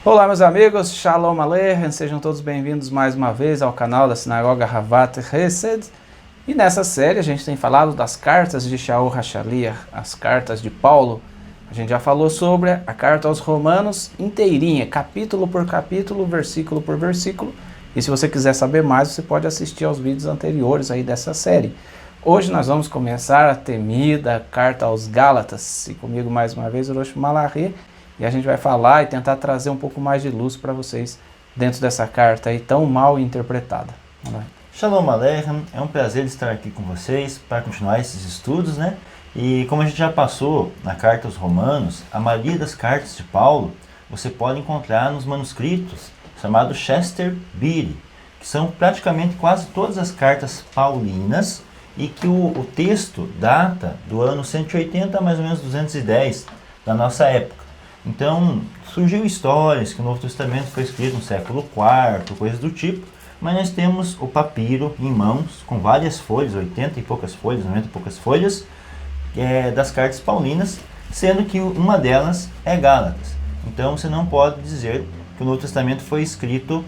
Olá, meus amigos, Shalom Aleichem, sejam todos bem-vindos mais uma vez ao canal da Sinagoga Havat Hesed. E nessa série a gente tem falado das cartas de Shaul HaShaliach, as cartas de Paulo. A gente já falou sobre a carta aos Romanos inteirinha, capítulo por capítulo, versículo por versículo. E se você quiser saber mais, você pode assistir aos vídeos anteriores aí dessa série. Hoje nós vamos começar a temida carta aos Gálatas. E comigo mais uma vez o Rosh Malachi. E a gente vai falar e tentar trazer um pouco mais de luz para vocês dentro dessa carta aí tão mal interpretada. Shalom Aleichem, é um prazer estar aqui com vocês para continuar esses estudos, né? E como a gente já passou na carta aos Romanos, a maioria das cartas de Paulo você pode encontrar nos manuscritos chamados Chester Beatty, que são praticamente quase todas as cartas paulinas e que o texto data do ano 180 a mais ou menos 210 da nossa época. Então, surgiu histórias que o Novo Testamento foi escrito no século IV, coisas do tipo, mas nós temos o papiro em mãos, com várias folhas, 80 e poucas folhas, 90 e poucas folhas, das cartas paulinas, sendo que uma delas é Gálatas. Então, você não pode dizer que o Novo Testamento foi escrito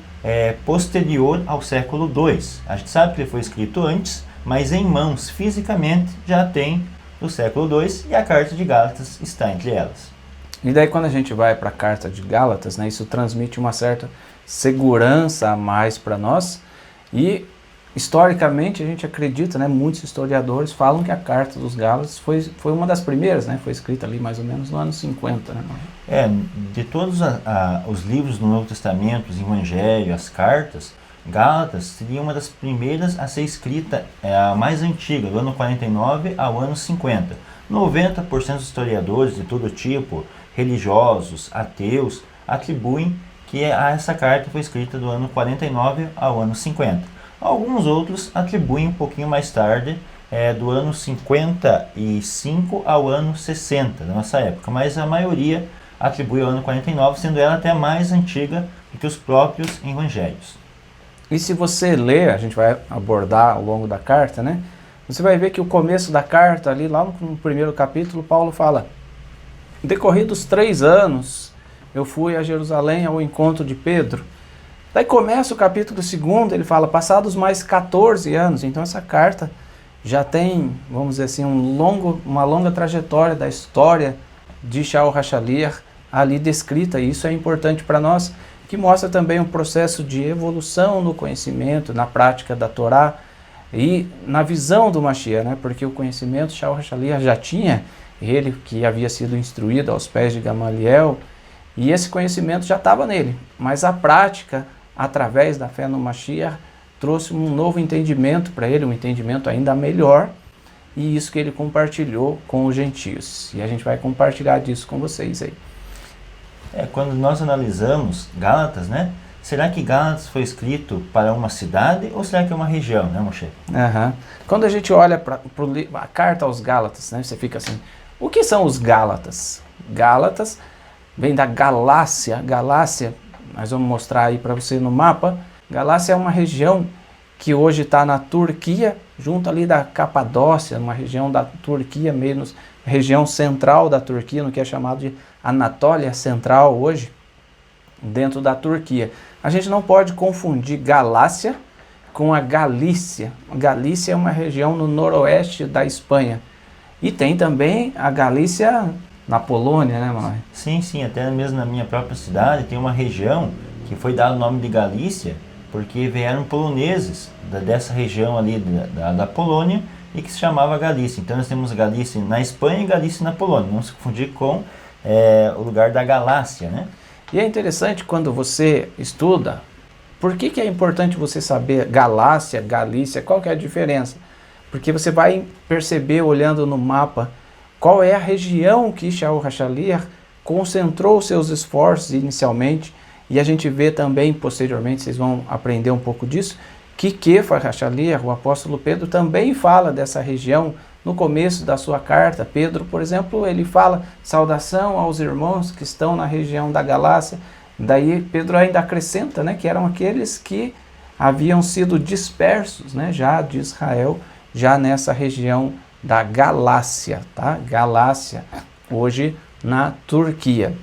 posterior ao século II. A gente sabe que ele foi escrito antes, mas em mãos, fisicamente, já tem o século II, e a carta de Gálatas está entre elas. E daí quando a gente vai para a carta de Gálatas, né, isso transmite uma certa segurança a mais para nós. E historicamente a gente acredita, né, muitos historiadores falam que a carta dos Gálatas foi uma das primeiras, né, foi escrita ali mais ou menos no ano 50. Né? De todos os livros do Novo Testamento, os Evangelhos, as cartas, Gálatas seria uma das primeiras a ser escrita, a mais antiga, do ano 49 ao ano 50. 90% dos historiadores de todo tipo, religiosos, ateus, atribuem que essa carta foi escrita do ano 49 ao ano 50. Alguns outros atribuem um pouquinho mais tarde, do ano 55 ao ano 60 da nossa época, mas a maioria atribui ao ano 49, sendo ela até mais antiga do que os próprios evangelhos. E se você ler, a gente vai abordar ao longo da carta, né? Você vai ver que o começo da carta, ali lá no primeiro capítulo, Paulo fala: decorridos 3 anos, eu fui a Jerusalém ao encontro de Pedro. Daí começa o capítulo 2, ele fala, passados mais 14 anos. Então essa carta já tem, vamos dizer assim, uma longa trajetória da história de Shaul HaShaliach ali descrita. E isso é importante para nós, que mostra também um processo de evolução no conhecimento, na prática da Torá e na visão do Mashiach, né? Porque o conhecimento Shaul HaShaliach já tinha, ele que havia sido instruído aos pés de Gamaliel, e esse conhecimento já estava nele, mas a prática, através da fé no Mashiach, trouxe um novo entendimento para ele, um entendimento ainda melhor, e isso que ele compartilhou com os gentios. E a gente vai compartilhar disso com vocês aí. Quando nós analisamos Gálatas, né? Será que Gálatas foi escrito para uma cidade ou será que é uma região, né, Moshe? Quando a gente olha para a carta aos Gálatas, né, você fica assim, o que são os Gálatas? Gálatas vem da Galácia. Galácia, nós vamos mostrar aí para você no mapa. Galácia é uma região que hoje está na Turquia, junto ali da Capadócia, uma região da Turquia, menos região central da Turquia, no que é chamado de Anatólia Central hoje, dentro da Turquia. A gente não pode confundir Galácia com a Galícia. A Galícia é uma região no noroeste da Espanha. E tem também a Galícia na Polônia, né, mãe? Sim, até mesmo na minha própria cidade tem uma região que foi dado o nome de Galícia porque vieram poloneses dessa região ali da Polônia e que se chamava Galícia. Então nós temos Galícia na Espanha e Galícia na Polônia. Não se confundir com o lugar da Galácia, né? E é interessante quando você estuda, por que é importante você saber Galácia, Galícia, qual que é a diferença? Porque você vai perceber, olhando no mapa, qual é a região que Shaul HaShaliach concentrou seus esforços inicialmente, e a gente vê também, posteriormente, vocês vão aprender um pouco disso, que Kefa HaShaliach, o apóstolo Pedro, também fala dessa região no começo da sua carta. Pedro, por exemplo, ele fala, saudação aos irmãos que estão na região da Galácia. Daí Pedro ainda acrescenta, né, que eram aqueles que haviam sido dispersos, né, já de Israel, já nessa região da Galácia, tá? Galácia, hoje na Turquia.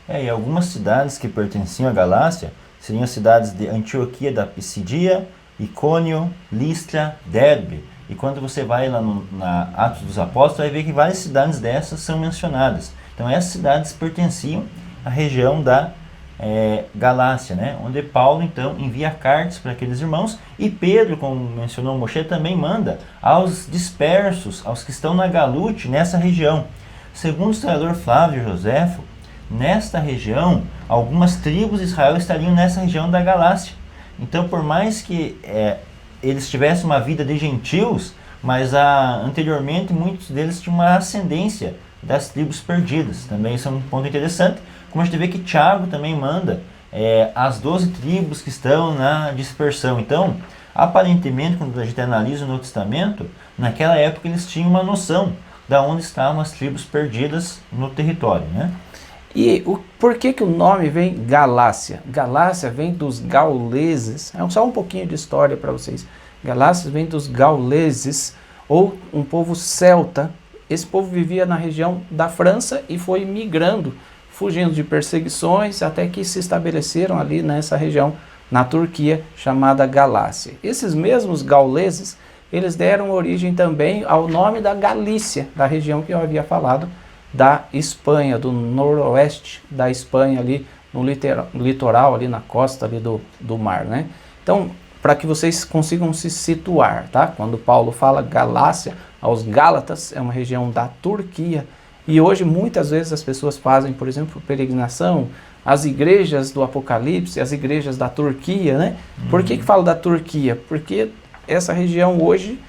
E algumas cidades que pertenciam à Galácia seriam as cidades de Antioquia da Pisidia, Icônio, Listra, Derbe. E quando você vai lá na Atos dos Apóstolos, vai ver que várias cidades dessas são mencionadas. Então essas cidades pertenciam à região da Galácia, né? Onde Paulo então envia cartas para aqueles irmãos, e Pedro, como mencionou Moshe, também manda aos dispersos, aos que estão na Galute, nessa região. Segundo o historiador Flávio Joséfo, nesta região, algumas tribos de Israel estariam nessa região da Galácia. Então, por mais que eles tivessem uma vida de gentios, mas anteriormente muitos deles tinham uma ascendência das tribos perdidas. Também isso é um ponto interessante. Como a gente vê que Tiago também manda as 12 tribos que estão na dispersão. Então, aparentemente, quando a gente analisa o Novo Testamento, naquela época eles tinham uma noção de onde estavam as tribos perdidas no território, né? E por que o nome vem Galácia? Galácia vem dos gauleses. Só um pouquinho de história para vocês. Galácia vem dos gauleses, ou um povo celta. Esse povo vivia na região da França e foi migrando, fugindo de perseguições, até que se estabeleceram ali nessa região, na Turquia, chamada Galácia. Esses mesmos gauleses, eles deram origem também ao nome da Galícia, da região que eu havia falado, da Espanha, do noroeste da Espanha, ali no litoral, ali na costa ali do mar, né? Então, para que vocês consigam se situar, tá? Quando Paulo fala Galácia, aos Gálatas, é uma região da Turquia, e hoje muitas vezes as pessoas fazem, por exemplo, peregrinação, as igrejas do Apocalipse, as igrejas da Turquia, né? Por que falo da Turquia? Porque essa região hoje,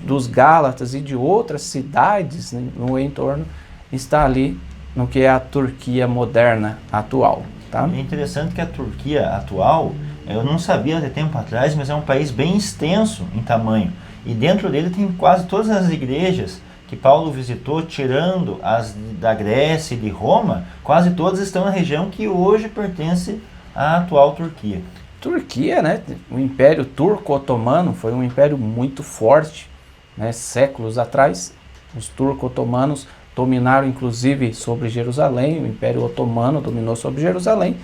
dos Gálatas e de outras cidades, né, no entorno, está ali no que é a Turquia moderna, atual. Tá? É interessante que a Turquia atual, eu não sabia até tempo atrás, mas é um país bem extenso em tamanho. E dentro dele tem quase todas as igrejas que Paulo visitou, tirando as da Grécia e de Roma, quase todas estão na região que hoje pertence à atual Turquia. Turquia, né? O Império Turco-Otomano foi um império muito forte, né? Séculos atrás. Os turco-otomanos dominaram inclusive sobre Jerusalém, o Império Otomano dominou sobre Jerusalém,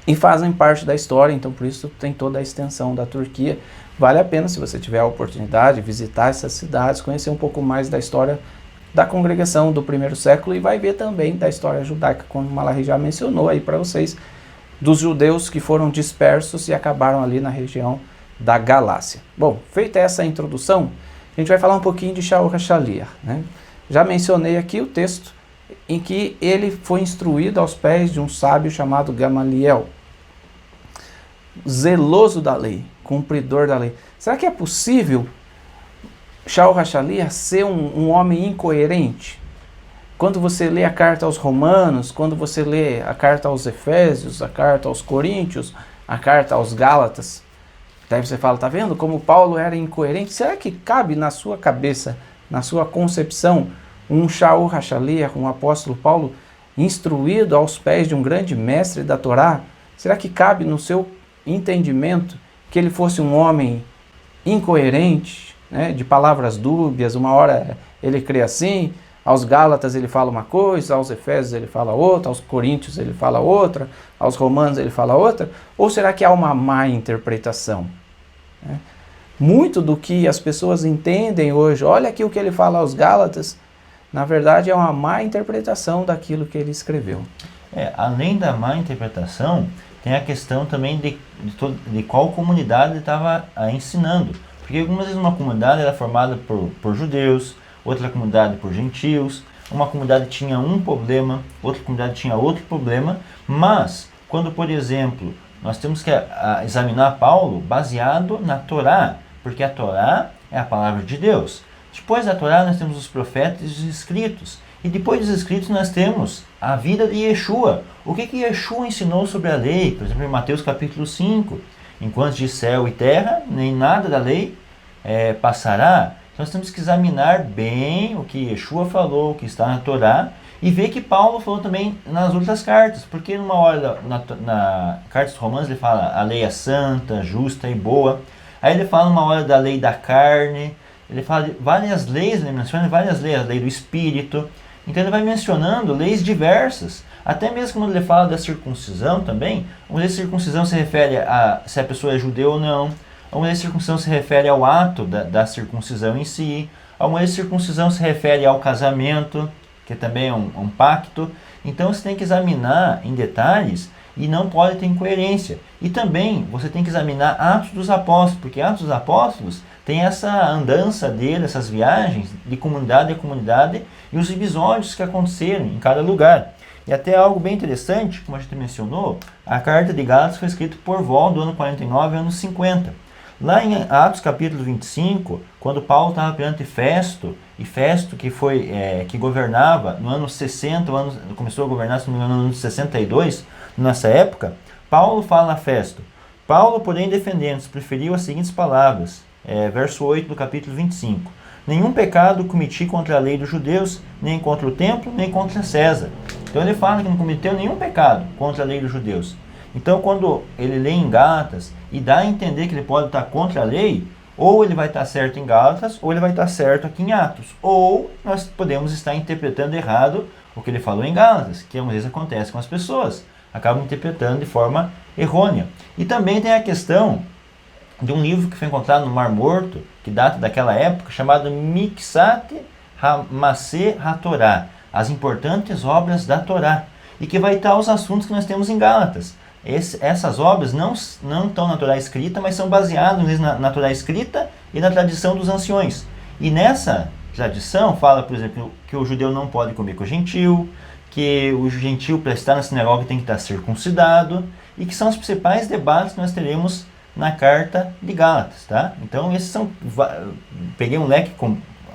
e fazem parte da história, então por isso tem toda a extensão da Turquia. Vale a pena, se você tiver a oportunidade, visitar essas cidades, conhecer um pouco mais da história da congregação do primeiro século, e vai ver também da história judaica, como Malachi já mencionou aí para vocês, dos judeus que foram dispersos e acabaram ali na região da Galácia. Bom, feita essa introdução, a gente vai falar um pouquinho de Shaul HaShaliach, né? Já mencionei aqui o texto em que ele foi instruído aos pés de um sábio chamado Gamaliel, zeloso da lei, cumpridor da lei. Será que é possível Shaul HaShaliach ser um homem incoerente? Quando você lê a carta aos Romanos, quando você lê a carta aos Efésios, a carta aos Coríntios, a carta aos Gálatas, daí você fala, tá vendo como Paulo era incoerente? Será que cabe na sua cabeça, na sua concepção, um Shaul HaShaliach, um apóstolo Paulo, instruído aos pés de um grande mestre da Torá? Será que cabe no seu entendimento que ele fosse um homem incoerente, né, de palavras dúbias? Uma hora ele crê assim, aos Gálatas ele fala uma coisa, aos Efésios ele fala outra, aos Coríntios ele fala outra, aos Romanos ele fala outra? Ou será que há uma má interpretação? Muito do que as pessoas entendem hoje, olha aqui o que ele fala aos Gálatas, na verdade é uma má interpretação daquilo que ele escreveu. Além da má interpretação, tem a questão também de qual comunidade ele estava ensinando. Porque algumas vezes uma comunidade era formada por judeus, outra comunidade por gentios, uma comunidade tinha um problema, outra comunidade tinha outro problema, mas quando, por exemplo, nós temos que examinar Paulo baseado na Torá, porque a Torá é a palavra de Deus. Depois da Torá nós temos os profetas e os escritos. E depois dos escritos nós temos a vida de Yeshua. O que Yeshua ensinou sobre a lei? Por exemplo, em Mateus capítulo 5. Enquanto de céu e terra, nem nada da lei passará. Então nós temos que examinar bem o que Yeshua falou, o que está na Torá, e ver que Paulo falou também nas outras cartas. Porque numa hora, na carta dos Romanos, ele fala a lei é santa, justa e boa. Aí ele fala uma hora da lei da carne. Ele fala de várias leis, ele menciona várias leis, a lei do Espírito. Então ele vai mencionando leis diversas. Até mesmo quando ele fala da circuncisão também, vamos dizer, circuncisão se refere a se a pessoa é judeu ou não. Vamos dizer, circuncisão se refere ao ato da circuncisão em si. Vamos dizer, circuncisão se refere ao casamento, que também é um pacto. Então você tem que examinar em detalhes e não pode ter incoerência. E também você tem que examinar Atos dos Apóstolos, porque Atos dos Apóstolos tem essa andança dele, essas viagens de comunidade a comunidade e os episódios que aconteceram em cada lugar. E até algo bem interessante, como a gente mencionou, a carta de Gálatas foi escrita por volta do ano 49 e anos 50. Lá em Atos capítulo 25, quando Paulo estava perante Festo, e Festo que governava no ano 60, começou a governar no ano 62, nessa época, Paulo fala a Festo: Paulo, porém, defendendo-se, preferiu as seguintes palavras, verso 8 do capítulo 25. Nenhum pecado cometi contra a lei dos judeus, nem contra o templo, nem contra César. Então ele fala que não cometeu nenhum pecado contra a lei dos judeus. Então quando ele lê em Gálatas e dá a entender que ele pode estar contra a lei, ou ele vai estar certo em Gálatas, ou ele vai estar certo aqui em Atos. Ou nós podemos estar interpretando errado o que ele falou em Gálatas, que às vezes acontece com as pessoas. Acabam interpretando de forma errônea. E também tem a questão de um livro que foi encontrado no Mar Morto, que data daquela época, chamado Miksat HaMaseh HaTorah, as importantes obras da Torá, e que vai estar os assuntos que nós temos em Gálatas. Essas obras não estão na Torá escrita, mas são baseadas na Torá escrita e na tradição dos anciões. E nessa tradição fala, por exemplo, que o judeu não pode comer com o gentil, que o gentil para estar na sinagoga tem que estar circuncidado, e que são os principais debates que nós teremos na carta de Gálatas, tá? Então esses são, peguei um leque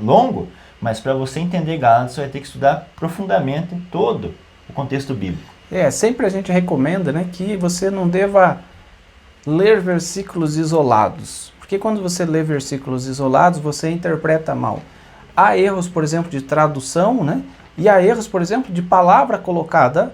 longo, mas para você entender Gálatas você vai ter que estudar profundamente todo o contexto bíblico. Sempre a gente recomenda, né, que você não deva ler versículos isolados, porque quando você lê versículos isolados você interpreta mal. Há erros, por exemplo, de tradução, né, e há erros, por exemplo, de palavra colocada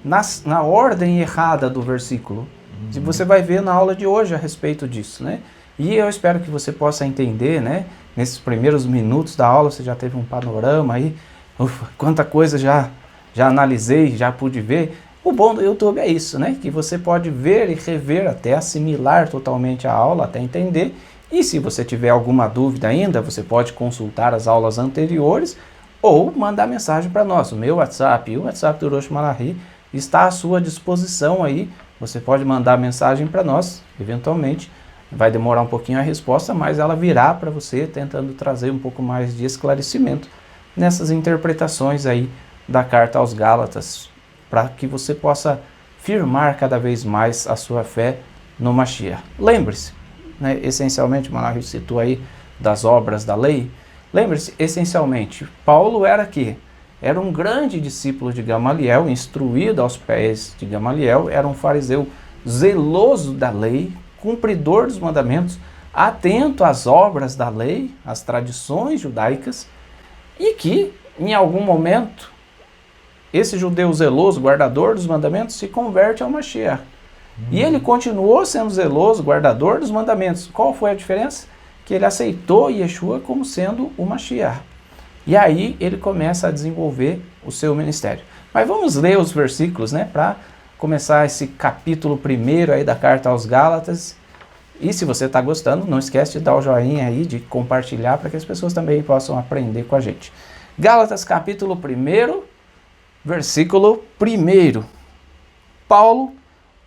na ordem errada do versículo. E você vai ver na aula de hoje a respeito disso, né? E eu espero que você possa entender, né? Nesses primeiros minutos da aula você já teve um panorama aí. Ufa, quanta coisa já analisei, já pude ver. O bom do YouTube é isso, né? Que você pode ver e rever até assimilar totalmente a aula, até entender. E se você tiver alguma dúvida ainda, você pode consultar as aulas anteriores ou mandar mensagem para nós. O meu WhatsApp e o WhatsApp do Orochi Malahi está à sua disposição aí. Você pode mandar mensagem para nós, eventualmente. Vai demorar um pouquinho a resposta, mas ela virá para você, tentando trazer um pouco mais de esclarecimento nessas interpretações aí da carta aos Gálatas, para que você possa firmar cada vez mais a sua fé no Mashiach. Lembre-se, né, essencialmente, o Malachi citou aí das obras da lei. Lembre-se, essencialmente, Paulo era quê? Era um grande discípulo de Gamaliel, instruído aos pés de Gamaliel, era um fariseu zeloso da lei, cumpridor dos mandamentos, atento às obras da lei, às tradições judaicas, e que, em algum momento, esse judeu zeloso, guardador dos mandamentos, se converte ao Mashiach. E ele continuou sendo zeloso, guardador dos mandamentos. Qual foi a diferença? Que ele aceitou Yeshua como sendo o Mashiach. E aí ele começa a desenvolver o seu ministério. Mas vamos ler os versículos, né, para começar esse capítulo primeiro aí da carta aos Gálatas. E se você está gostando, não esquece de dar o joinha aí, de compartilhar, para que as pessoas também possam aprender com a gente. Gálatas capítulo 1, versículo 1. Paulo,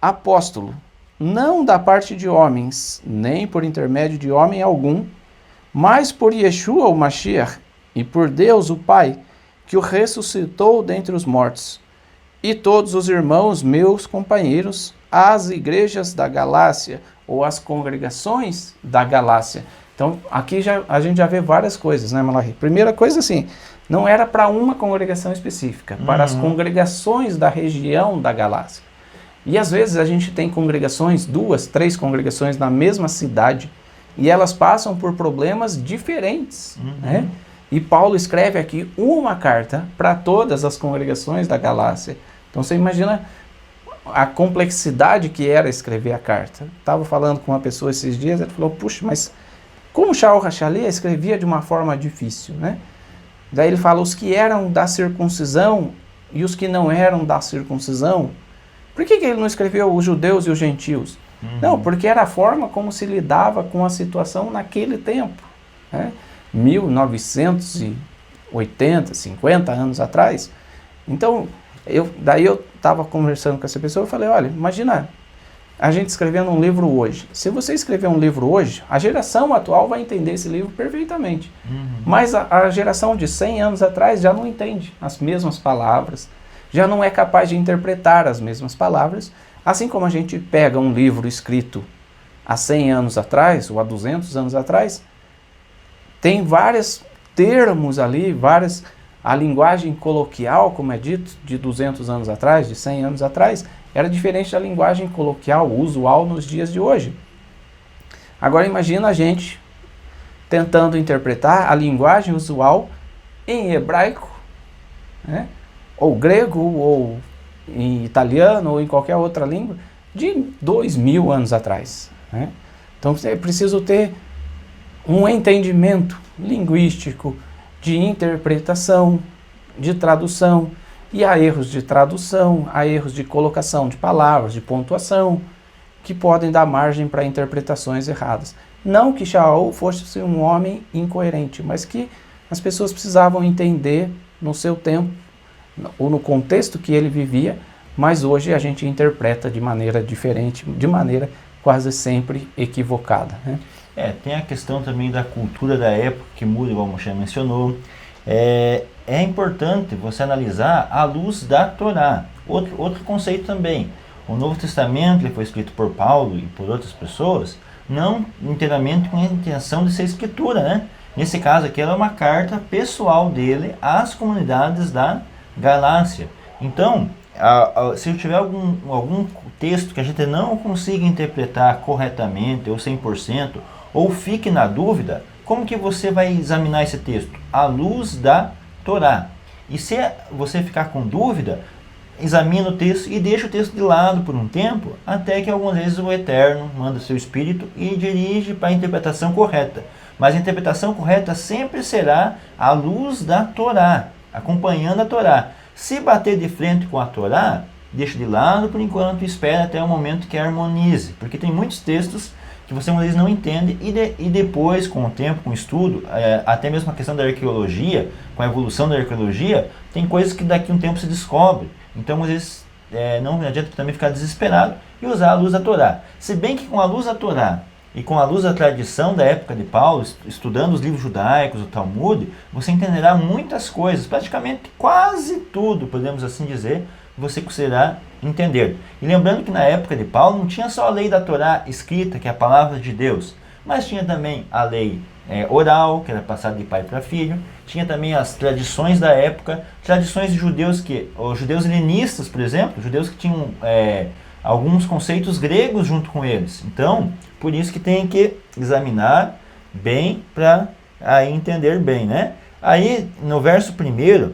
apóstolo, não da parte de homens, nem por intermédio de homem algum, mas por Yeshua o Mashiach, e por Deus o Pai, que o ressuscitou dentre os mortos, e todos os irmãos meus companheiros, às igrejas da Galácia, ou às congregações da Galácia. Então, aqui a gente já vê várias coisas, né, Malachi? Primeira coisa, assim, não era para uma congregação específica, para as congregações da região da Galácia. E às vezes a gente tem congregações, 2, 3 congregações na mesma cidade, e elas passam por problemas diferentes, né? E Paulo escreve aqui uma carta para todas as congregações da Galácia. Então você imagina a complexidade que era escrever a carta. Estava falando com uma pessoa esses dias, ele falou, puxa, mas como Shaul HaShaliach escrevia de uma forma difícil, né? Daí ele fala, os que eram da circuncisão e os que não eram da circuncisão. Por que ele não escreveu os judeus e os gentios? Não, porque era a forma como se lidava com a situação naquele tempo. Né? 1980, 50 anos atrás. Então, daí eu estava conversando com essa pessoa, eu falei, olha, imagina a gente escrevendo um livro hoje. Se você escrever um livro hoje, a geração atual vai entender esse livro perfeitamente. Mas a geração de 100 anos atrás já não entende as mesmas palavras, já não é capaz de interpretar as mesmas palavras. Assim como a gente pega um livro escrito há 100 anos atrás, ou há 200 anos atrás, tem vários termos ali, a linguagem coloquial, como é dito, de 200 anos atrás, de 100 anos atrás, era diferente da linguagem coloquial, usual nos dias de hoje. Agora imagina a gente tentando interpretar a linguagem usual em hebraico, né? Ou grego, ou em italiano, ou em qualquer outra língua, de 2000 anos atrás. Né? Então é preciso ter um entendimento linguístico, de interpretação, de tradução, e há erros de tradução, há erros de colocação de palavras, de pontuação, que podem dar margem para interpretações erradas. Não que Shaul fosse um homem incoerente, mas que as pessoas precisavam entender no seu tempo, ou no contexto que ele vivia, mas hoje a gente interpreta de maneira diferente, de maneira quase sempre equivocada. Né? Tem a questão também da cultura da época, que muda, igual o Moshe mencionou. É importante você analisar à luz da Torá. Outro conceito também. O Novo Testamento ele foi escrito por Paulo e por outras pessoas, não inteiramente com a intenção de ser escritura. Né? Nesse caso aqui, ela é uma carta pessoal dele às comunidades da Galácia. Então, se eu tiver algum texto que a gente não consiga interpretar corretamente ou 100%, ou fique na dúvida, como que você vai examinar esse texto? À luz da Torá. E se você ficar com dúvida, examina o texto e deixa o texto de lado por um tempo, até que algumas vezes o Eterno manda seu Espírito e dirige para a interpretação correta. Mas a interpretação correta sempre será à luz da Torá, acompanhando a Torá. Se bater de frente com a Torá, deixa de lado por enquanto e espera até o momento que harmonize. Porque tem muitos textos que você às vezes não entende e depois, com o tempo, com o estudo, até mesmo a questão da arqueologia, com a evolução da arqueologia, tem coisas que daqui a um tempo se descobre. Então, às vezes, não adianta também ficar desesperado e usar a luz da Torá. Se bem que com a luz da Torá e com a luz da tradição da época de Paulo, estudando os livros judaicos, o Talmud, você entenderá muitas coisas, praticamente quase tudo, podemos assim dizer, você conseguirá entender. E lembrando que na época de Paulo não tinha só a lei da Torá escrita, que é a palavra de Deus, mas tinha também a lei oral, que era passada de pai para filho, tinha também as tradições da época, tradições de judeus, os judeus helenistas, por exemplo, judeus que tinham alguns conceitos gregos junto com eles. Então, por isso que tem que examinar bem para entender bem, né? Aí, no verso 1,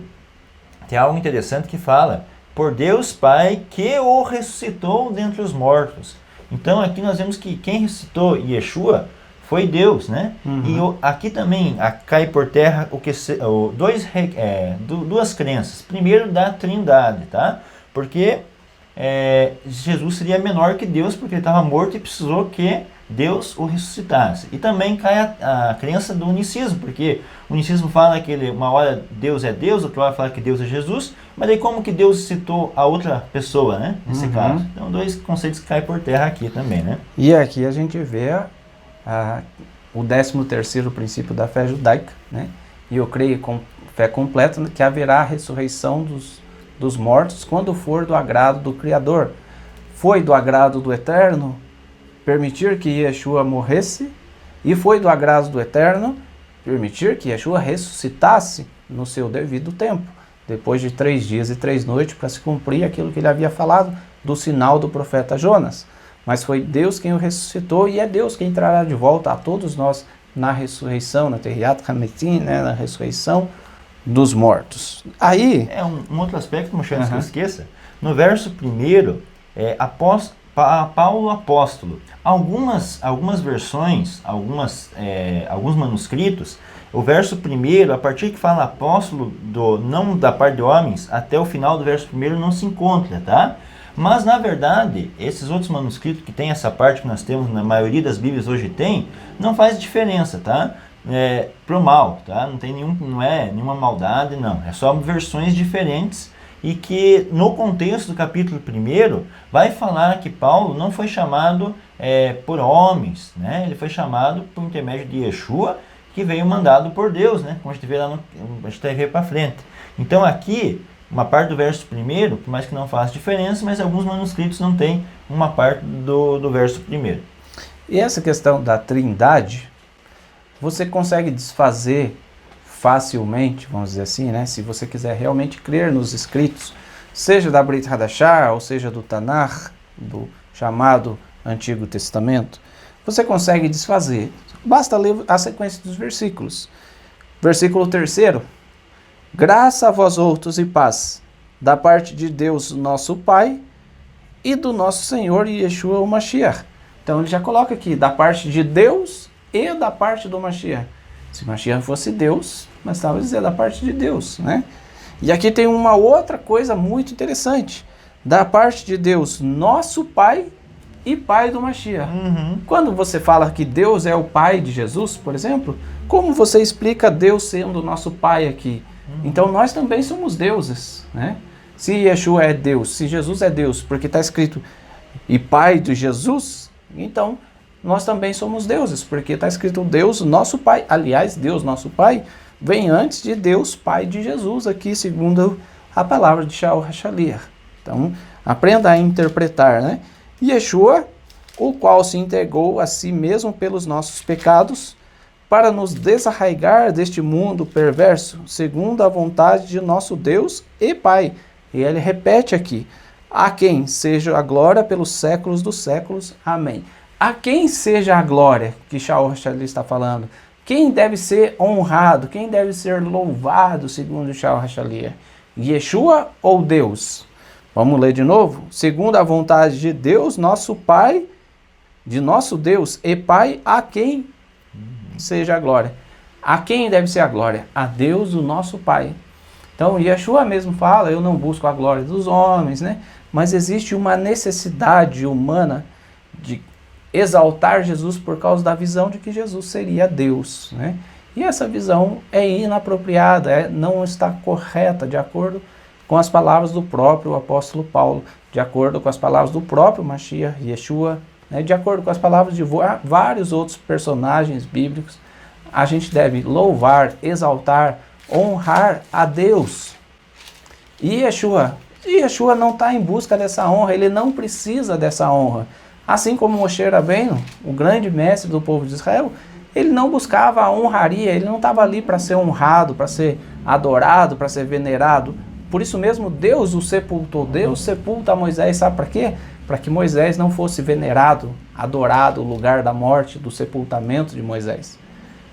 tem algo interessante que fala: por Deus Pai que o ressuscitou dentre os mortos. Então, aqui nós vemos que quem ressuscitou Yeshua foi Deus, né? E aqui também cai por terra duas crenças. Primeiro, da Trindade, tá? Porque Jesus seria menor que Deus, porque ele estava morto e precisou que Deus o ressuscitasse. E também cai a crença do unicismo, porque o unicismo fala que uma hora Deus é Deus, outra hora fala que Deus é Jesus, mas aí como que Deus citou a outra pessoa, né? Nesse caso. Então, dois conceitos que caem por terra aqui também, né? E aqui a gente vê o 13º princípio da fé judaica, né? E eu creio com fé completa que haverá a ressurreição dos mortos quando for do agrado do Criador. Foi do agrado do Eterno permitir que Yeshua morresse, e foi do agrado do Eterno permitir que Yeshua ressuscitasse no seu devido tempo, depois de 3 dias e 3 noites, para se cumprir aquilo que ele havia falado do sinal do profeta Jonas. Mas foi Deus quem o ressuscitou, e é Deus quem trará de volta a todos nós na ressurreição, na Terriat Hametim, né, na ressurreição dos mortos. Aí um outro aspecto, Moshe, antes que eu esqueça, no verso 1, Paulo apóstolo. Algumas versões, alguns manuscritos, O verso 1, a partir que fala apóstolo, não da parte de homens, até o final do verso 1 não se encontra, tá? Mas, na verdade, esses outros manuscritos que tem essa parte que nós temos, na maioria das Bíblias hoje tem, não faz diferença, tá? Pro mal, tá? Não é nenhuma maldade, não. É só versões diferentes e que, no contexto do capítulo 1, vai falar que Paulo não foi chamado por homens, né? Ele foi chamado por intermédio de Yeshua, que veio mandado por Deus, né? Como a gente vê lá a gente vai ver para frente. Então, aqui, uma parte do verso 1, por mais que não faça diferença, mas alguns manuscritos não tem uma parte do verso 1. E essa questão da trindade, você consegue desfazer facilmente, vamos dizer assim, né? Se você quiser realmente crer nos escritos, seja da Brit Hadashah, ou seja do Tanakh, do chamado Antigo Testamento, você consegue desfazer. Basta ler a sequência dos versículos. Versículo 3, graça a vós outros e paz, da parte de Deus nosso Pai e do nosso Senhor Yeshua o Mashiach. Então ele já coloca aqui, da parte de Deus e da parte do Mashiach. Se Mashiach fosse Deus, mas estava dizendo da parte de Deus, né? E aqui tem uma outra coisa muito interessante. Da parte de Deus, nosso Pai e Pai do Mashiach. Quando você fala que Deus é o Pai de Jesus, por exemplo, como você explica Deus sendo nosso Pai aqui? Então nós também somos deuses, né? Se Yeshua é Deus, se Jesus é Deus, porque está escrito e Pai de Jesus, então nós também somos deuses, porque está escrito Deus nosso Pai. Aliás, Deus nosso Pai vem antes de Deus Pai de Jesus, aqui segundo a palavra de Shaul HaShaliach. Então, aprenda a interpretar, né? Yeshua, o qual se entregou a si mesmo pelos nossos pecados, para nos desarraigar deste mundo perverso, segundo a vontade de nosso Deus e Pai. E ele repete aqui, a quem seja a glória pelos séculos dos séculos. Amém. A quem seja a glória que Shaul HaShaliach está falando? Quem deve ser honrado? Quem deve ser louvado, segundo Shaul HaShaliach? Yeshua ou Deus? Vamos ler de novo? Segundo a vontade de Deus, nosso Pai, de nosso Deus e Pai, a quem seja a glória. A quem deve ser a glória? A Deus, o nosso Pai. Então, Yeshua mesmo fala, eu não busco a glória dos homens, né? Mas existe uma necessidade humana de exaltar Jesus por causa da visão de que Jesus seria Deus, né? E essa visão é inapropriada, não está correta, de acordo com as palavras do próprio apóstolo Paulo, de acordo com as palavras do próprio Mashiach, Yeshua, né? De acordo com as palavras de vários outros personagens bíblicos. A gente deve louvar, exaltar, honrar a Deus. E Yeshua não está em busca dessa honra, ele não precisa dessa honra. Assim como Moshe Rabbeinu, o grande mestre do povo de Israel, ele não buscava a honraria, ele não estava ali para ser honrado, para ser adorado, para ser venerado. Por isso mesmo Deus o sepultou. Deus sepulta Moisés, sabe para quê? Para que Moisés não fosse venerado, adorado, o lugar da morte, do sepultamento de Moisés.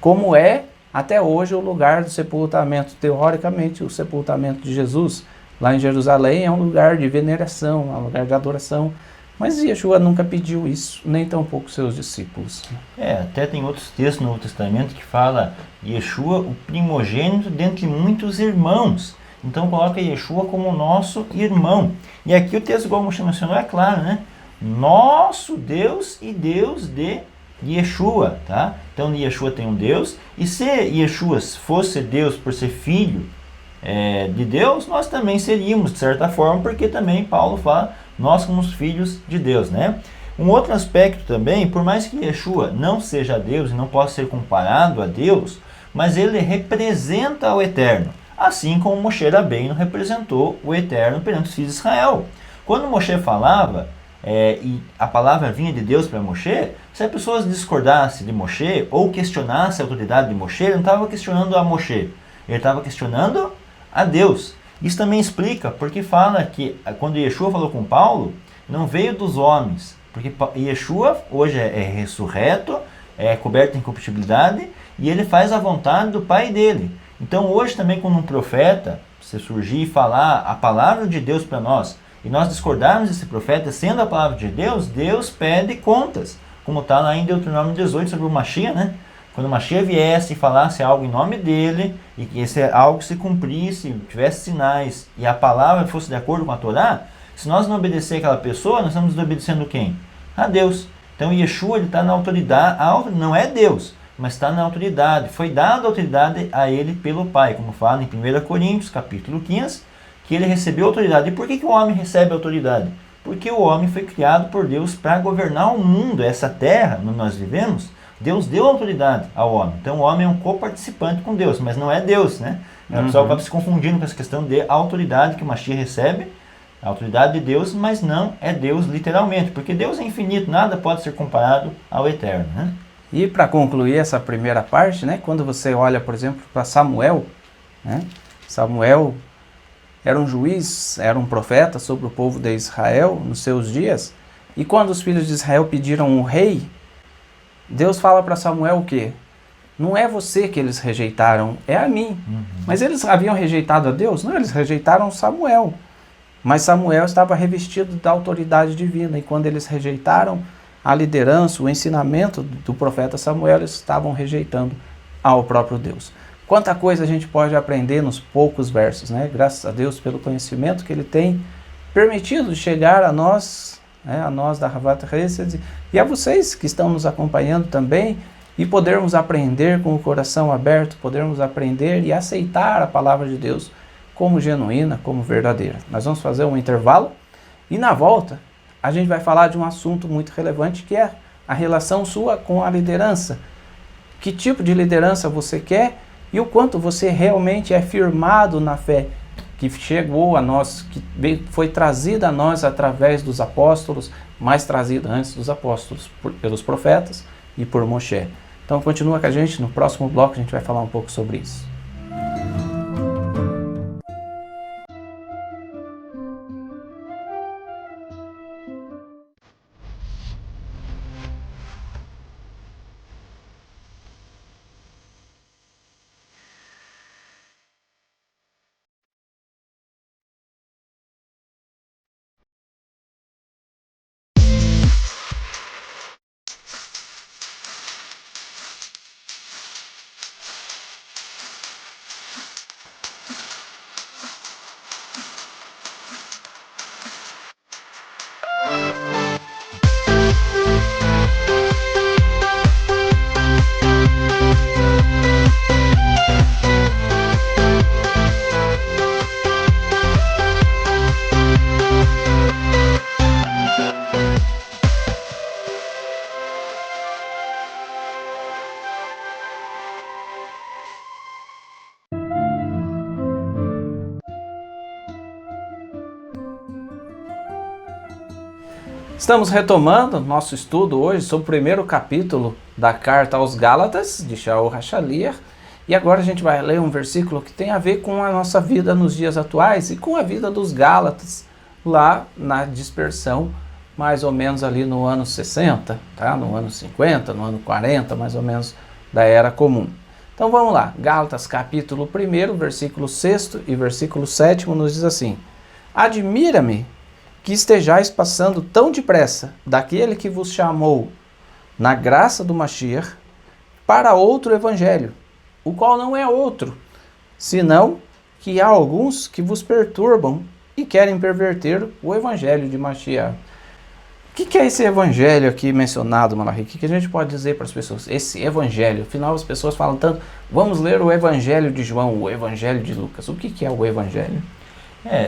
Como é até hoje o lugar do sepultamento, teoricamente o sepultamento de Jesus, lá em Jerusalém, é um lugar de veneração, é um lugar de adoração. Mas Yeshua nunca pediu isso, nem tampouco seus discípulos. Até tem outros textos no Novo Testamento que fala Yeshua, o primogênito dentre muitos irmãos. Então coloca Yeshua como nosso irmão. E aqui o texto, igual o Moshe mencionou, é claro, né? Nosso Deus e Deus de Yeshua, tá? Então Yeshua tem um Deus, e se Yeshua fosse Deus por ser filho de Deus, nós também seríamos, de certa forma, porque também Paulo fala, nós somos filhos de Deus, né? Um outro aspecto também, por mais que Yeshua não seja Deus e não possa ser comparado a Deus, mas ele representa o Eterno, assim como Moshe Rabbeinu representou o Eterno perante os filhos de Israel. Quando Moshe falava, e a palavra vinha de Deus para Moshe, se as pessoas discordassem de Moshe ou questionassem a autoridade de Moshe, ele não estava questionando a Moshe, ele estava questionando a Deus. Isso também explica porque fala que quando Yeshua falou com Paulo, não veio dos homens, porque Yeshua hoje é ressurreto, é coberto de incorruptibilidade, e ele faz a vontade do Pai dele. Então hoje também, quando um profeta se surgir e falar a palavra de Deus para nós, e nós discordarmos desse profeta sendo a palavra de Deus, Deus pede contas, como está lá em Deuteronômio 18 sobre o Mashiach, né? quando o Mashiach viesse e falasse algo em nome dele, e que esse algo se cumprisse, tivesse sinais, e a palavra fosse de acordo com a Torá, se nós não obedecer aquela pessoa, nós estamos obedecendo quem? A Deus. Então Yeshua está na autoridade, não é Deus, mas está na autoridade. Foi dada a autoridade a ele pelo Pai, como fala em 1 Coríntios, capítulo 15, que ele recebeu autoridade. E por que o homem recebe autoridade? Porque o homem foi criado por Deus para governar o mundo, essa terra onde nós vivemos. Deus deu autoridade ao homem. Então o homem é um coparticipante com Deus, mas não é Deus, né? O pessoal acaba se confundindo com essa questão de autoridade que o Mashiach recebe, a autoridade de Deus, mas não é Deus literalmente, porque Deus é infinito, nada pode ser comparado ao eterno, né? E para concluir essa primeira parte, né, quando você olha, por exemplo, para Samuel, né, Samuel era um juiz, era um profeta sobre o povo de Israel nos seus dias, e quando os filhos de Israel pediram um rei, Deus fala para Samuel o quê? Não é você que eles rejeitaram, é a mim. Mas eles haviam rejeitado a Deus? Não, eles rejeitaram Samuel. Mas Samuel estava revestido da autoridade divina, e quando eles rejeitaram a liderança, o ensinamento do profeta Samuel, eles estavam rejeitando ao próprio Deus. Quanta coisa a gente pode aprender nos poucos versos, né? Graças a Deus pelo conhecimento que ele tem permitido chegar a nós, né? A nós da Havat Hesed, e a vocês que estão nos acompanhando também, e podermos aprender com o coração aberto, podermos aprender e aceitar a palavra de Deus como genuína, como verdadeira. Nós vamos fazer um intervalo e na volta a gente vai falar de um assunto muito relevante, que é a relação sua com a liderança. Que tipo de liderança você quer e o quanto você realmente é firmado na fé que chegou a nós, que foi trazida a nós através dos apóstolos, mas trazida antes dos apóstolos, pelos profetas e por Moshe. Então continua com a gente, no próximo bloco a gente vai falar um pouco sobre isso. Estamos retomando nosso estudo hoje sobre o primeiro capítulo da carta aos Gálatas, de Shaul HaShaliach, e agora a gente vai ler um versículo que tem a ver com a nossa vida nos dias atuais e com a vida dos Gálatas lá na dispersão, mais ou menos ali no ano 60, tá? No ano 50, no ano 40, mais ou menos, da Era Comum. Então vamos lá, Gálatas capítulo 1, versículo 6 e versículo 7 nos diz assim: Admira-me que estejais passando tão depressa daquele que vos chamou na graça do Mashiach para outro evangelho, o qual não é outro, senão que há alguns que vos perturbam e querem perverter o evangelho de Mashiach. O que é esse evangelho aqui mencionado, Malachi? O que a gente pode dizer para as pessoas? Esse evangelho, afinal as pessoas falam tanto, vamos ler o evangelho de João, o evangelho de Lucas. O que é o evangelho?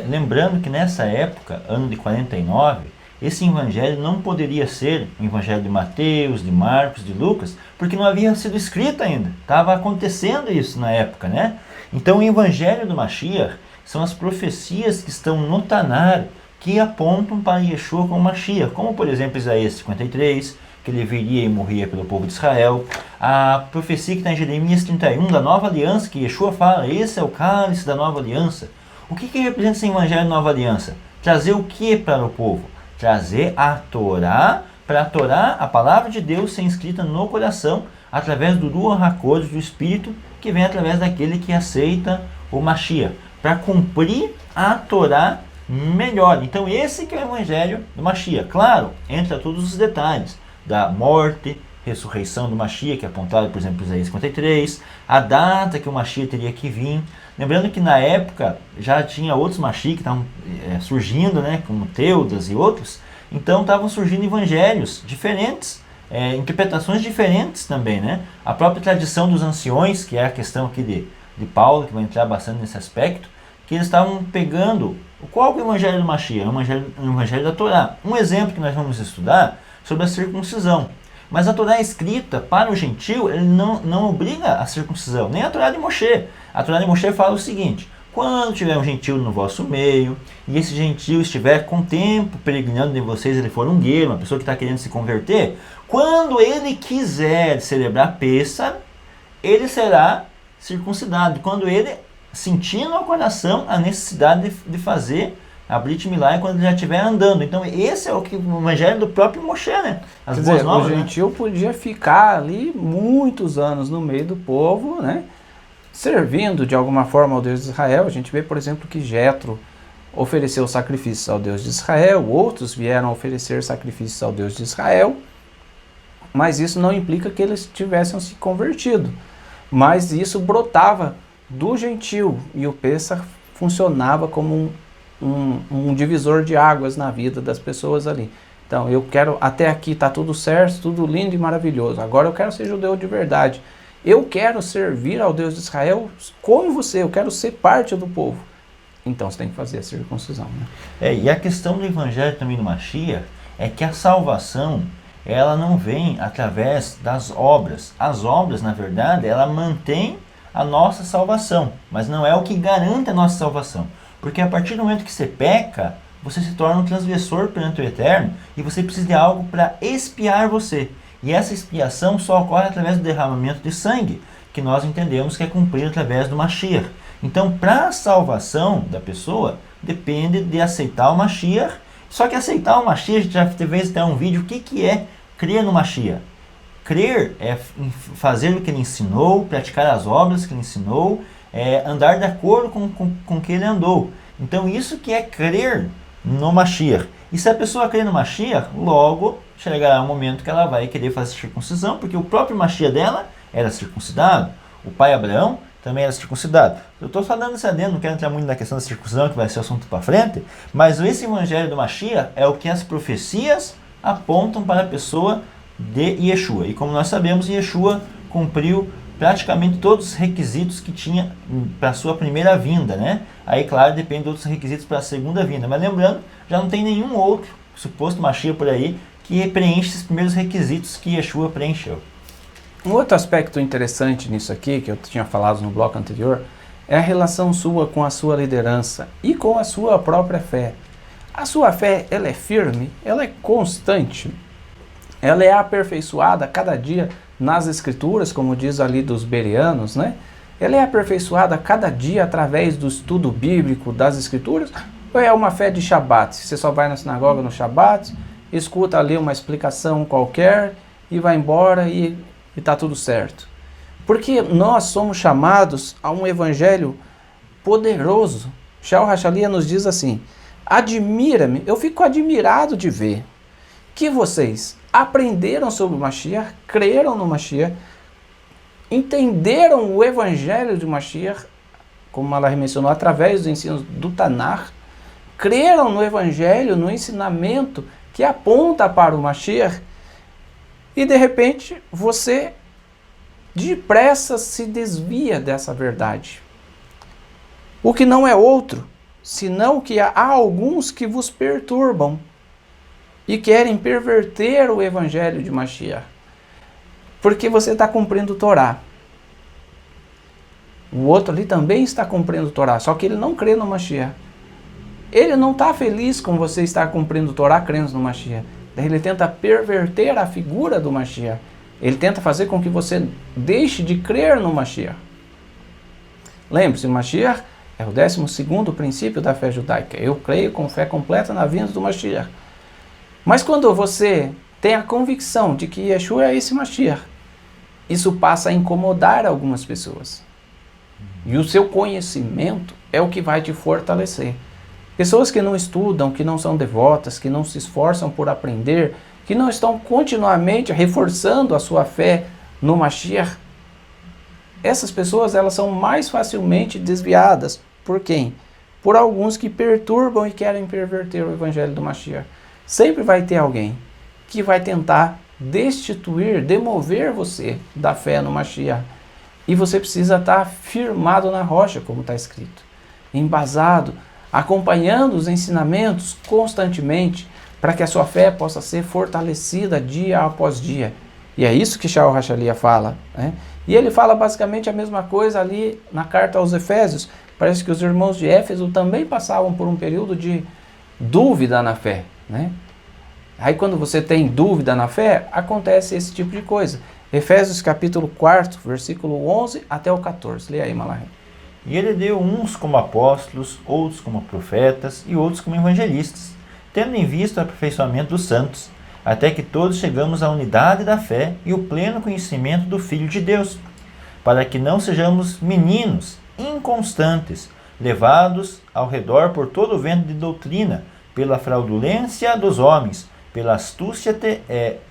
Lembrando que nessa época, ano de 49, esse evangelho não poderia ser o evangelho de Mateus, de Marcos, de Lucas, porque não havia sido escrito ainda. Estava acontecendo isso na época, né? Então o evangelho do Mashiach são as profecias que estão no Tanar, que apontam para Yeshua como Mashiach, como por exemplo Isaías 53, que ele viria e morria pelo povo de Israel, a profecia que está em Jeremias 31, da nova aliança, que Yeshua fala, esse é o cálice da nova aliança. O que representa esse evangelho da nova aliança? Trazer o que para o povo? Trazer a Torá, para a Torá, a palavra de Deus ser escrita no coração, através do Ruach HaKodesh, do Espírito, que vem através daquele que aceita o Mashiach, para cumprir a Torá melhor. Então esse que é o evangelho do Mashiach. Claro, entra todos os detalhes da morte, ressurreição do Mashiach, que é apontado, por exemplo, em Isaías 53, a data que o Mashiach teria que vir. Lembrando que na época já tinha outros Mashiach que estavam surgindo, né, como Teudas e outros, então estavam surgindo evangelhos diferentes, interpretações diferentes também, né? A própria tradição dos anciões, que é a questão aqui de Paulo, que vai entrar bastante nesse aspecto, que eles estavam pegando, qual que é o evangelho do Mashiach? É o evangelho da Torá. Um exemplo que nós vamos estudar sobre a circuncisão. Mas a Torá escrita para o gentil, ele não obriga a circuncisão, nem a Torá de Moshe. A Torá de Moshe fala o seguinte: quando tiver um gentil no vosso meio, e esse gentil estiver com tempo peregrinando em vocês, ele for um guerreiro, uma pessoa que está querendo se converter, quando ele quiser celebrar Pêssar, ele será circuncidado. Quando ele sentir no coração a necessidade de fazer a Brit Milá quando ele já estiver andando. Então esse é o evangelho do próprio Moshe, né? As Quer boas dizer, novas, o gentil podia ficar ali muitos anos no meio do povo, né? Servindo de alguma forma ao Deus de Israel. A gente vê, por exemplo, que Jetro ofereceu sacrifícios ao Deus de Israel, outros vieram oferecer sacrifícios ao Deus de Israel, mas isso não implica que eles tivessem se convertido. Mas isso brotava do gentil, e o Pêssar funcionava como um divisor de águas na vida das pessoas ali. Então, eu quero, até aqui está tudo certo, tudo lindo e maravilhoso, agora eu quero ser judeu de verdade. Eu quero servir ao Deus de Israel como você, eu quero ser parte do povo. Então, você tem que fazer a circuncisão, né? E a questão do evangelho também do Mashiach é que a salvação, ela não vem através das obras. As obras, na verdade, ela mantém a nossa salvação, mas não é o que garante a nossa salvação. Porque a partir do momento que você peca, você se torna um transgressor perante o Eterno e você precisa de algo para expiar você. E essa expiação só ocorre através do derramamento de sangue, que nós entendemos que é cumprido através do Mashiach. Então, para a salvação da pessoa, depende de aceitar o Mashiach. Só que aceitar o Mashiach, a gente já teve até um vídeo, o que é crer no Mashiach? Crer é fazer o que ele ensinou, praticar as obras que ele ensinou, andar de acordo com o que ele andou. Então isso que é crer no Mashiach. E se a pessoa crer no Mashiach, logo chegará um momento que ela vai querer fazer circuncisão, porque o próprio Mashiach dela era circuncidado, o pai Abraão também era circuncidado. Eu estou só dando esse adendo, não quero entrar muito na questão da circuncisão, que vai ser assunto para frente, mas esse evangelho do Mashiach é o que as profecias apontam para a pessoa de Yeshua. E como nós sabemos, Yeshua cumpriu praticamente todos os requisitos que tinha para a sua primeira vinda, né? Aí, claro, depende de outros requisitos para a segunda vinda. Mas lembrando, já não tem nenhum outro suposto Mashiach por aí que preenche esses primeiros requisitos que Yeshua preencheu. Um outro aspecto interessante nisso aqui, que eu tinha falado no bloco anterior, é a relação sua com a sua liderança e com a sua própria fé. A sua fé, ela é firme, ela é constante. Ela é aperfeiçoada cada dia nas escrituras, como diz ali dos bereanos, né? Ela é aperfeiçoada cada dia através do estudo bíblico das escrituras, ou é uma fé de Shabat? Você só vai na sinagoga no Shabat, escuta ali uma explicação qualquer e vai embora e está tudo certo. Porque nós somos chamados a um evangelho poderoso. Shaul Hachalia nos diz assim: admira-me, eu fico admirado de ver que vocês aprenderam sobre o Mashiach, creram no Mashiach, entenderam o evangelho de Mashiach, como ela mencionou, através dos ensinos do Tanakh, creram no evangelho, no ensinamento que aponta para o Mashiach, e de repente você depressa se desvia dessa verdade. O que não é outro, senão que há alguns que vos perturbam e querem perverter o evangelho de Mashiach, porque você está cumprindo o Torá. O outro ali também está cumprindo o Torá, só que ele não crê no Mashiach. Ele não está feliz com você estar cumprindo o Torá crendo no Mashiach. Daí ele tenta perverter a figura do Mashiach. Ele tenta fazer com que você deixe de crer no Mashiach. Lembre-se, o Mashiach é o 12º princípio da fé judaica. Eu creio com fé completa na vinda do Mashiach. Mas quando você tem a convicção de que Yeshua é esse Mashiach, isso passa a incomodar algumas pessoas. E o seu conhecimento é o que vai te fortalecer. Pessoas que não estudam, que não são devotas, que não se esforçam por aprender, que não estão continuamente reforçando a sua fé no Mashiach, essas pessoas elas são mais facilmente desviadas. Por quem? Por alguns que perturbam e querem perverter o evangelho do Mashiach. Sempre vai ter alguém que vai tentar destituir, demover você da fé no Mashiach. E você precisa estar firmado na rocha, como está escrito. Embasado, acompanhando os ensinamentos constantemente, para que a sua fé possa ser fortalecida dia após dia. E é isso que Shaul Hachalia fala, né? E ele fala basicamente a mesma coisa ali na carta aos Efésios. Parece que os irmãos de Éfeso também passavam por um período de dúvida na fé, né? Aí quando você tem dúvida na fé, acontece esse tipo de coisa. Efésios capítulo 4, versículo 11 até o 14. Lê aí, Malachi. E ele deu uns como apóstolos, outros como profetas e outros como evangelistas, tendo em vista o aperfeiçoamento dos santos, até que todos chegamos à unidade da fé e o pleno conhecimento do Filho de Deus, para que não sejamos meninos inconstantes, levados ao redor por todo o vento de doutrina, pela fraudulência dos homens, pela astúcia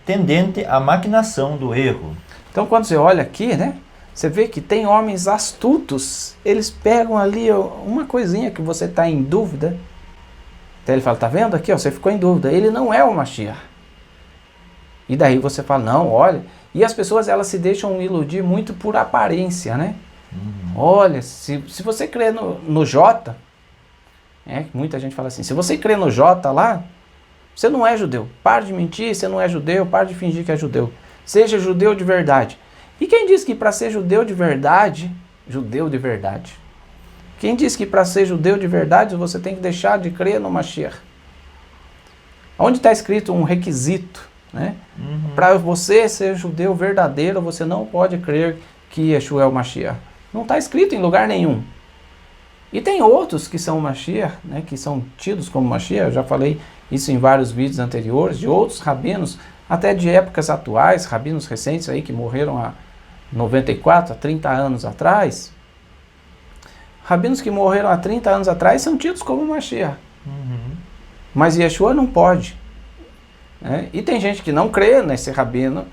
tendente à maquinação do erro. Então quando você olha aqui, né, você vê que tem homens astutos, eles pegam ali uma coisinha que você está em dúvida. Então ele fala, tá vendo aqui, ó, você ficou em dúvida, ele não é o Mashiach. E daí você fala, não, olha, e as pessoas elas se deixam iludir muito por aparência, né? Olha, se você crê no J, muita gente fala assim, se você crê no J lá, você não é judeu. Pare de mentir, você não é judeu, pare de fingir que é judeu. Seja judeu de verdade. E quem diz que para ser judeu de verdade, quem diz que para ser judeu de verdade você tem que deixar de crer no Mashiach? Onde está escrito um requisito, né? Para você ser judeu verdadeiro, você não pode crer que Yeshua é o Mashiach. Não está escrito em lugar nenhum. E tem outros que são Mashiach, né, que são tidos como Mashiach. Eu já falei isso em vários vídeos anteriores, de outros rabinos, até de épocas atuais, rabinos recentes aí que morreram há 94, há 30 anos atrás. Rabinos que morreram há 30 anos atrás são tidos como Mashiach. Mas Yeshua não pode. Né? E tem gente que não crê nesse rabino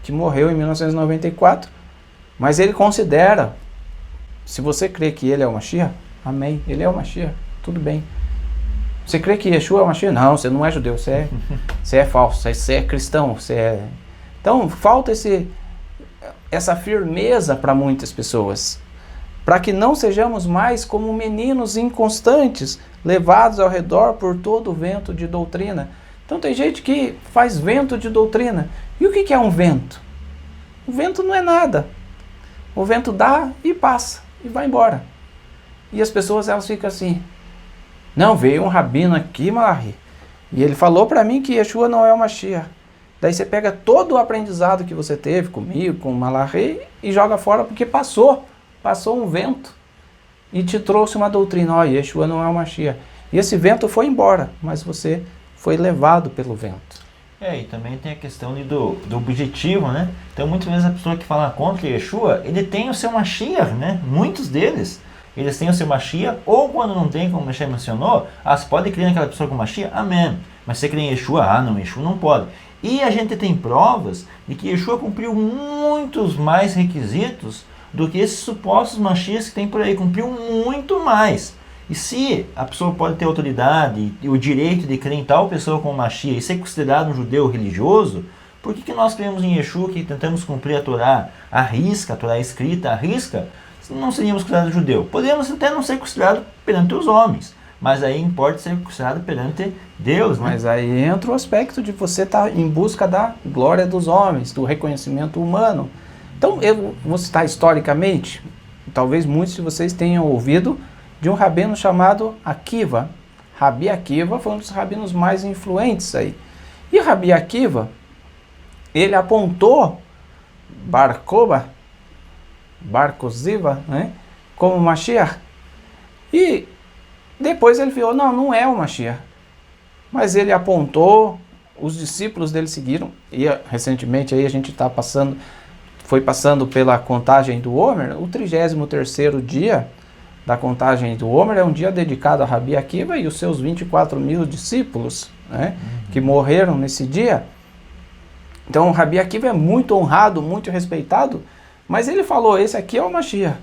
que morreu em 1994, mas ele considera, se você crê que ele é o Mashiach, amém, ele é o Mashiach, tudo bem. Você crê que Yeshua é o Mashiach? Não, você não é judeu, você é falso, você é cristão, você é... Então falta essa firmeza para muitas pessoas, para que não sejamos mais como meninos inconstantes, levados ao redor por todo o vento de doutrina. Então tem gente que faz vento de doutrina. E o que é um vento? O vento não é nada. O vento dá e passa, e vai embora. E as pessoas elas ficam assim, não, veio um rabino aqui, Malachi, e ele falou para mim que Yeshua não é o Mashiach. Daí você pega todo o aprendizado que você teve comigo, com o Malachi, e joga fora porque passou um vento e te trouxe uma doutrina, ó, Yeshua não é o Mashiach. E esse vento foi embora, mas você foi levado pelo vento. E também tem a questão do objetivo, né? Então muitas vezes a pessoa que fala contra Yeshua, ele tem o seu Mashiach, né? Muitos deles, eles têm o seu Mashiach, ou quando não tem, como o Mashiach mencionou, você pode crer naquela pessoa com Mashiach, amém. Mas você crê em Yeshua, não, Yeshua não pode. E a gente tem provas de que Yeshua cumpriu muitos mais requisitos do que esses supostos Mashiachs que tem por aí, cumpriu muito mais. E se a pessoa pode ter autoridade e o direito de crer em tal pessoa como Mashiach e ser considerado um judeu religioso, por que nós cremos em Yeshua, que tentamos cumprir a Torá à risca, a Torá escrita à risca, não seríamos considerados judeu? Podemos até não ser considerados perante os homens, mas aí importa ser considerado perante Deus, né? Mas aí entra o aspecto de você estar em busca da glória dos homens, do reconhecimento humano. Então, eu vou citar historicamente, talvez muitos de vocês tenham ouvido de um rabino chamado Akiva. Rabi Akiva foi um dos rabinos mais influentes aí. E Rabi Akiva, ele apontou Bar Koziva, né, como Mashiach. E depois ele falou, não é o Mashiach. Mas ele apontou, os discípulos dele seguiram. E recentemente aí a gente foi passando pela contagem do Homer, o 33º dia da contagem do Homer é um dia dedicado a Rabi Akiva e os seus 24 mil discípulos, né, que morreram nesse dia. Então o Rabi Akiva é muito honrado, muito respeitado, mas ele falou, esse aqui é o Mashiach.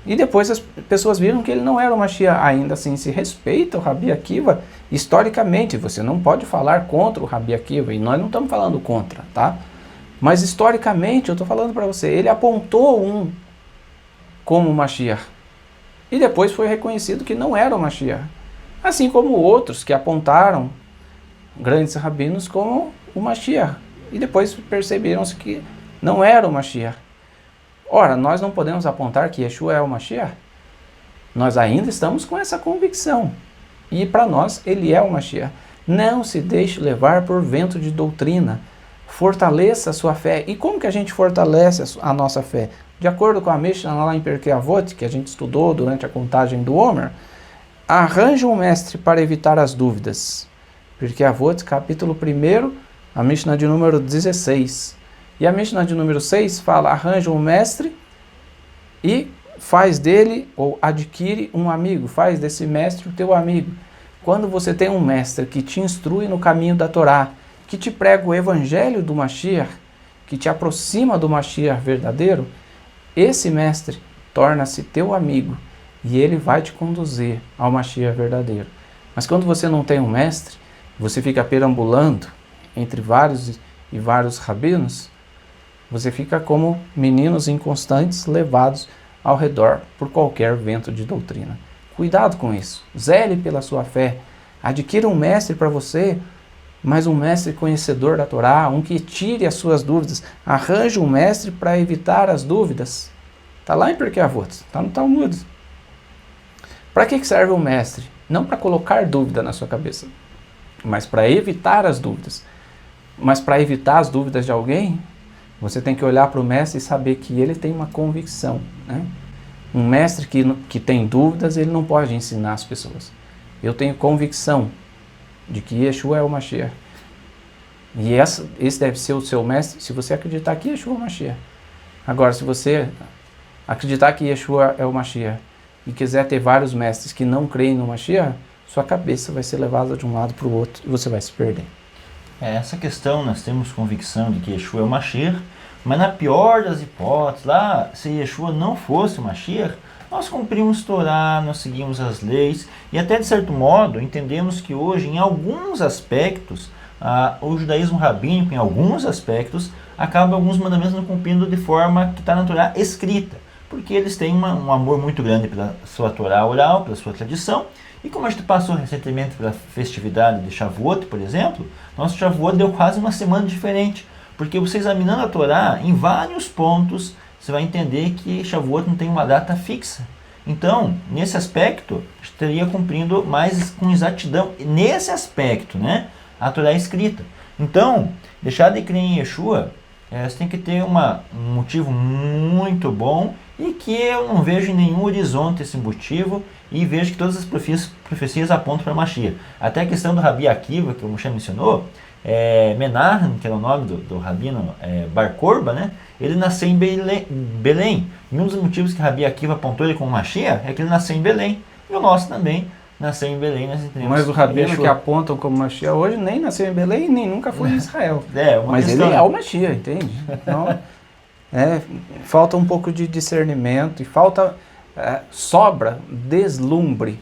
E depois as pessoas viram que ele não era o Mashiach. Ainda assim se respeita o Rabi Akiva historicamente. Você não pode falar contra o Rabi Akiva, e nós não estamos falando contra, tá? Mas historicamente, eu estou falando para você, ele apontou um como Mashiach. E depois foi reconhecido que não era o Mashiach. Assim como outros que apontaram grandes rabinos como o Mashiach. E depois perceberam-se que não era o Mashiach. Ora, nós não podemos apontar que Yeshua é o Mashiach. Nós ainda estamos com essa convicção. E para nós, ele é o Mashiach. Não se deixe levar por vento de doutrina. Fortaleça a sua fé. E como que a gente fortalece a nossa fé? De acordo com a Mishnah lá em Pirkei Avot, que a gente estudou durante a contagem do Homer, arranje um mestre para evitar as dúvidas. Pirkei Avot, capítulo 1, a Mishnah de número 16. E a Mishnah de número 6 fala, arranja um mestre e faz dele, ou adquire um amigo, faz desse mestre o teu amigo. Quando você tem um mestre que te instrui no caminho da Torá, que te prega o evangelho do Mashiach, que te aproxima do Mashiach verdadeiro, esse mestre torna-se teu amigo e ele vai te conduzir ao Mashiach verdadeiro. Mas quando você não tem um mestre, você fica perambulando entre vários e vários rabinos, você fica como meninos inconstantes levados ao redor por qualquer vento de doutrina. Cuidado com isso. Zele pela sua fé. Adquira um mestre para você, mas um mestre conhecedor da Torá, um que tire as suas dúvidas. Arranje um mestre para evitar as dúvidas. Está lá em Pirkei Avot, está no Talmud. Para que serve um mestre? Não para colocar dúvida na sua cabeça, mas para evitar as dúvidas. Mas para evitar as dúvidas de alguém, você tem que olhar para o mestre e saber que ele tem uma convicção, né? Um mestre que tem dúvidas, ele não pode ensinar as pessoas. Eu tenho convicção de que Yeshua é o Mashiach. E esse deve ser o seu mestre se você acreditar que Yeshua é o Mashiach. Agora, se você acreditar que Yeshua é o Mashiach e quiser ter vários mestres que não creem no Mashiach, sua cabeça vai ser levada de um lado para o outro e você vai se perder. Essa questão, nós temos convicção de que Yeshua é o Mashiach, mas na pior das hipóteses, lá, se Yeshua não fosse o Mashiach, nós cumprimos Torá, nós seguimos as leis, e até de certo modo entendemos que hoje, em alguns aspectos, o judaísmo rabínico, em alguns aspectos, acaba alguns mandamentos não cumprindo de forma que está na Torá escrita, porque eles têm um amor muito grande pela sua Torá oral, pela sua tradição. E como a gente passou recentemente pela festividade de Shavuot, por exemplo, nosso Shavuot deu quase uma semana diferente, porque você examinando a Torá, em vários pontos, você vai entender que Shavuot não tem uma data fixa. Então, nesse aspecto, estaria cumprindo mais com exatidão. Nesse aspecto, né, a Torá é escrita. Então, deixar de crer em Yeshua, você tem que ter um motivo muito bom e que eu não vejo em nenhum horizonte esse motivo e vejo que todas as profecias apontam para Mashiach. Até a questão do Rabi Akiva, que o Moshe mencionou, Menahem, que era o nome do rabino Bar Korba, né? Ele nasceu em Belém. E um dos motivos que Rabi Akiva apontou ele como Mashiach é que ele nasceu em Belém. E o nosso também nasceu em Belém. Mas o rabino que apontam como Mashiach hoje nem nasceu em Belém nem nunca foi em Israel. Mas questão, ele é o Mashiach, entende? Então, falta um pouco de discernimento e sobra deslumbre.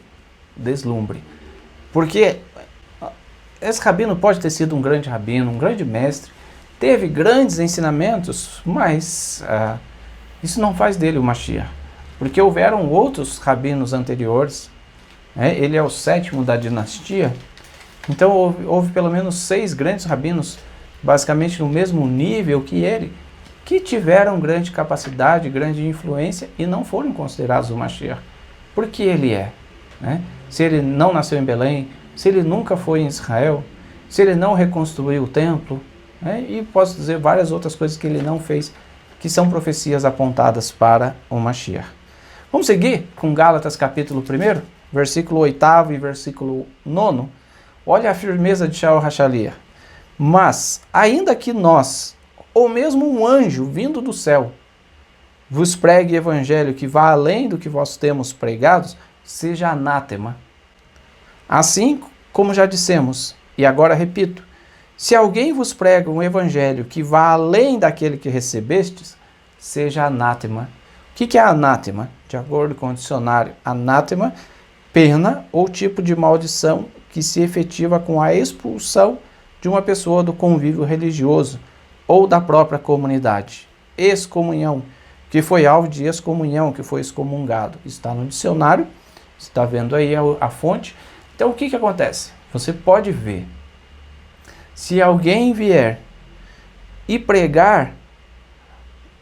Porque esse rabino pode ter sido um grande rabino, um grande mestre, teve grandes ensinamentos, mas isso não faz dele o Mashiach. Porque houveram outros rabinos anteriores, ele é o 7º da dinastia, então houve pelo menos 6 grandes rabinos, basicamente no mesmo nível que ele, que tiveram grande capacidade, grande influência e não foram considerados o Mashiach. Porque ele é, né? Se ele não nasceu em Belém, se ele nunca foi em Israel, se ele não reconstruiu o templo, e posso dizer várias outras coisas que ele não fez, que são profecias apontadas para o Mashiach. Vamos seguir com Gálatas capítulo 1, versículo 8 e versículo 9. Olha a firmeza de Shaul Hachalia. Mas, ainda que nós, ou mesmo um anjo vindo do céu, vos pregue evangelho que vá além do que vós temos pregados, seja anátema. Assim como já dissemos, e agora repito, Se alguém vos prega um evangelho que vá além daquele que recebestes, seja anátema. O que é anátema? De acordo com o dicionário, anátema, pena ou tipo de maldição que se efetiva com a expulsão de uma pessoa do convívio religioso ou da própria comunidade. Excomunhão, que foi alvo de excomunhão, que foi excomungado. Está no dicionário, você está vendo aí a fonte. Então o que acontece? Você pode ver, se alguém vier e pregar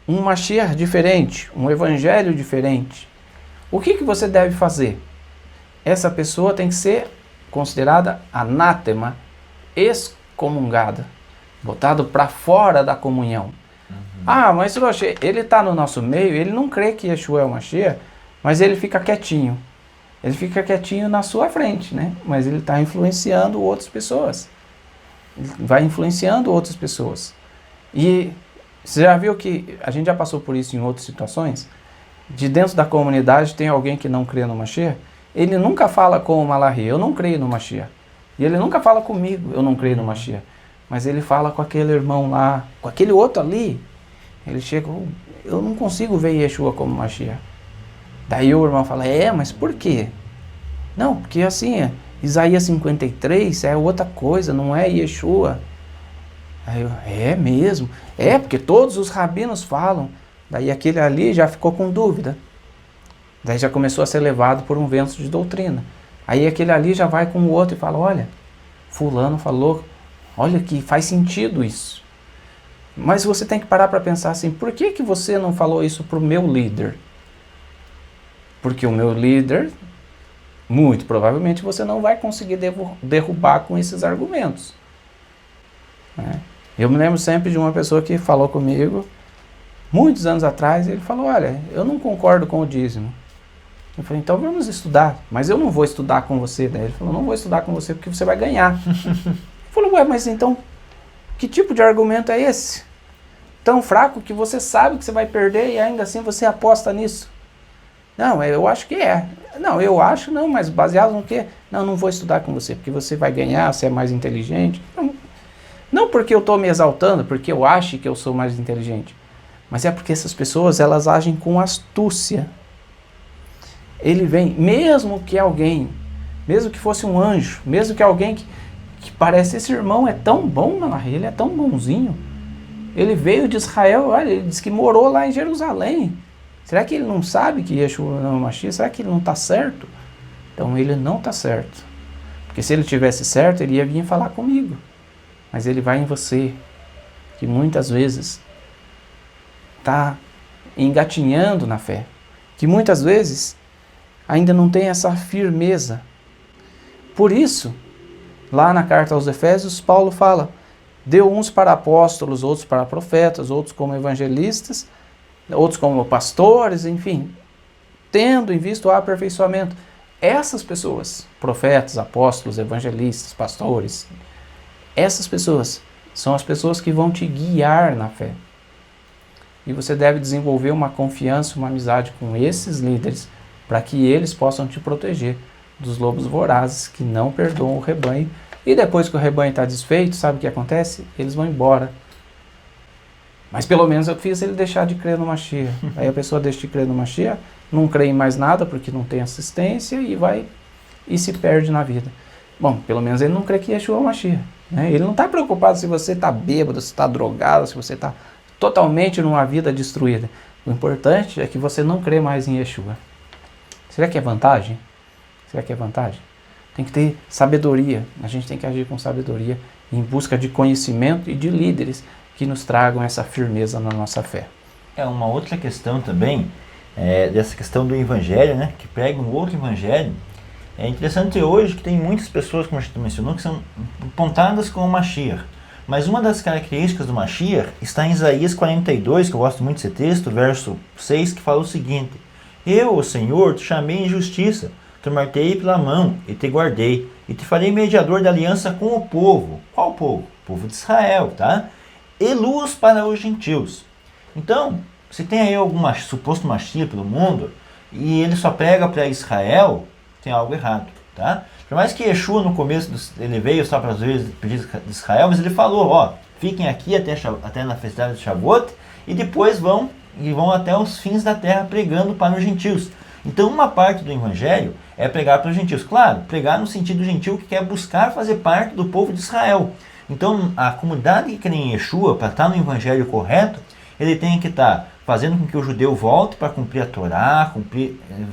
um Mashiach diferente, um evangelho diferente, o que você deve fazer? Essa pessoa tem que ser considerada anátema, excomungada, botado para fora da comunhão. Ah, mas Roche, ele está no nosso meio, ele não crê que Yeshua é o Mashiach, mas ele fica quietinho. Ele fica quietinho na sua frente, né? Mas ele está influenciando outras pessoas. Ele vai influenciando outras pessoas. E você já viu que a gente já passou por isso em outras situações? De dentro da comunidade tem alguém que não crê no Mashiach, ele nunca fala com o Malachi, eu não creio no Mashiach. E ele nunca fala comigo, eu não creio no Mashiach. Mas ele fala com aquele irmão lá, com aquele outro ali. Ele chega, eu não consigo ver Yeshua como Mashiach. Daí o irmão fala, mas por quê? Não, porque assim, Isaías 53 é outra coisa, não é Yeshua. Aí eu, é mesmo? É, porque todos os rabinos falam. Daí aquele ali já ficou com dúvida. Daí já começou a ser levado por um vento de doutrina. Aí aquele ali já vai com o outro e fala, olha, fulano falou, olha que faz sentido isso. Mas você tem que parar para pensar assim, por que você não falou isso para o meu líder? Porque o meu líder, muito provavelmente, você não vai conseguir derrubar com esses argumentos. Eu me lembro sempre de uma pessoa que falou comigo, muitos anos atrás, ele falou, olha, eu não concordo com o dízimo. Eu falei, então vamos estudar, mas eu não vou estudar com você. Daí ele falou, não vou estudar com você porque você vai ganhar. Ele falou, mas então, que tipo de argumento é esse? Tão fraco que você sabe que você vai perder e ainda assim você aposta nisso. Não, eu acho que é. Não, eu acho não, mas baseado no quê? Não vou estudar com você porque você vai ganhar, você é mais inteligente. Não porque eu estou me exaltando, porque eu acho que eu sou mais inteligente. Mas é porque essas pessoas, elas agem com astúcia. Ele vem, mesmo que alguém, mesmo que fosse um anjo, mesmo que alguém que parece, esse irmão é tão bom, ele é tão bonzinho. Ele veio de Israel, olha, ele disse que morou lá em Jerusalém. Será que ele não sabe que Yeshua não é o Mashiach? Será que ele não está certo? Então ele não está certo. Porque se ele tivesse certo, ele ia vir falar comigo. Mas ele vai em você, que muitas vezes está engatinhando na fé. Que muitas vezes ainda não tem essa firmeza. Por isso, lá na carta aos Efésios, Paulo fala, deu uns para apóstolos, outros para profetas, outros como evangelistas, outros como pastores, enfim, tendo em vista o aperfeiçoamento. Essas pessoas, profetas, apóstolos, evangelistas, pastores, essas pessoas são as pessoas que vão te guiar na fé. E você deve desenvolver uma confiança, uma amizade com esses líderes, para que eles possam te proteger dos lobos vorazes que não perdoam o rebanho. E depois que o rebanho está desfeito, sabe o que acontece? Eles vão embora. Mas pelo menos eu fiz ele deixar de crer no Mashiach. Aí a pessoa deixa de crer no Mashiach, não crê em mais nada porque não tem assistência e se perde na vida. Bom, pelo menos ele não crê que Yeshua é o Mashiach. Ele não está preocupado se você está bêbado, se está drogado, se você está totalmente numa vida destruída. O importante é que você não crê mais em Yeshua. Será que é vantagem? Será que é vantagem? Tem que ter sabedoria. A gente tem que agir com sabedoria em busca de conhecimento e de líderes que nos tragam essa firmeza na nossa fé. Uma outra questão também, dessa questão do evangelho, né, que pregam um outro evangelho. É interessante hoje que tem muitas pessoas, como a gente mencionou, que são apontadas como Mashiach. Mas uma das características do Mashiach está em Isaías 42, que eu gosto muito desse texto, verso 6, que fala o seguinte: Eu, o Senhor, te chamei em justiça, te martei pela mão e te guardei, e te farei mediador da aliança com o povo. Qual povo? O povo de Israel, tá? E luz para os gentios. Então, se tem aí suposto Mashiach pelo mundo, e ele só prega para Israel, tem algo errado. Tá? Por mais que Yeshua no começo, ele veio só para as vezes pedidos de Israel, mas ele falou, ó, fiquem aqui até na festividade de Shavuot, e depois vão até os fins da terra pregando para os gentios. Então uma parte do evangelho é pregar para os gentios. Claro, pregar no sentido gentil que quer buscar fazer parte do povo de Israel. Então a comunidade que crê em Yeshua, para estar no evangelho correto, ele tem que estar fazendo com que o judeu volte para cumprir a Torá,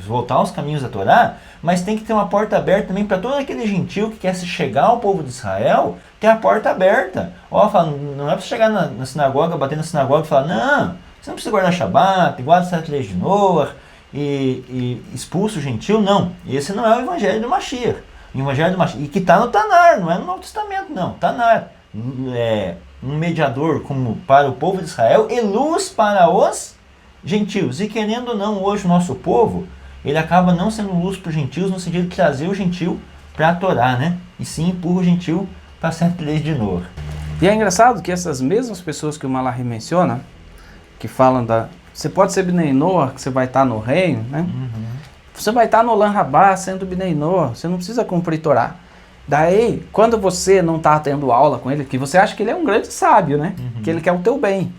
voltar aos caminhos da Torá, mas tem que ter uma porta aberta também para todo aquele gentil que quer se chegar ao povo de Israel, ter a porta aberta. Ó, fala, não é para chegar na sinagoga, bater na sinagoga e falar, não, você não precisa guardar Shabat, guarda as 7 leis de Noah, e expulsa o gentil, não. Esse não é o evangelho do Mashiach. O evangelho do Mashiach, e que está no Tanar, não é no Novo Testamento, não. Tanar é um mediador como para o povo de Israel e luz para os gentios. E querendo ou não, hoje o nosso povo, ele acaba não sendo luz para os gentios no sentido de trazer o gentil para a Torá, né? E sim empurra o gentil para as 7 leis de Noah. E é engraçado que essas mesmas pessoas que o Malachi menciona, que falam você pode ser Bnei Noah, que você vai estar no reino, né? Você vai estar no Olam Rabá sendo Bnei Noah, você não precisa cumprir Torá. Daí, quando você não está tendo aula com ele, que você acha que ele é um grande sábio, né? Que ele quer o teu bem.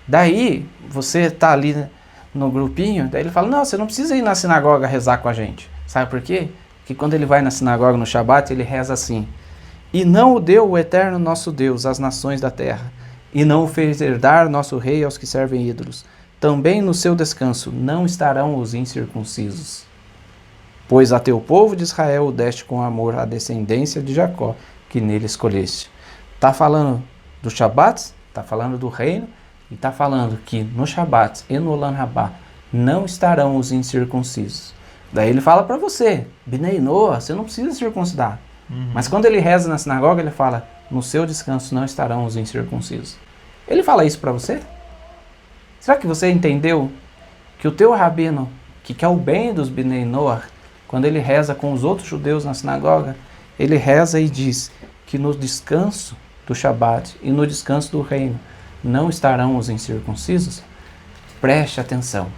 Daí, você está ali no grupinho, daí ele fala, não, você não precisa ir na sinagoga rezar com a gente. Sabe por quê? Porque quando ele vai na sinagoga no Shabat, ele reza assim, e não o deu o eterno nosso Deus às nações da terra, e não o fez herdar nosso rei aos que servem ídolos. Também no seu descanso não estarão os incircuncisos. Pois a teu povo de Israel o deste com amor à descendência de Jacó, que nele escolheste. Está falando do Shabat, está falando do reino, e está falando que no Shabat e no Olam Rabá não estarão os incircuncisos. Daí ele fala para você, Bnei Noah, você não precisa circuncidar. Mas quando ele reza na sinagoga, ele fala, no seu descanso não estarão os incircuncisos. Ele fala isso para você? Será que você entendeu que o teu rabino, que quer o bem dos Bnei Noah, quando ele reza com os outros judeus na sinagoga, ele reza e diz que no descanso do Shabat e no descanso do reino não estarão os incircuncisos? Preste atenção.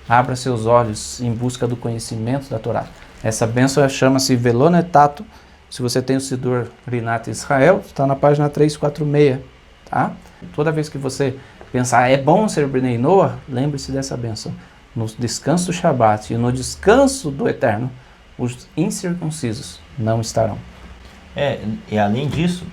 Abra seus olhos em busca do conhecimento da Torá. Essa bênção chama-se Velonetato. Se você tem o Sidur Rinat Israel, está na página 346. Tá? Toda vez que você pensar, é bom ser Bnei Noah, lembre-se dessa bênção. No descanso do Shabat e no descanso do Eterno, os incircuncisos não estarão. E além disso,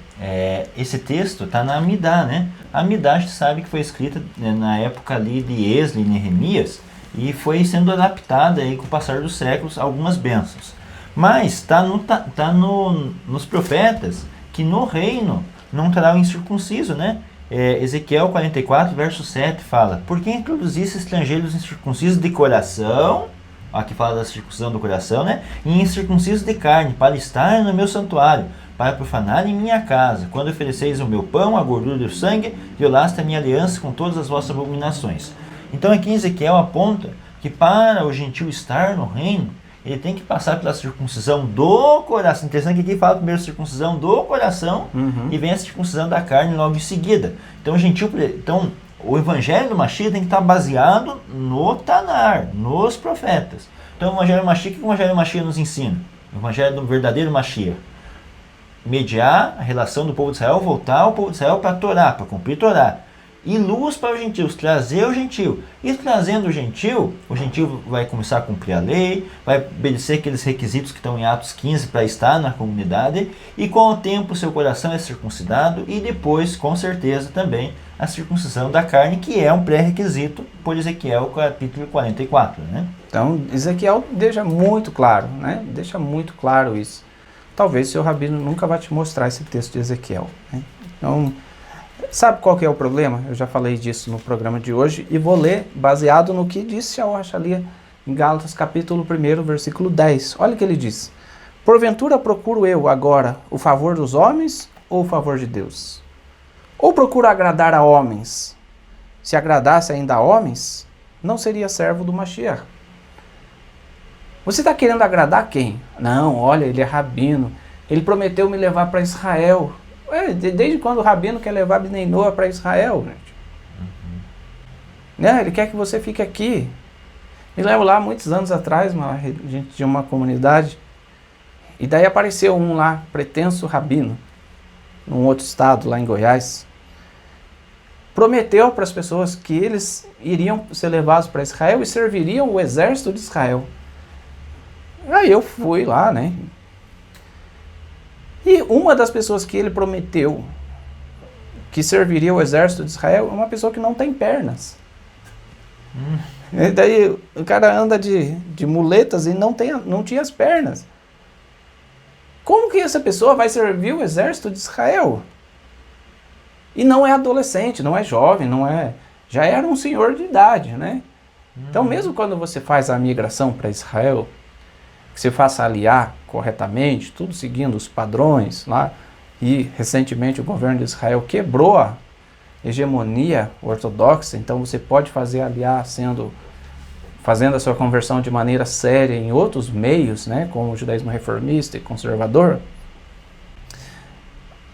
esse texto está na Amidá, né? A Amidá a gente sabe que foi escrita na época ali de Esli e Neemias e foi sendo adaptada aí com o passar dos séculos algumas bênçãos. Mas está nos profetas que no reino não terá o incircunciso, né? Ezequiel 44, verso 7 fala, por que introduzisse estrangeiros incircuncisos de coração, aqui fala da circuncisão do coração, né? E incircuncisos de carne, para estar no meu santuário, para profanar em minha casa, quando ofereceis o meu pão, a gordura do sangue, violaste a minha aliança com todas as vossas abominações. Então aqui em Ezequiel aponta que para o gentil estar no reino, ele tem que passar pela circuncisão do coração. Interessante que aqui fala primeiro circuncisão do coração e vem a circuncisão da carne logo em seguida. Então o evangelho do Mashiach tem que estar baseado no Tanar, nos profetas. Então o evangelho do Mashiach, o que o evangelho do Mashiach nos ensina? O evangelho do verdadeiro Mashiach. Mediar a relação do povo de Israel, voltar ao povo de Israel para a Torá, para cumprir a Torá. E luz para os gentios, trazer o gentil. E trazendo o gentil vai começar a cumprir a lei, vai obedecer aqueles requisitos que estão em Atos 15 para estar na comunidade, e com o tempo seu coração é circuncidado, e depois, com certeza, também a circuncisão da carne, que é um pré-requisito por Ezequiel capítulo 44. Né? Então, Ezequiel deixa muito claro, né? Deixa muito claro isso. Talvez seu rabino nunca vai te mostrar esse texto de Ezequiel. Né? Então, sabe qual que é o problema? Eu já falei disso no programa de hoje e vou ler baseado no que disse Shaul HaShaliach em Gálatas capítulo 1, versículo 10. Olha o que ele diz. Porventura procuro eu agora o favor dos homens ou o favor de Deus? Ou procuro agradar a homens? Se agradasse ainda a homens, não seria servo do Mashiach. Você está querendo agradar quem? Não, olha, ele é rabino. Ele prometeu me levar para Israel. Desde quando o rabino quer levar Bnei Noah para Israel, gente? Né? Ele quer que você fique aqui. Me lembro lá, muitos anos atrás, a gente tinha uma comunidade E daí apareceu um lá, pretenso rabino, num outro estado, lá em Goiás, prometeu para as pessoas que eles iriam ser levados para Israel e serviriam o exército de Israel. Aí eu fui lá, né? E uma das pessoas que ele prometeu que serviria o exército de Israel é uma pessoa que não tem pernas. E daí o cara anda de muletas e não tinha as pernas. Como que essa pessoa vai servir o exército de Israel? E não é adolescente, não é jovem, já era um senhor de idade, né? Então mesmo quando você faz a migração para Israel, que você faça aliar corretamente, tudo seguindo os padrões lá, e recentemente o governo de Israel quebrou a hegemonia ortodoxa, então você pode fazer aliar fazendo a sua conversão de maneira séria em outros meios, né, como o judaísmo reformista e conservador.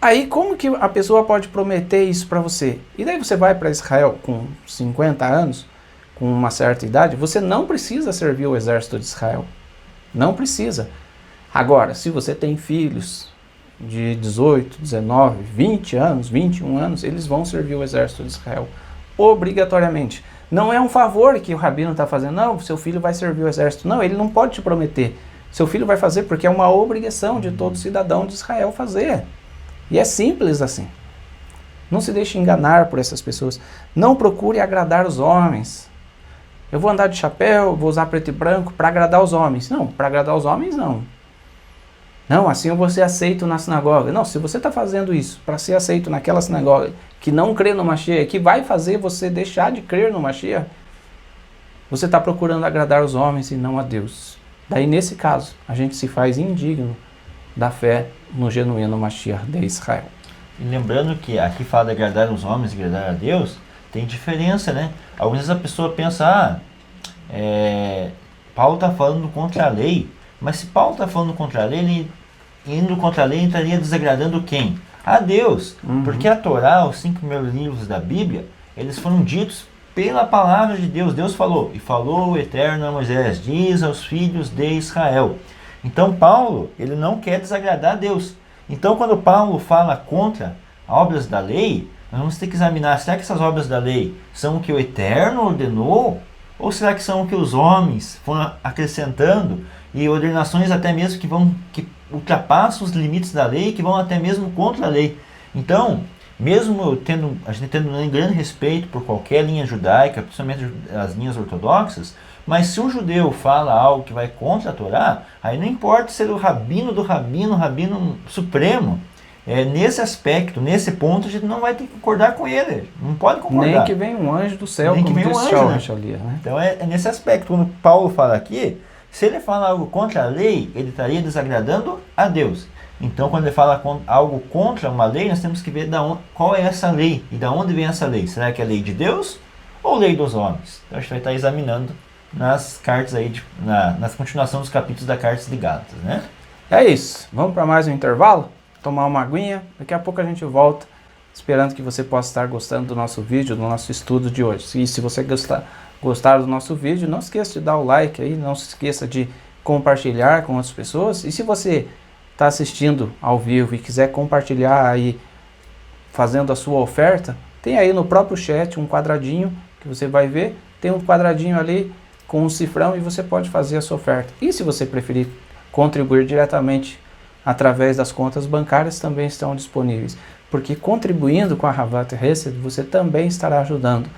Aí como que a pessoa pode prometer isso para você? E daí você vai para Israel com 50 anos, com uma certa idade, você não precisa servir o exército de Israel. Não precisa. Agora, se você tem filhos de 18, 19, 20 anos, 21 anos, eles vão servir o exército de Israel obrigatoriamente. Não é um favor que o rabino está fazendo, não, seu filho vai servir o exército. Não, ele não pode te prometer. Seu filho vai fazer porque é uma obrigação de todo cidadão de Israel fazer. E é simples assim. Não se deixe enganar por essas pessoas. Não procure agradar os homens. Eu vou andar de chapéu, vou usar preto e branco para agradar os homens. Não, para agradar os homens não. Não, assim eu vou ser aceito na sinagoga. Não, se você está fazendo isso para ser aceito naquela sinagoga que não crê no Mashiach, que vai fazer você deixar de crer no Mashiach, você está procurando agradar os homens e não a Deus. Daí nesse caso, a gente se faz indigno da fé no genuíno Mashiach de Israel. E lembrando que aqui fala de agradar os homens e agradar a Deus, tem diferença, né? Algumas vezes a pessoa pensa, Paulo está falando contra a lei, mas se Paulo está falando contra a lei, ele indo contra a lei estaria desagradando quem? A Deus. Porque a Torá, os 5 primeiros livros da Bíblia, eles foram ditos pela palavra de Deus. Deus falou, e falou o Eterno a Moisés, diz aos filhos de Israel. Então Paulo, ele não quer desagradar a Deus. Então quando Paulo fala contra obras da lei, nós vamos ter que examinar, será que essas obras da lei são o que o Eterno ordenou? Ou será que são o que os homens foram acrescentando? E ordenações até mesmo que ultrapassam os limites da lei, que vão até mesmo contra a lei. Então, mesmo a gente tendo um grande respeito por qualquer linha judaica, principalmente as linhas ortodoxas, mas se um judeu fala algo que vai contra a Torá, aí não importa ser o rabino do rabino, o rabino supremo, nesse aspecto, nesse ponto, a gente não vai ter que concordar com ele. Não pode concordar. Nem que venha um anjo do céu, nem que venha um anjo, né? Então é nesse aspecto. Quando Paulo fala aqui, se ele fala algo contra a lei, ele estaria desagradando a Deus. Então, quando ele fala algo contra uma lei, nós temos que ver qual é essa lei e de onde vem essa lei. Será que é a lei de Deus ou lei dos homens? Então, a gente vai estar examinando nas cartas aí, na continuação dos capítulos da carta de Gálatas, né? É isso. Vamos para mais um intervalo? Tomar uma aguinha. Daqui a pouco a gente volta, esperando que você possa estar gostando do nosso vídeo, do nosso estudo de hoje. E se você gostar do nosso vídeo, não esqueça de dar o like aí, não se esqueça de compartilhar com outras pessoas. E se você está assistindo ao vivo e quiser compartilhar aí, fazendo a sua oferta, tem aí no próprio chat um quadradinho que você vai ver, tem um quadradinho ali com um cifrão e você pode fazer a sua oferta. E se você preferir contribuir diretamente através das contas bancárias, também estão disponíveis. Porque contribuindo com a Havat Hesed, você também estará ajudando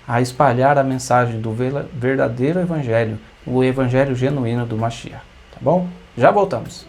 a espalhar a mensagem do verdadeiro evangelho, o evangelho genuíno do Mashiach. Tá bom? Já voltamos.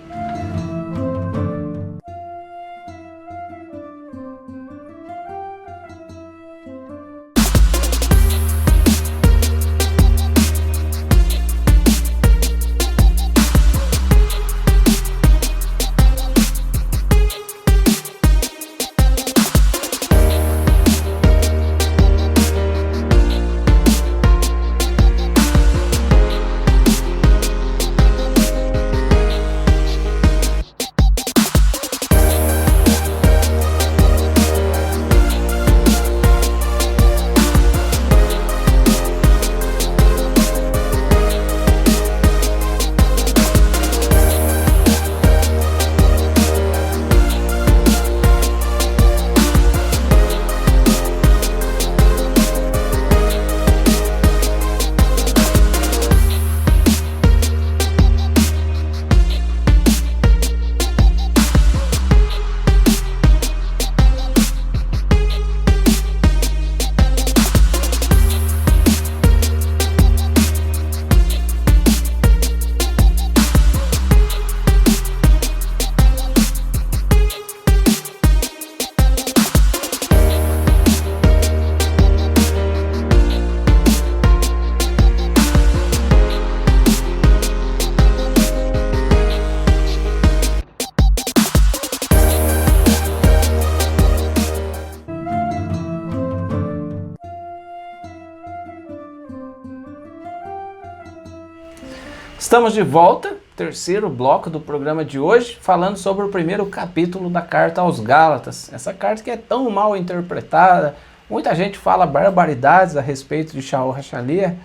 Estamos de volta, terceiro bloco do programa de hoje, falando sobre o primeiro capítulo da carta aos Gálatas. Essa carta que é tão mal interpretada, muita gente fala barbaridades a respeito de Shaul HaShaliach.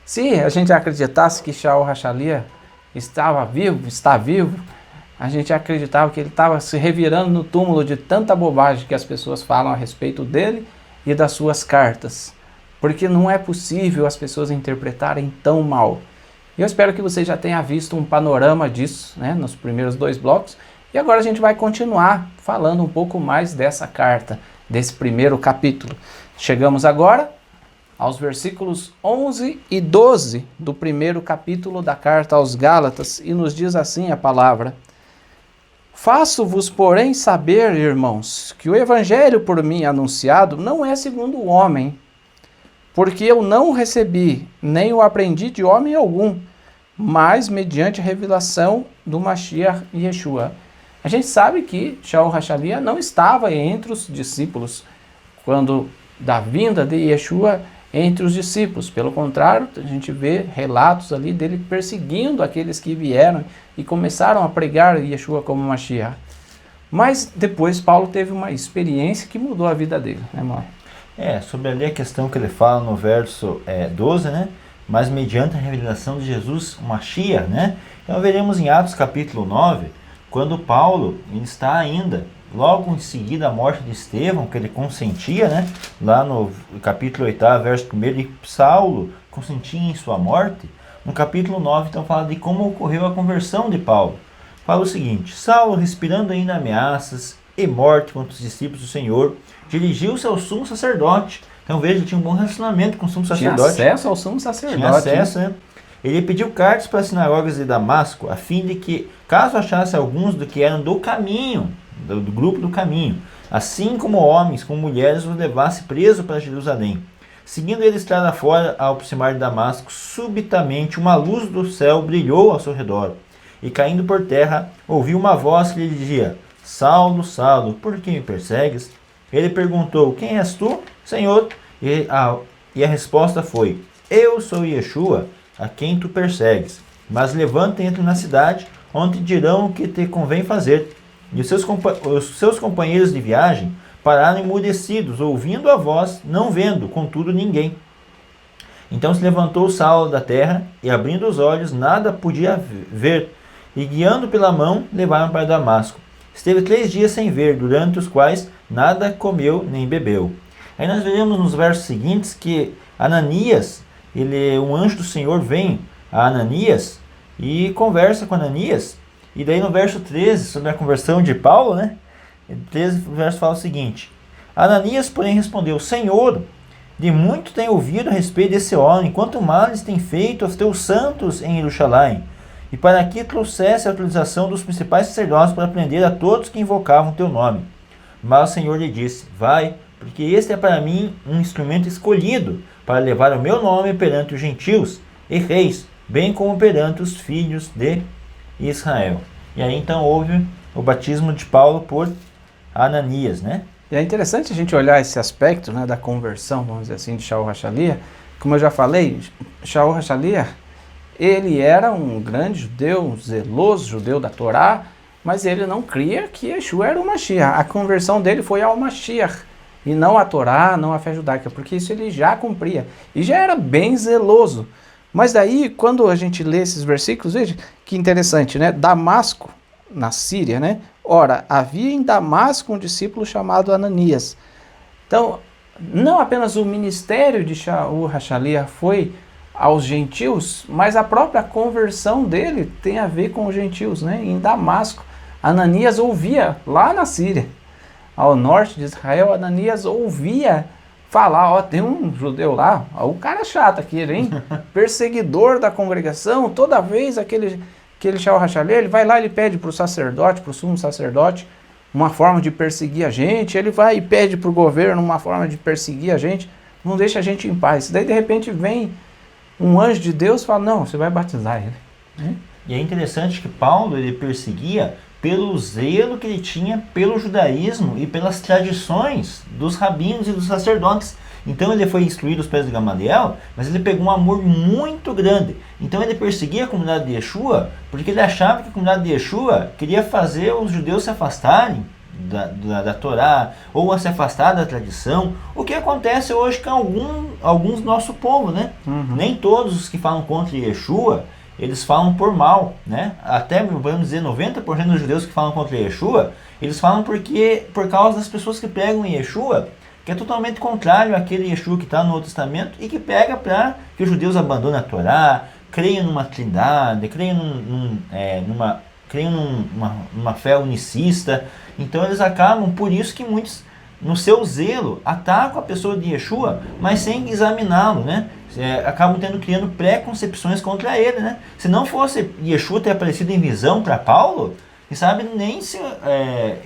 Se a gente acreditasse que Shaul HaShaliach estava vivo, está vivo, a gente acreditava que ele estava se revirando no túmulo de tanta bobagem que as pessoas falam a respeito dele e das suas cartas. Porque não é possível as pessoas interpretarem tão mal. Eu espero que você já tenha visto um panorama disso, né, nos primeiros 2 blocos. E agora a gente vai continuar falando um pouco mais dessa carta, desse primeiro capítulo. Chegamos agora aos versículos 11 e 12 do primeiro capítulo da carta aos Gálatas, e nos diz assim a palavra: Faço-vos, porém, saber, irmãos, que o evangelho por mim anunciado não é segundo o homem, porque eu não o recebi, nem o aprendi de homem algum, mas mediante a revelação do Mashiach Yeshua. A gente sabe que Shaul HaShaliach não estava entre os discípulos quando da vinda de Yeshua entre os discípulos. Pelo contrário, a gente vê relatos ali dele perseguindo aqueles que vieram e começaram a pregar Yeshua como Mashiach. Mas depois Paulo teve uma experiência que mudou a vida dele, né, irmão? Sobre ali a questão que ele fala no verso 12, né? Mas mediante a revelação de Jesus, o Mashiach, né? Então veremos em Atos capítulo 9, quando Paulo está ainda, logo em seguida a morte de Estevão, que ele consentia, né? Lá no capítulo 8, verso 1, e Saulo consentia em sua morte. No capítulo 9, então fala de como ocorreu a conversão de Paulo. Fala o seguinte: Saulo, respirando ainda ameaças e morte contra os discípulos do Senhor, dirigiu-se ao sumo sacerdote. Então veja, ele tinha um bom relacionamento com o sumo sacerdote. Tinha acesso ao sumo sacerdote. Tinha acesso, né? Ele pediu cartas para as sinagogas de Damasco, a fim de que, caso achasse alguns do que eram do caminho, do grupo do caminho, assim como homens, como mulheres, os levasse preso para Jerusalém. Seguindo ele estrada fora, ao aproximar de Damasco, subitamente uma luz do céu brilhou ao seu redor. E caindo por terra, ouviu uma voz que lhe dizia: Saulo, Saulo, por que me persegues? Ele perguntou: Quem és tu, Senhor? E a resposta foi: Eu sou Yeshua, a quem tu persegues. Mas levanta e entra na cidade, onde dirão o que te convém fazer. E os seus companheiros de viagem pararam emudecidos, ouvindo a voz, não vendo, contudo, ninguém. Então se levantou Saulo da terra, e abrindo os olhos, nada podia ver, e guiando pela mão, levaram para Damasco. Esteve 3 dias sem ver, durante os quais nada comeu nem bebeu. Aí nós veremos nos versos seguintes que Ananias, um anjo do Senhor vem a Ananias e conversa com Ananias. E daí no verso 13, sobre a conversão de Paulo, né? 13 verso fala o seguinte: Ananias, porém, respondeu: Senhor, de muito tenho ouvido a respeito desse homem, quanto males tem feito aos teus santos em Jerusalém, e para que trouxesse a autorização dos principais sacerdotes para prender a todos que invocavam teu nome. Mas o Senhor lhe disse: Vai, porque este é para mim um instrumento escolhido para levar o meu nome perante os gentios e reis, bem como perante os filhos de Israel. E aí então houve o batismo de Paulo por Ananias, né? E é interessante a gente olhar esse aspecto, né, da conversão, vamos dizer assim, de Shaul HaShaliach. Como eu já falei, Shaul HaShaliach, ele era um grande judeu, um zeloso judeu da Torá, mas ele não cria que Yeshua era o Mashiach. A conversão dele foi ao Mashiach, e não a Torá, não a fé judaica, porque isso ele já cumpria, e já era bem zeloso. Mas daí, quando a gente lê esses versículos, veja que interessante, né? Damasco, na Síria, né? Ora, havia em Damasco um discípulo chamado Ananias. Então, não apenas o ministério de Shaul HaShaliach foi aos gentios, mas a própria conversão dele tem a ver com os gentios, né? Em Damasco, Ananias ouvia, lá na Síria, ao norte de Israel, Ananias ouvia falar: tem um judeu lá, o cara chato aquele, hein? Perseguidor da congregação, toda vez aquele Shaul HaShaliach, ele vai lá, ele pede para o sacerdote, para o sumo sacerdote, uma forma de perseguir a gente, ele vai e pede para o governo uma forma de perseguir a gente, não deixa a gente em paz. Daí de repente vem um anjo de Deus e fala: não, você vai batizar ele. E é interessante que Paulo, ele perseguia pelo zelo que ele tinha pelo judaísmo e pelas tradições dos rabinos e dos sacerdotes Então ele foi instruído aos pés de Gamaliel, mas ele pegou um amor muito grande. Então ele perseguia a comunidade de Yeshua, porque ele achava que a comunidade de Yeshua queria fazer os judeus se afastarem da Torá, ou a se afastar da tradição. O que acontece hoje com alguns do nosso povo, né? Nem todos os que falam contra Yeshua, eles falam por mal, né? Até, vamos dizer, 90% dos judeus que falam contra Yeshua, eles falam por causa das pessoas que pregam em Yeshua, que é totalmente contrário àquele Yeshua que está no Novo Testamento e que pega para que os judeus abandonem a Torá, creiam numa trindade, creiam numa fé unicista. Então eles acabam, por isso que muitos, no seu zelo, atacam a pessoa de Yeshua, mas sem examiná-lo, né? Acabam criando preconcepções contra ele, né? Se não fosse Yeshua ter aparecido em visão para Paulo, quem sabe nem se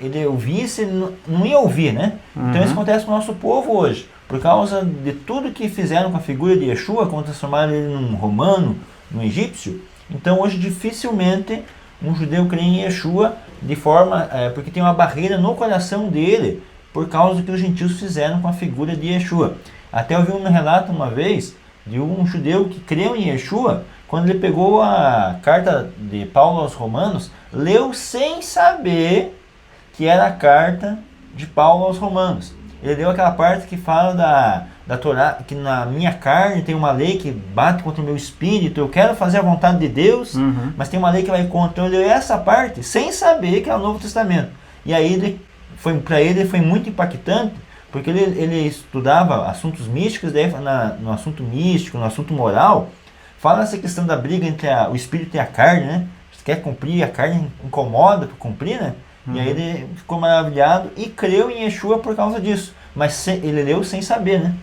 ele ouvisse, ele não ia ouvir, né? Então isso acontece com o nosso povo hoje. Por causa de tudo que fizeram com a figura de Yeshua, quando transformaram ele num romano, num egípcio, então hoje dificilmente um judeu crê em Yeshua de forma, porque tem uma barreira no coração dele por causa do que os gentios fizeram com a figura de Yeshua. Até eu vi um relato uma vez de um judeu que creu em Yeshua, quando ele pegou a carta de Paulo aos Romanos, leu sem saber que era a carta de Paulo aos Romanos. Ele leu aquela parte que fala da Torá, que na minha carne tem uma lei que bate contra o meu espírito, eu quero fazer a vontade de Deus, mas tem uma lei que vai contra. Então ele leu essa parte sem saber que é o Novo Testamento. E aí para ele foi muito impactante, porque ele estudava assuntos místicos, daí no assunto místico, no assunto moral, fala essa questão da briga entre o espírito e a carne, né? Você quer cumprir, a carne incomoda para cumprir, né? E aí ele ficou maravilhado e creu em Yeshua por causa disso. Mas ele leu sem saber, né?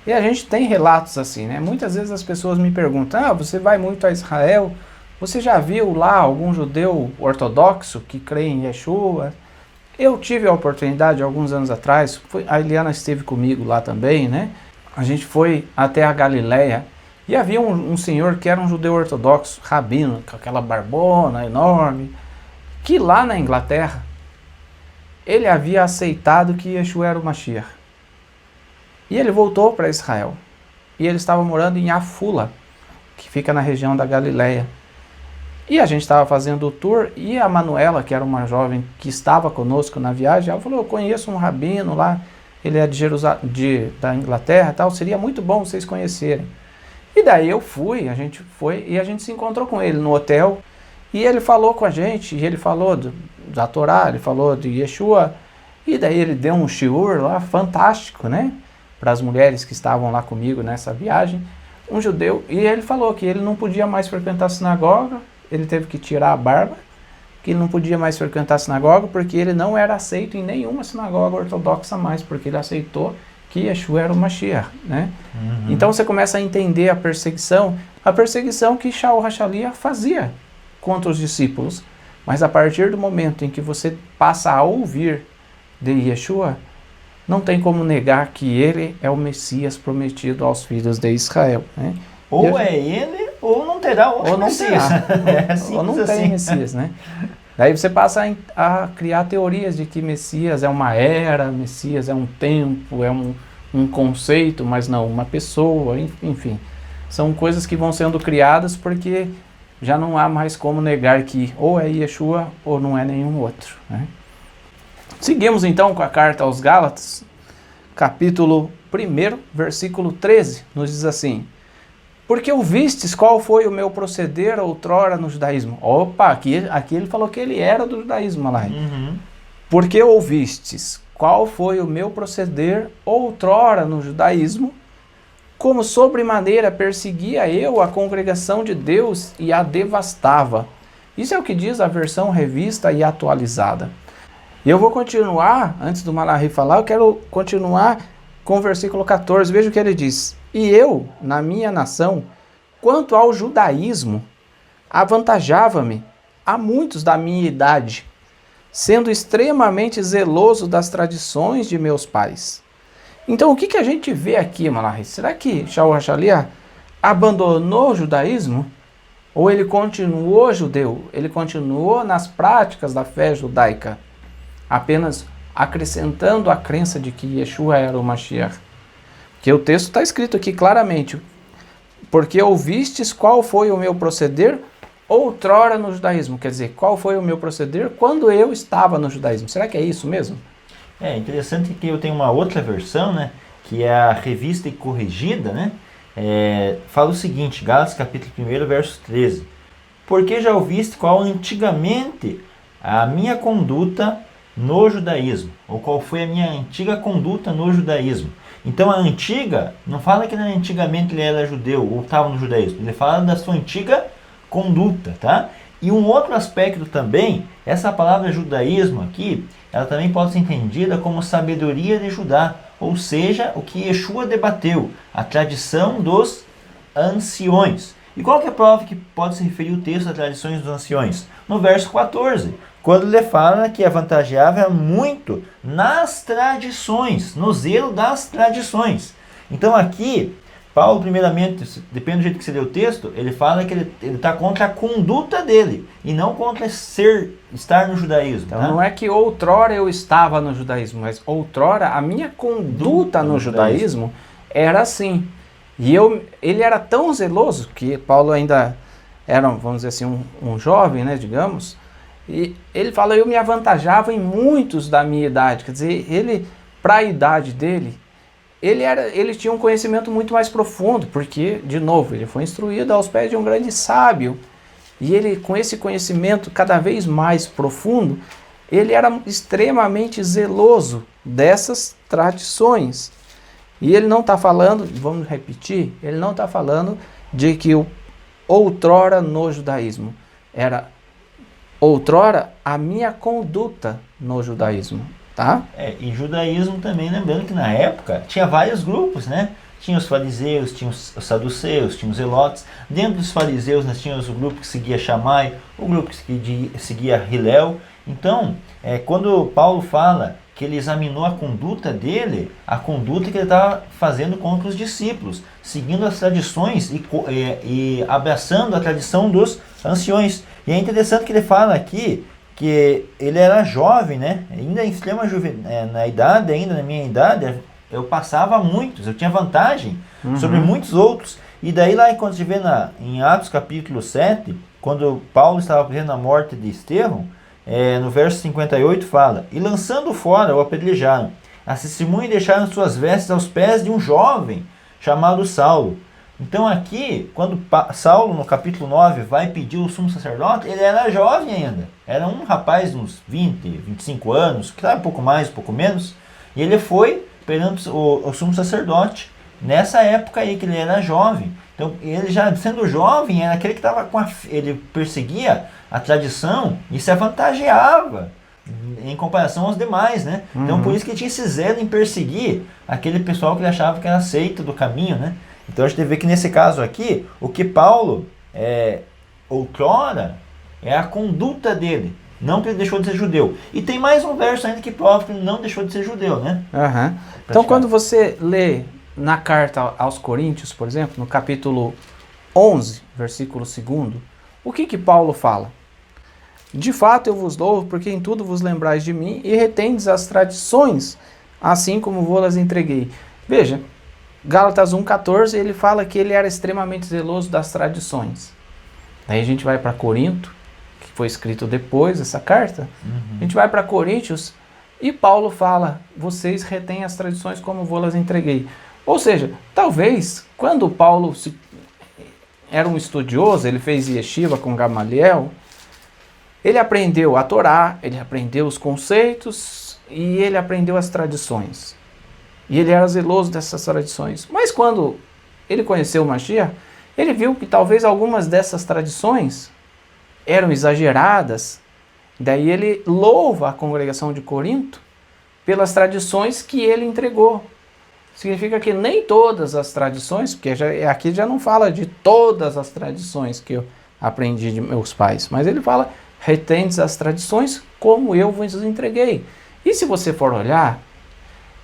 E a gente tem relatos assim, né? Muitas vezes as pessoas me perguntam, você vai muito a Israel, você já viu lá algum judeu ortodoxo que crê em Yeshua? Eu tive a oportunidade, alguns anos atrás, a Eliana esteve comigo lá também, né? A gente foi até a Galileia e havia um senhor que era um judeu ortodoxo, rabino, com aquela barbona enorme, que lá na Inglaterra, ele havia aceitado que Yeshua era o Mashiach. E ele voltou para Israel. E ele estava morando em Afula, que fica na região da Galileia. E a gente estava fazendo o tour, e a Manuela, que era uma jovem que estava conosco na viagem, ela falou, eu conheço um rabino lá, ele é da Inglaterra e tal, seria muito bom vocês conhecerem. E daí a gente foi, e a gente se encontrou com ele no hotel, e ele falou com a gente, e ele falou da Torá, ele falou de Yeshua, e daí ele deu um shiur lá, fantástico, né? Para as mulheres que estavam lá comigo nessa viagem, um judeu, e ele falou que ele não podia mais frequentar a sinagoga, ele teve que tirar a barba, que ele não podia mais frequentar a sinagoga, porque ele não era aceito em nenhuma sinagoga ortodoxa mais, porque ele aceitou que Yeshua era o Mashiach, né? Então você começa a entender a perseguição que Shaul HaShaliach fazia contra os discípulos, mas a partir do momento em que você passa a ouvir de Yeshua, não tem como negar que ele é o Messias prometido aos filhos de Israel, né? Ou é ele, ou não terá outro Messias. Ou não tem Messias, né? Daí você passa a criar teorias de que Messias é uma era, Messias é um tempo, é um conceito, mas não uma pessoa, enfim. São coisas que vão sendo criadas porque já não há mais como negar que ou é Yeshua ou não é nenhum outro, né? Seguimos então com a carta aos Gálatas, capítulo 1, versículo 13, nos diz assim, porque ouvistes qual foi o meu proceder outrora no judaísmo. Opa, aqui ele falou que ele era do judaísmo, Malai. Porque ouvistes qual foi o meu proceder outrora no judaísmo, como sobremaneira perseguia eu a congregação de Deus e a devastava. Isso é o que diz a versão revista e atualizada. E eu vou continuar, antes do Malachi falar, eu quero continuar com o versículo 14. Veja o que ele diz. E eu, na minha nação, quanto ao judaísmo, avantajava-me a muitos da minha idade, sendo extremamente zeloso das tradições de meus pais. Então, o que a gente vê aqui, Malachi? Será que Shaul HaShaliach abandonou o judaísmo? Ou ele continuou judeu? Ele continuou nas práticas da fé judaica, apenas acrescentando a crença de que Yeshua era o Mashiach? Porque o texto está escrito aqui claramente. Porque ouvistes qual foi o meu proceder outrora no judaísmo. Quer dizer, qual foi o meu proceder quando eu estava no judaísmo. Será que é isso mesmo? É interessante que eu tenho uma outra versão, né? Que é a Revista e Corrigida, né? Fala o seguinte, Gálatas capítulo 1, verso 13. Porque já ouviste qual antigamente a minha conduta no judaísmo, ou qual foi a minha antiga conduta no judaísmo. Então a antiga, não fala que antigamente ele era judeu ou estava no judaísmo, ele fala da sua antiga conduta, tá? E um outro aspecto também, essa palavra judaísmo aqui, ela também pode ser entendida como sabedoria de Judá, ou seja, o que Yeshua debateu, a tradição dos anciões. E qual que é a prova que pode se referir o texto às tradições dos anciões? No verso 14, quando ele fala que avantageava muito nas tradições, no zelo das tradições. Então aqui, Paulo, primeiramente, depende do jeito que você lê o texto, ele fala que ele está contra a conduta dele, e não contra estar no judaísmo. Então tá? não é que outrora eu estava no judaísmo, mas outrora a minha conduta no judaísmo era assim. E ele era tão zeloso, que Paulo ainda era, vamos dizer assim, um jovem, né, digamos, e ele fala, eu me avantajava em muitos da minha idade. Quer dizer, ele, para a idade dele, ele tinha um conhecimento muito mais profundo, porque, de novo, ele foi instruído aos pés de um grande sábio. E ele, com esse conhecimento cada vez mais profundo, ele era extremamente zeloso dessas tradições. E ele não está falando, vamos repetir, ele não está falando de que outrora no judaísmo era outrora a minha conduta no judaísmo, tá? E judaísmo também, lembrando que na época tinha vários grupos, né? Tinha os fariseus, tinha os saduceus, tinha os zelotes. Dentro dos fariseus nós tínhamos o grupo que seguia Shammai, o grupo que seguia Hillel. Então, quando Paulo fala que ele examinou a conduta dele, a conduta que ele estava fazendo contra os discípulos, seguindo as tradições e abraçando a tradição dos anciões. E é interessante que ele fala aqui que ele era jovem, né? Ainda em extrema na idade, ainda na minha idade, eu passava muitos, eu tinha vantagem sobre muitos outros. E daí lá, quando a gente vê em Atos capítulo 7, quando Paulo estava prevendo a morte de Estevão, no verso 58 fala, e lançando fora o apedrejaram, a testemunha deixaram suas vestes aos pés de um jovem chamado Saulo. Então aqui, quando Saulo no capítulo 9 vai pedir o sumo sacerdote, ele era jovem ainda, era um rapaz de uns 20, 25 anos, que sabe, um pouco mais, um pouco menos, e ele foi perante o sumo sacerdote, nessa época aí que ele era jovem. Então ele já sendo jovem, era aquele que estava ele perseguia a tradição e se avantageava em comparação aos demais, né? Então por isso que ele tinha esse zelo em perseguir aquele pessoal que ele achava que era aceito do caminho, né? Então a gente vê que nesse caso aqui, o que Paulo outrora é a conduta dele, não que ele deixou de ser judeu. E tem mais um verso ainda que prova que ele não deixou de ser judeu, né? Então quando você lê na carta aos Coríntios, por exemplo, no capítulo 11, versículo 2, o que Paulo fala? De fato eu vos louvo, porque em tudo vos lembrais de mim e retendes as tradições, assim como vou-las entreguei. Veja, Gálatas 1,14, ele fala que ele era extremamente zeloso das tradições. Daí a gente vai para Corinto, que foi escrito depois essa carta, a gente vai para Coríntios e Paulo fala, vocês retêm as tradições como vou-las entreguei. Ou seja, talvez quando Paulo era um estudioso, ele fez yeshiva com Gamaliel, ele aprendeu a Torá, ele aprendeu os conceitos e ele aprendeu as tradições. E ele era zeloso dessas tradições. Mas quando ele conheceu o Mashiach, ele viu que talvez algumas dessas tradições eram exageradas. Daí ele louva a congregação de Corinto pelas tradições que ele entregou. Significa que nem todas as tradições, porque aqui já não fala de todas as tradições que eu aprendi de meus pais, mas ele fala, retendes as tradições como eu vos entreguei. E se você for olhar,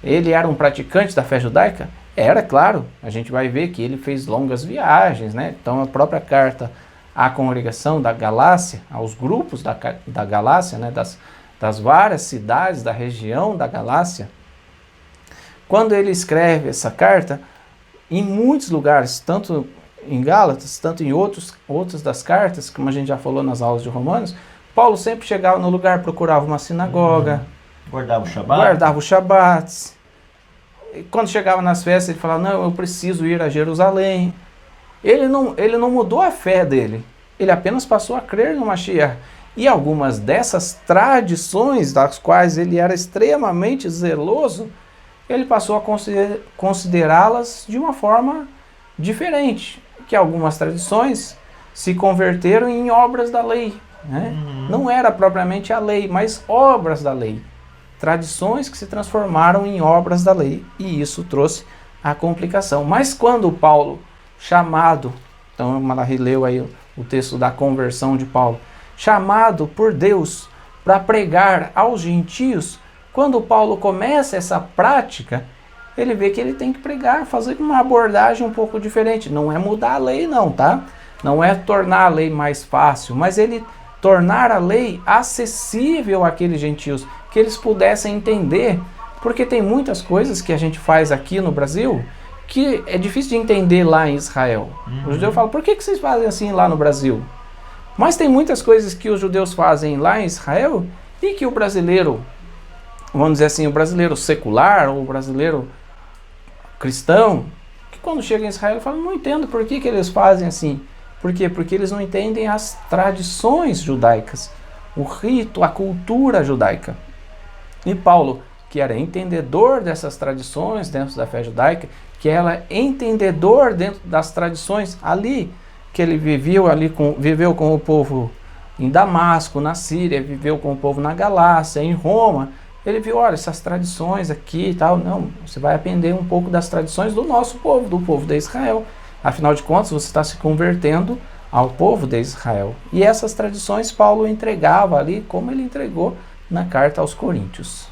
ele era um praticante da fé judaica? Era, claro, a gente vai ver que ele fez longas viagens, né? Então a própria carta à congregação da Galácia, aos grupos da Galácia, né? das várias cidades da região da Galácia, quando ele escreve essa carta, em muitos lugares, tanto em Gálatas, tanto em outras das cartas, como a gente já falou nas aulas de Romanos, Paulo sempre chegava no lugar, procurava uma sinagoga, Guardava o Shabat. guardava os Shabats. E quando chegava nas festas, ele falava, não, eu preciso ir a Jerusalém. Ele não mudou a fé dele, ele apenas passou a crer no Mashiach. E algumas dessas tradições, das quais ele era extremamente zeloso, ele passou a considerá-las de uma forma diferente. Que algumas tradições se converteram em obras da lei. Né? Não era propriamente a lei, mas obras da lei. Tradições que se transformaram em obras da lei. E isso trouxe a complicação. Mas quando Paulo, chamado, então o Malachi leu aí o texto da conversão de Paulo, chamado por Deus para pregar aos gentios, quando Paulo começa essa prática, ele vê que ele tem que pregar, fazer uma abordagem um pouco diferente. Não é mudar a lei não, tá? Não é tornar a lei mais fácil, mas ele tornar a lei acessível àqueles gentios, que eles pudessem entender, porque tem muitas coisas que a gente faz aqui no Brasil que é difícil de entender lá em Israel. O judeu fala, por que vocês fazem assim lá no Brasil? Mas tem muitas coisas que os judeus fazem lá em Israel e que o brasileiro, vamos dizer assim, o brasileiro secular ou o brasileiro cristão, que quando chega em Israel fala, não entendo por que eles fazem assim. Por quê? Porque eles não entendem as tradições judaicas, o rito, a cultura judaica. E Paulo, que era entendedor dessas tradições dentro da fé judaica, que era entendedor dentro das tradições ali, que ele viveu com o povo em Damasco, na Síria, viveu com o povo na Galácia, em Roma. Ele viu, olha, essas tradições aqui e tal. Não, você vai aprender um pouco das tradições do nosso povo, do povo de Israel. Afinal de contas, você está se convertendo ao povo de Israel. E essas tradições Paulo entregava ali, como ele entregou na carta aos Coríntios.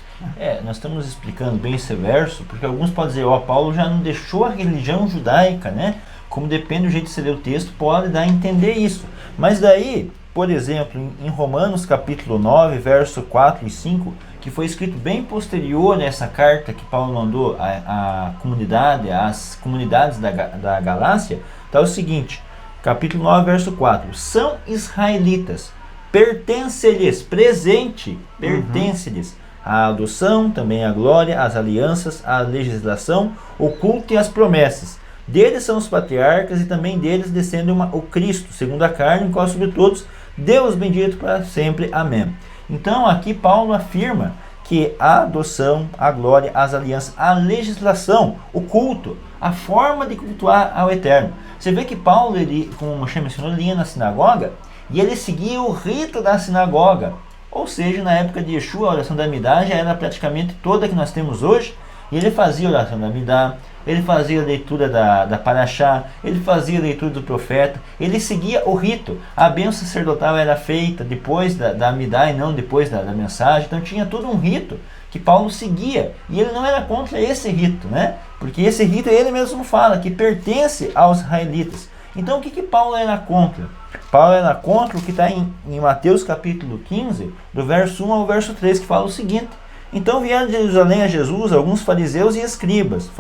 Nós estamos explicando bem esse verso, porque alguns podem dizer, Paulo já não deixou a religião judaica, né? Como depende do jeito de você ler o texto, pode dar a entender isso. Mas daí, por exemplo, em Romanos capítulo 9, verso 4 e 5, que foi escrito bem posterior nessa carta que Paulo mandou à comunidade, às comunidades da Galácia, está o seguinte, capítulo 9, verso 4, são israelitas, pertence-lhes, presente, pertence-lhes, a adoção, também a glória, as alianças, a legislação, o culto e as promessas. Deles são os patriarcas e também deles descende o Cristo, segundo a carne, em qual sobre todos, Deus bendito para sempre. Amém. Então aqui Paulo afirma que a adoção, a glória, as alianças, a legislação, o culto, a forma de cultuar ao Eterno. Você vê que Paulo, ele, como o Moshe mencionou, ele ia na sinagoga e ele seguia o rito da sinagoga. Ou seja, na época de Yeshua, a oração da Amidá já era praticamente toda que nós temos hoje. E ele fazia a oração da Amidá, ele fazia a leitura da Parashá, ele fazia a leitura do profeta, ele seguia o rito. A bênção sacerdotal era feita depois da Amidá e não depois da mensagem. Então tinha todo um rito que Paulo seguia. E ele não era contra esse rito, né? Porque esse rito, ele mesmo fala, que pertence aos israelitas. Então o que Paulo era contra? Paulo era contra o que está em Mateus capítulo 15, do verso 1 ao verso 3, que fala o seguinte: então vieram de Jerusalém a Jesus alguns fariseus e escribas,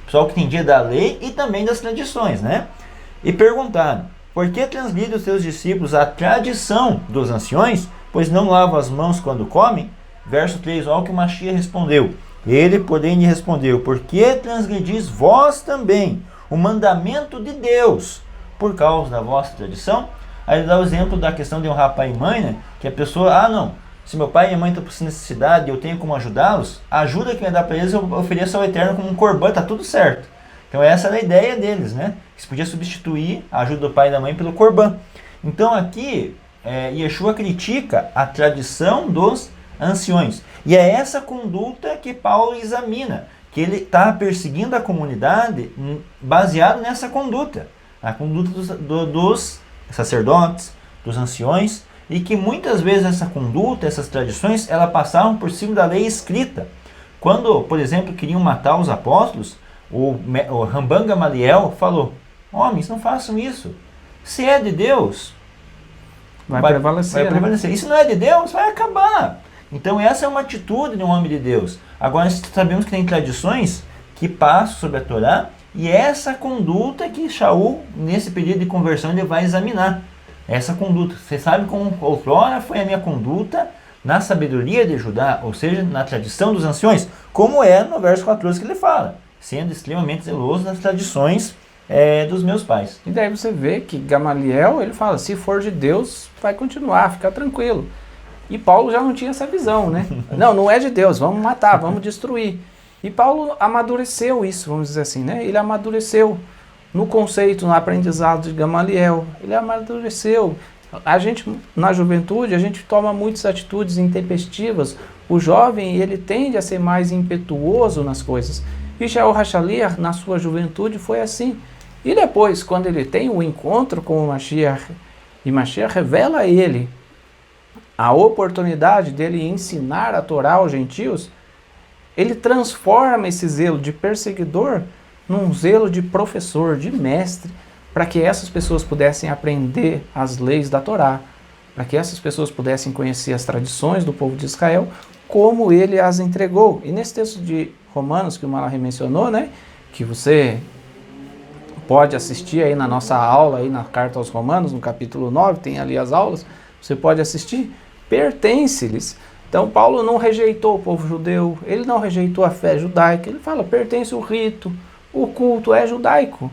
pessoal que entendia da lei e também das tradições, né? E perguntaram, por que transgridem os teus discípulos a tradição dos anciões, pois não lavam as mãos quando comem? Verso 3, olha o que o Mashiach respondeu. Ele, porém, lhe respondeu, por que transgredis vós também o mandamento de Deus, por causa da vossa tradição? Aí ele dá o exemplo da questão de honrar pai e mãe, né? Que a pessoa, se meu pai e minha mãe estão por necessidade e eu tenho como ajudá-los, a ajuda que eu dar para eles eu ofereço ao Eterno como um corban, tá tudo certo. Então essa era a ideia deles, né? Que se podia substituir a ajuda do pai e da mãe pelo corban. Então aqui, Yeshua critica a tradição dos anciões. E é essa conduta que Paulo examina, que ele está perseguindo a comunidade baseado nessa conduta. A conduta dos sacerdotes, dos anciões, e que muitas vezes essa conduta, essas tradições, elas passavam por cima da lei escrita. Quando, por exemplo, queriam matar os apóstolos, o Ramban Gamaliel falou, homens, não façam isso. Se é de Deus, vai prevalecer. Vai prevalecer. E se não é de Deus, vai acabar. Então essa é uma atitude de um homem de Deus. Agora sabemos que tem tradições que passam sobre a Torá, e essa conduta que Shaul, nesse período de conversão, ele vai examinar. Essa conduta. Você sabe como outrora foi a minha conduta na sabedoria de Judá, ou seja, na tradição dos anciões, como é no verso 14 que ele fala, sendo extremamente zeloso nas tradições dos meus pais. E daí você vê que Gamaliel, ele fala, se for de Deus, vai continuar, fica tranquilo. E Paulo já não tinha essa visão, né? Não é de Deus, vamos matar, vamos destruir. E Paulo amadureceu isso, vamos dizer assim, né? Ele amadureceu no conceito, no aprendizado de Gamaliel. Ele amadureceu. A gente, na juventude, a gente toma muitas atitudes intempestivas. O jovem, ele tende a ser mais impetuoso nas coisas. E Shaul HaShaliach, na sua juventude, foi assim. E depois, quando ele tem o encontro com o Mashiach, e Mashiach revela a ele a oportunidade dele ensinar a Torá aos gentios, ele transforma esse zelo de perseguidor num zelo de professor, de mestre, para que essas pessoas pudessem aprender as leis da Torá, para que essas pessoas pudessem conhecer as tradições do povo de Israel, como ele as entregou. E nesse texto de Romanos, que o Malachi mencionou, né, que você pode assistir aí na nossa aula, aí na Carta aos Romanos, no capítulo 9, tem ali as aulas, você pode assistir, pertence-lhes. Então Paulo não rejeitou o povo judeu, ele não rejeitou a fé judaica, ele fala, pertence o rito, o culto é judaico.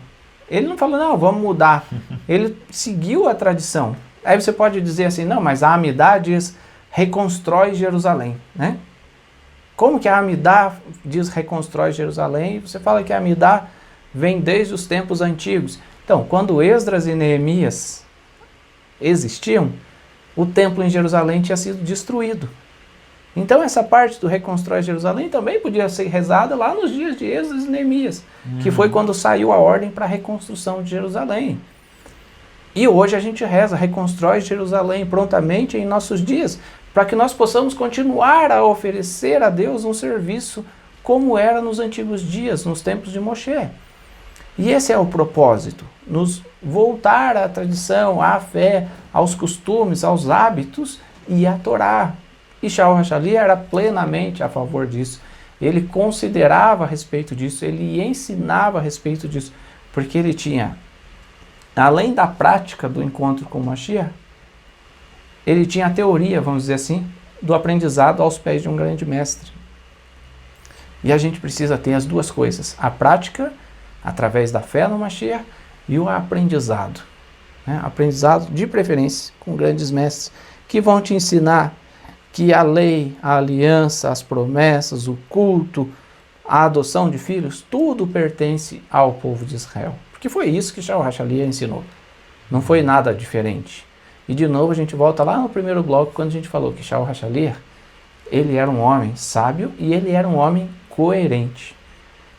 Ele não falou, não, vamos mudar. Ele seguiu a tradição. Aí você pode dizer assim, não, mas a Amidá diz, reconstrói Jerusalém, né? Como que a Amidá diz, reconstrói Jerusalém? E você fala que a Amidá vem desde os tempos antigos. Então, quando Esdras e Neemias existiam, o templo em Jerusalém tinha sido destruído. Então essa parte do reconstrói Jerusalém também podia ser rezada lá nos dias de Esdras e Neemias, que foi quando saiu a ordem para a reconstrução de Jerusalém. E hoje a gente reza, reconstrói Jerusalém prontamente em nossos dias, para que nós possamos continuar a oferecer a Deus um serviço como era nos antigos dias, nos tempos de Moshe. E esse é o propósito, nos voltar à tradição, à fé, aos costumes, aos hábitos e à Torá. E Shaul HaShaliach era plenamente a favor disso. Ele considerava a respeito disso, ele ensinava a respeito disso, porque ele tinha, além da prática do encontro com o Mashiach, ele tinha a teoria, vamos dizer assim, do aprendizado aos pés de um grande mestre. E a gente precisa ter as duas coisas, a prática, através da fé no Mashiach, e o aprendizado. Né? Aprendizado, de preferência, com grandes mestres, que vão te ensinar que a lei, a aliança, as promessas, o culto, a adoção de filhos, tudo pertence ao povo de Israel. Porque foi isso que Shaul HaShaliach ensinou. Não foi nada diferente. E de novo a gente volta lá no primeiro bloco, quando a gente falou que Shaul HaShaliach, ele era um homem sábio e ele era um homem coerente.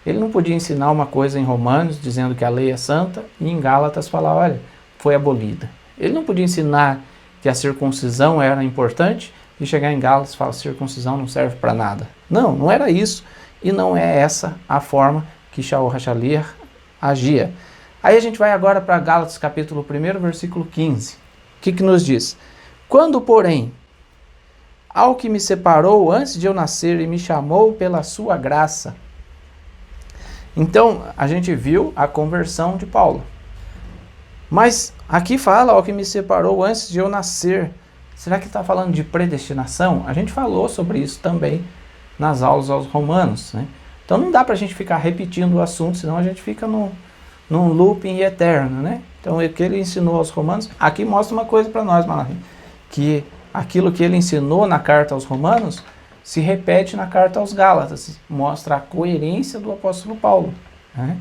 Ele não podia ensinar uma coisa em Romanos, dizendo que a lei é santa, e em Gálatas falar, olha, foi abolida. Ele não podia ensinar que a circuncisão era importante, e chegar em Gálatas e falar, circuncisão não serve para nada. Não, não era isso. E não é essa a forma que Shaul HaShaliach agia. Aí a gente vai agora para Gálatas capítulo 1, versículo 15. O que nos diz? Quando, porém, ao que me separou antes de eu nascer e me chamou pela sua graça. Então, a gente viu a conversão de Paulo. Mas aqui fala, ao que me separou antes de eu nascer. Será que está falando de predestinação? A gente falou sobre isso também nas aulas aos Romanos, né? Então não dá para a gente ficar repetindo o assunto, senão a gente fica num looping eterno, né? Então o que ele ensinou aos Romanos, aqui mostra uma coisa para nós, Malachi, que aquilo que ele ensinou na carta aos Romanos se repete na carta aos Gálatas, mostra a coerência do apóstolo Paulo, né?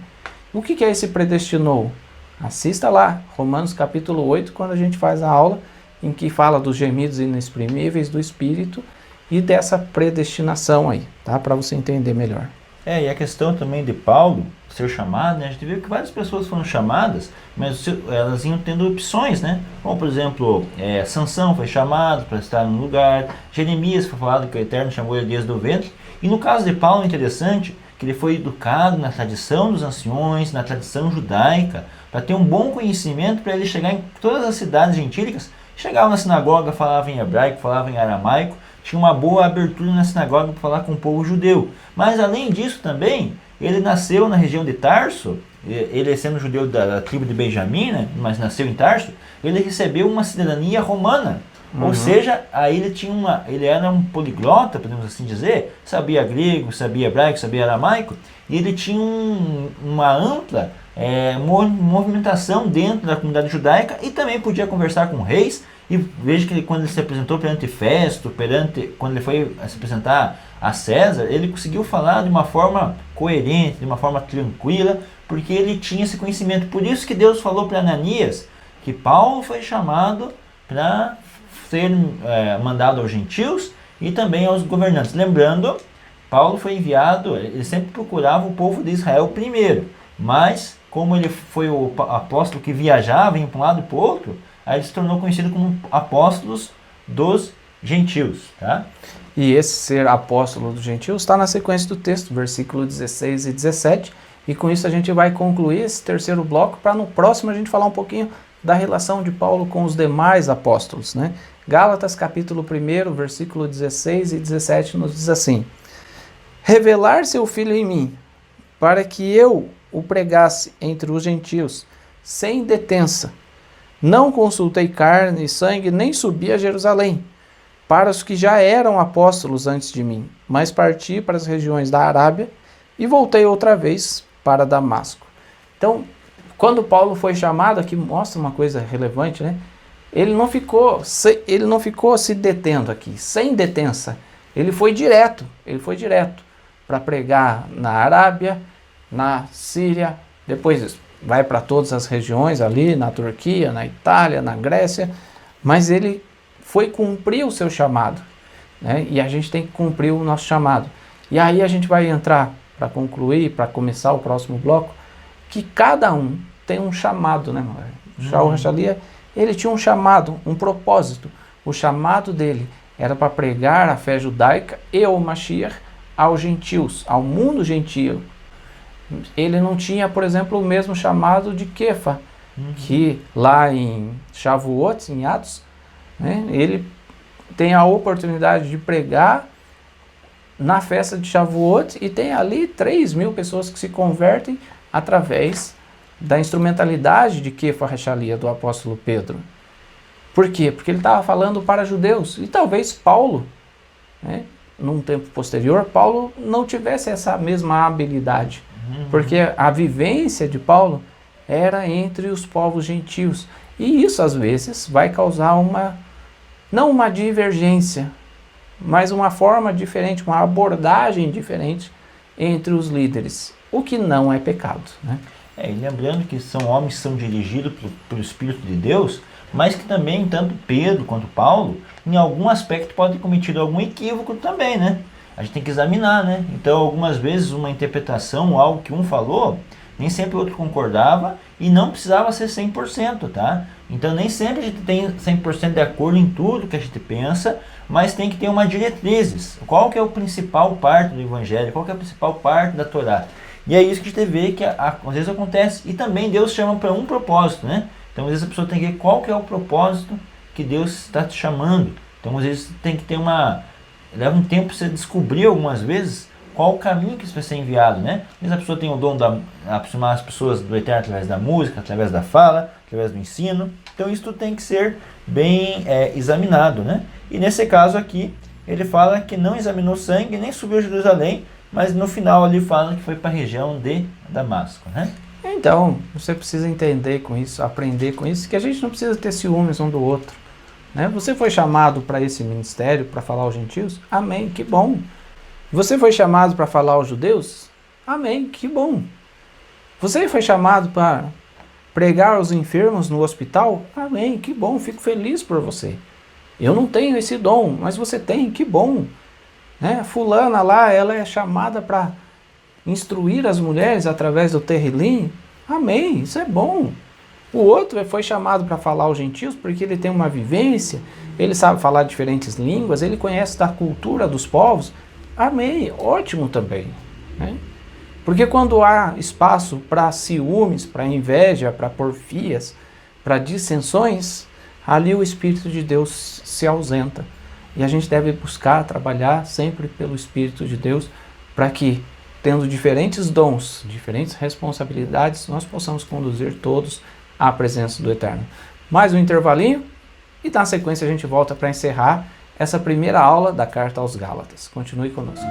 O que é esse predestinou? Assista lá, Romanos capítulo 8, quando a gente faz a aula, em que fala dos gemidos inexprimíveis do Espírito e dessa predestinação aí, tá? Para você entender melhor. E a questão também de Paulo ser chamado, né? A gente viu que várias pessoas foram chamadas, mas elas iam tendo opções, né? Como, por exemplo, Sansão foi chamado para estar no lugar, Jeremias foi falado que o Eterno chamou ele desde o ventre, e no caso de Paulo é interessante que ele foi educado na tradição dos anciões, na tradição judaica, para ter um bom conhecimento, para ele chegar em todas as cidades gentílicas. Chegava na sinagoga, falava em hebraico, falava em aramaico, tinha uma boa abertura na sinagoga para falar com o povo judeu. Mas além disso também, ele nasceu na região de Tarso, ele sendo judeu da tribo de Benjamim, né, mas nasceu em Tarso, ele recebeu uma cidadania romana. Ou seja, aí ele era um poliglota, podemos assim dizer, sabia grego, sabia hebraico, sabia aramaico, e ele tinha uma ampla movimentação dentro da comunidade judaica e também podia conversar com reis. E veja que quando ele se apresentou perante Festo, quando ele foi se apresentar a César, ele conseguiu falar de uma forma coerente, de uma forma tranquila, porque ele tinha esse conhecimento. Por isso que Deus falou para Ananias que Paulo foi chamado para ser mandado aos gentios e também aos governantes. Lembrando, Paulo foi enviado, ele sempre procurava o povo de Israel primeiro, mas como ele foi o apóstolo que viajava, ia para um lado e para o outro, aí ele se tornou conhecido como apóstolos dos gentios. Tá? E esse ser apóstolo dos gentios está na sequência do texto, versículo 16 e 17, e com isso a gente vai concluir esse terceiro bloco, para no próximo a gente falar um pouquinho da relação de Paulo com os demais apóstolos, né? Gálatas capítulo 1, versículo 16 e 17 nos diz assim: revelar seu Filho em mim, para que eu o pregasse entre os gentios, sem detença. Não consultei carne e sangue, nem subi a Jerusalém, para os que já eram apóstolos antes de mim, mas parti para as regiões da Arábia e voltei outra vez para Damasco. Então, quando Paulo foi chamado, aqui mostra uma coisa relevante, né? Ele não ficou se detendo aqui, sem detença. Ele foi direto para pregar na Arábia, na Síria, depois vai para todas as regiões ali, na Turquia, na Itália, na Grécia, mas ele foi cumprir o seu chamado, né? E a gente tem que cumprir o nosso chamado. E aí a gente vai entrar, para concluir, para começar o próximo bloco, que cada um tem um chamado, né? Shaul HaShaliach, ele tinha um chamado, um propósito. O chamado dele era para pregar a fé judaica e o Mashiach aos gentios, ao mundo gentio. Ele não tinha, por exemplo, o mesmo chamado de Kefa, que lá em Shavuot, em Atos, né, ele tem a oportunidade de pregar na festa de Shavuot e tem ali 3.000 pessoas que se convertem através da instrumentalidade de Kefa HaShaliach, do apóstolo Pedro. Por quê? Porque ele estava falando para judeus. E talvez Paulo, né, num tempo posterior, Paulo não tivesse essa mesma habilidade. Porque a vivência de Paulo era entre os povos gentios. E isso, às vezes, vai causar não uma divergência, mas uma forma diferente, uma abordagem diferente entre os líderes. O que não é pecado, né? E lembrando que são homens que são dirigidos pelo Espírito de Deus, mas que também, tanto Pedro quanto Paulo, em algum aspecto pode ter cometido algum equívoco também, né? A gente tem que examinar, né? Então, algumas vezes, uma interpretação, algo que um falou, nem sempre o outro concordava e não precisava ser 100%, tá? Então, nem sempre a gente tem 100% de acordo em tudo que a gente pensa, mas tem que ter uma diretrizes. Qual que é o principal parte do Evangelho? Qual que é a principal parte da Torá? E é isso que a gente vê que às vezes acontece. E também Deus chama para um propósito, né? Então, às vezes a pessoa tem que ver qual que é o propósito que Deus está te chamando. Então, às vezes tem que ter leva um tempo para você descobrir algumas vezes qual o caminho que você vai ser enviado, né? Às vezes a pessoa tem o dom de aproximar as pessoas do Eterno através da música, através da fala, através do ensino. Então, isso tudo tem que ser bem examinado, né? E nesse caso aqui, ele fala que não examinou sangue, nem subiu a Jerusalém, mas no final ali fala que foi para a região de Damasco, né? Então, você precisa entender com isso, aprender com isso, que a gente não precisa ter ciúmes um do outro, né? Você foi chamado para esse ministério, para falar aos gentios? Amém, que bom. Você foi chamado para falar aos judeus? Amém, que bom. Você foi chamado para pregar aos enfermos no hospital? Amém, que bom, fico feliz por você. Eu não tenho esse dom, mas você tem, que bom. Né? Fulana lá, ela é chamada para instruir as mulheres através do Terrilim. Amém, isso é bom. O outro foi chamado para falar aos gentios porque ele tem uma vivência, ele sabe falar diferentes línguas, ele conhece da cultura dos povos. Amém, ótimo também. Né? Porque quando há espaço para ciúmes, para inveja, para porfias, para dissensões, ali o Espírito de Deus se ausenta. E a gente deve buscar trabalhar sempre pelo Espírito de Deus para que, tendo diferentes dons, diferentes responsabilidades, nós possamos conduzir todos à presença do Eterno. Mais um intervalinho e na sequência a gente volta para encerrar essa primeira aula da Carta aos Gálatas. Continue conosco.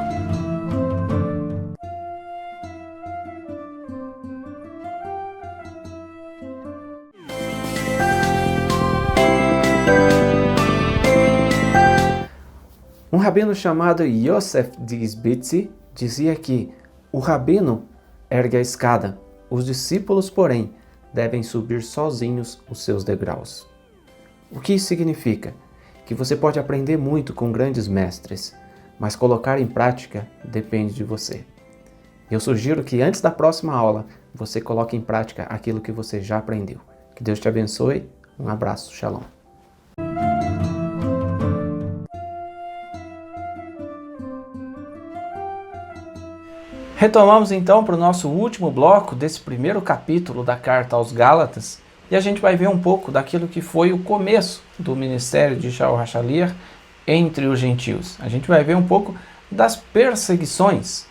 Um rabino chamado Yosef de Sbitzi dizia que o rabino ergue a escada, os discípulos, porém, devem subir sozinhos os seus degraus. O que isso significa? Que você pode aprender muito com grandes mestres, mas colocar em prática depende de você. Eu sugiro que antes da próxima aula, você coloque em prática aquilo que você já aprendeu. Que Deus te abençoe. Um abraço. Shalom. Retomamos então para o nosso último bloco desse primeiro capítulo da Carta aos Gálatas e a gente vai ver um pouco daquilo que foi o começo do ministério de Shaul HaShaliach entre os gentios. A gente vai ver um pouco das perseguições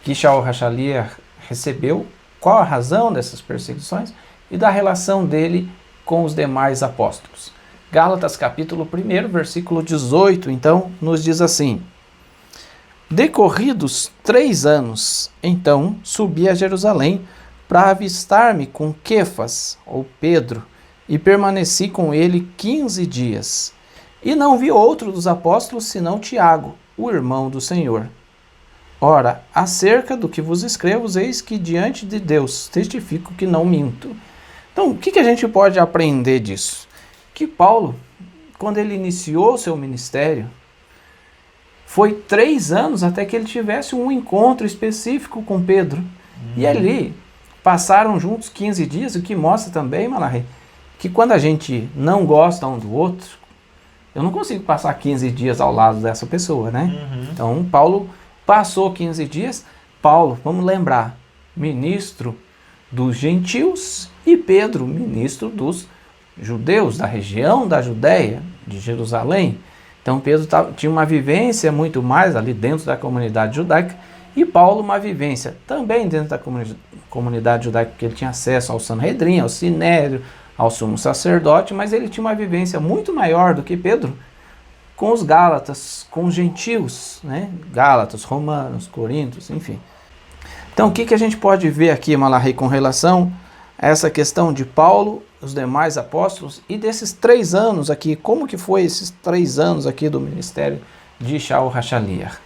que Shaul HaShaliach recebeu, qual a razão dessas perseguições e da relação dele com os demais apóstolos. Gálatas capítulo 1, versículo 18, então, nos diz assim: Decorridos 3 anos, então subi a Jerusalém para avistar-me com Quefas, ou Pedro, e permaneci com ele 15 dias. E não vi outro dos apóstolos senão Tiago, o irmão do Senhor. Ora, acerca do que vos escrevo, eis que diante de Deus testifico que não minto. Então, o que a gente pode aprender disso? Que Paulo, quando ele iniciou seu ministério, foi 3 anos até que ele tivesse um encontro específico com Pedro. E ali passaram juntos 15 dias, o que mostra também, Malachi, que quando a gente não gosta um do outro, eu não consigo passar 15 dias ao lado dessa pessoa, né? Então, Paulo passou 15 dias. Paulo, vamos lembrar, ministro dos gentios, e Pedro, ministro dos judeus, da região da Judéia, de Jerusalém. Então Pedro tinha uma vivência muito mais ali dentro da comunidade judaica e Paulo uma vivência também dentro da comunidade judaica, porque ele tinha acesso ao Sanhedrin, ao Sinédrio, ao sumo sacerdote, mas ele tinha uma vivência muito maior do que Pedro com os Gálatas, com os gentios, né? Gálatas, romanos, coríntios, enfim. Então o que a gente pode ver aqui, Malachi, com relação a essa questão de Paulo, os demais apóstolos, e desses 3 anos aqui, como que foi esses 3 anos aqui do ministério de Shaul HaShaliach?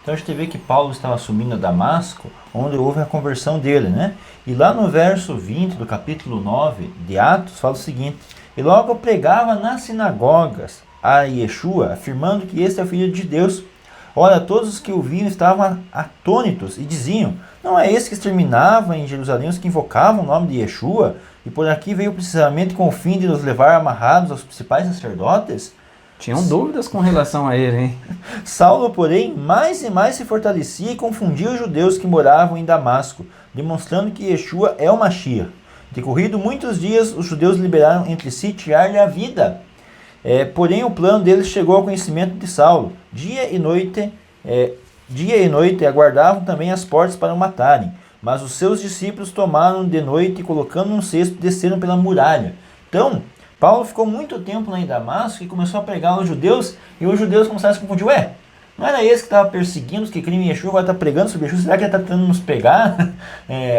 Então a gente vê que Paulo estava assumindo Damasco, onde houve a conversão dele, né? E lá no verso 20 do capítulo 9 de Atos, fala o seguinte: E logo pregava nas sinagogas a Yeshua, afirmando que este é o Filho de Deus. Ora, todos os que o viam estavam atônitos e diziam: Não é esse que exterminava em Jerusalém os que invocavam o nome de Yeshua? E por aqui veio precisamente com o fim de nos levar amarrados aos principais sacerdotes? Tinham dúvidas com relação a ele, hein? Saulo, porém, mais e mais se fortalecia e confundia os judeus que moravam em Damasco, demonstrando que Yeshua é o Mashiach. Decorrido muitos dias, os judeus liberaram entre si tirar-lhe a vida. Porém, o plano deles chegou ao conhecimento de Saulo. Dia e noite aguardavam também as portas para o matarem. Mas os seus discípulos tomaram de noite e, colocando um cesto, desceram pela muralha. Então, Paulo ficou muito tempo lá em Damasco e começou a pregar aos judeus, e os judeus começaram a se confundir. Não era esse que estava perseguindo os que criam em Yeshua, agora está pregando sobre Yeshua? Será que ele está tentando nos pegar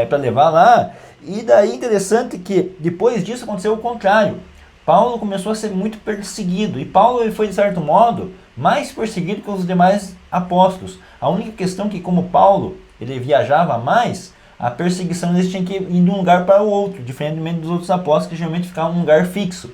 para levar lá? E daí, interessante que depois disso aconteceu o contrário. Paulo começou a ser muito perseguido, e Paulo ele foi, de certo modo, mais perseguido que os demais apóstolos. A única questão é que, como Paulo ele viajava mais, a perseguição eles tinham que ir de um lugar para o outro, diferentemente dos outros apóstolos que geralmente ficavam em um lugar fixo.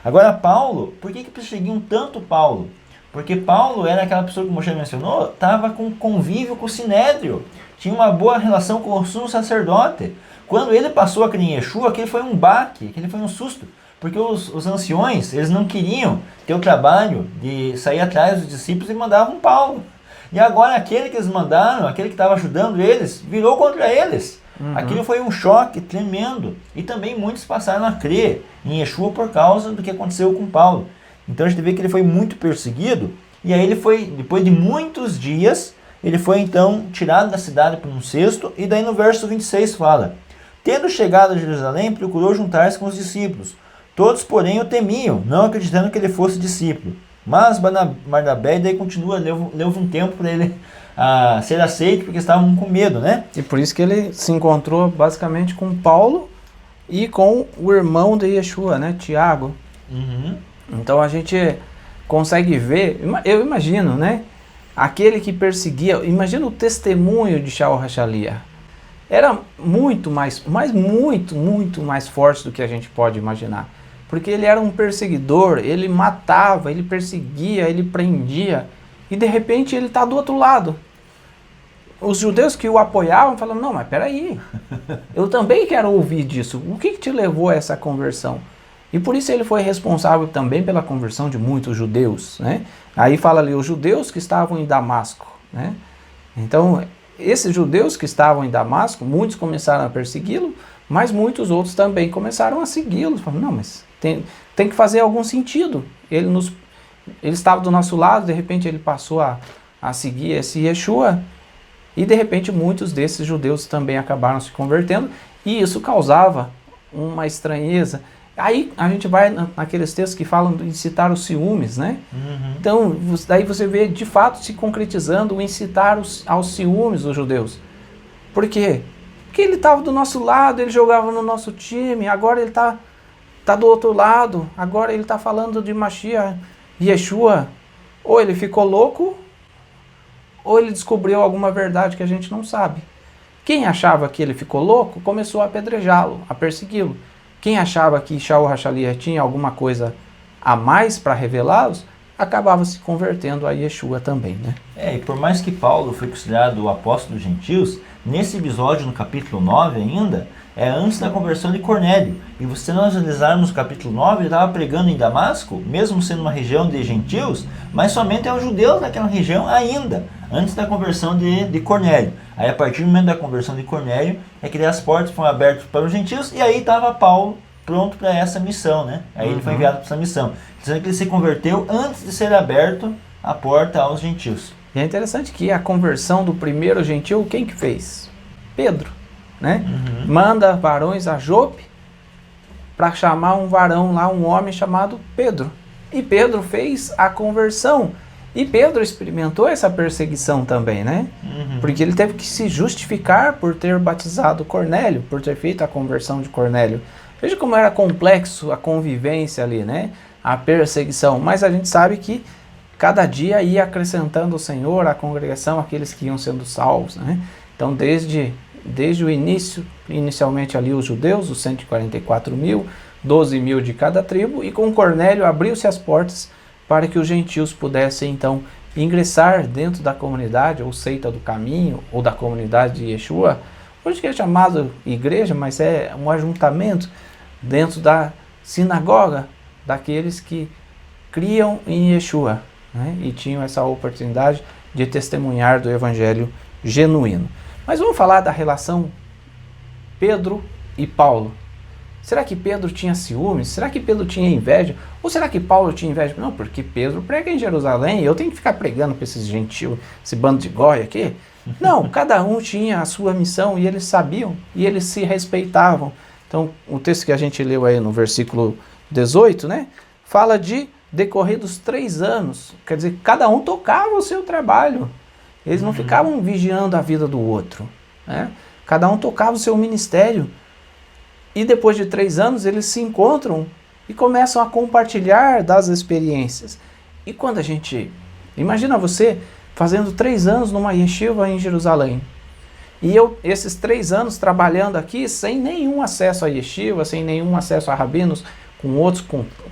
Agora Paulo, por que perseguiam tanto Paulo? Porque Paulo era aquela pessoa que o Moshe mencionou, estava com convívio com o Sinédrio, tinha uma boa relação com o sumo sacerdote. Quando ele passou a crer em Yeshua, aquele foi um baque, aquele foi um susto, porque os anciões eles não queriam ter o trabalho de sair atrás dos discípulos e mandavam Paulo. E agora aquele que eles mandaram, aquele que estava ajudando eles, virou contra eles. Aquilo foi um choque tremendo. E também muitos passaram a crer em Yeshua por causa do que aconteceu com Paulo. Então a gente vê que ele foi muito perseguido. E aí ele foi, depois de muitos dias, ele foi então tirado da cidade por um cesto, e daí no verso 26 fala: tendo chegado a Jerusalém, procurou juntar-se com os discípulos. Todos, porém, o temiam, não acreditando que ele fosse discípulo. Mas Barnabé daí continua, leva um tempo para ele ser aceito, porque estavam com medo, né? E por isso que ele se encontrou basicamente com Paulo e com o irmão de Yeshua, né, Tiago. Uhum. Então a gente consegue ver, eu imagino, né, aquele que perseguia, imagina o testemunho de Shaul HaShaliach. Era muito mais forte do que a gente pode imaginar. Porque ele era um perseguidor, ele matava, ele perseguia, ele prendia. E de repente ele está do outro lado. Os judeus que o apoiavam falavam: não, mas peraí, eu também quero ouvir disso. O que te levou a essa conversão? E por isso ele foi responsável também pela conversão de muitos judeus, né? Aí fala ali, os judeus que estavam em Damasco, né? Então, esses judeus que estavam em Damasco, muitos começaram a persegui-lo, mas muitos outros também começaram a segui-lo. Falaram: não, mas tem que fazer algum sentido. Ele estava do nosso lado, de repente ele passou a seguir esse Yeshua, e de repente muitos desses judeus também acabaram se convertendo, e isso causava uma estranheza. Aí a gente vai naqueles textos que falam de incitar os ciúmes, né? Uhum. Então, daí você vê de fato se concretizando o incitar aos ciúmes dos judeus. Por quê? Porque ele estava do nosso lado, ele jogava no nosso time, agora ele está do outro lado, agora ele está falando de Mashiach, Yeshua. Ou ele ficou louco, ou ele descobriu alguma verdade que a gente não sabe. Quem achava que ele ficou louco, começou a apedrejá-lo, a persegui-lo. Quem achava que Shaul HaShaliach tinha alguma coisa a mais para revelá-los, acabava se convertendo a Yeshua também, né? E por mais que Paulo foi considerado o apóstolo dos gentios, nesse episódio, no capítulo 9 ainda, é antes da conversão de Cornélio. E se nós analisarmos o capítulo 9, ele estava pregando em Damasco, mesmo sendo uma região de gentios, mas somente aos judeus daquela região ainda, antes da conversão de Cornélio. Aí a partir do momento da conversão de Cornélio, é que as portas foram abertas para os gentios, e aí estava Paulo pronto para essa missão, né? Aí ele foi enviado para essa missão. Dizendo que ele se converteu antes de ser aberto a porta aos gentios. E é interessante que a conversão do primeiro gentil, quem que fez? Pedro, né? Manda varões a Jope para chamar um varão lá, um homem chamado Pedro. E Pedro fez a conversão. E Pedro experimentou essa perseguição também, né? Porque ele teve que se justificar por ter batizado Cornélio, por ter feito a conversão de Cornélio. Veja como era complexo a convivência ali, né? A perseguição. Mas a gente sabe que cada dia ia acrescentando o Senhor, a congregação, aqueles que iam sendo salvos, né? Então, desde o início, inicialmente ali os judeus, os 144 mil, 12 mil de cada tribo, e com Cornélio abriu-se as portas para que os gentios pudessem, então, ingressar dentro da comunidade, ou seita do caminho, ou da comunidade de Yeshua, hoje que é chamado igreja, mas é um ajuntamento dentro da sinagoga daqueles que criam em Yeshua, né? E tinham essa oportunidade de testemunhar do evangelho genuíno. Mas vamos falar da relação Pedro e Paulo. Será que Pedro tinha ciúmes? Será que Pedro tinha inveja? Ou será que Paulo tinha inveja? Não, porque Pedro prega em Jerusalém e eu tenho que ficar pregando para esses gentios, esse bando de goi aqui. Não, cada um tinha a sua missão e eles sabiam e eles se respeitavam. Então, o texto que a gente leu aí no versículo 18, né, fala de decorridos 3 anos. Quer dizer, cada um tocava o seu trabalho. Eles não ficavam vigiando a vida do outro, né? Cada um tocava o seu ministério. E depois de 3 anos, eles se encontram e começam a compartilhar das experiências. E quando a gente... Imagina você fazendo 3 anos numa yeshiva em Jerusalém. E eu, esses 3 anos trabalhando aqui, sem nenhum acesso a yeshiva, sem nenhum acesso a rabinos, com outros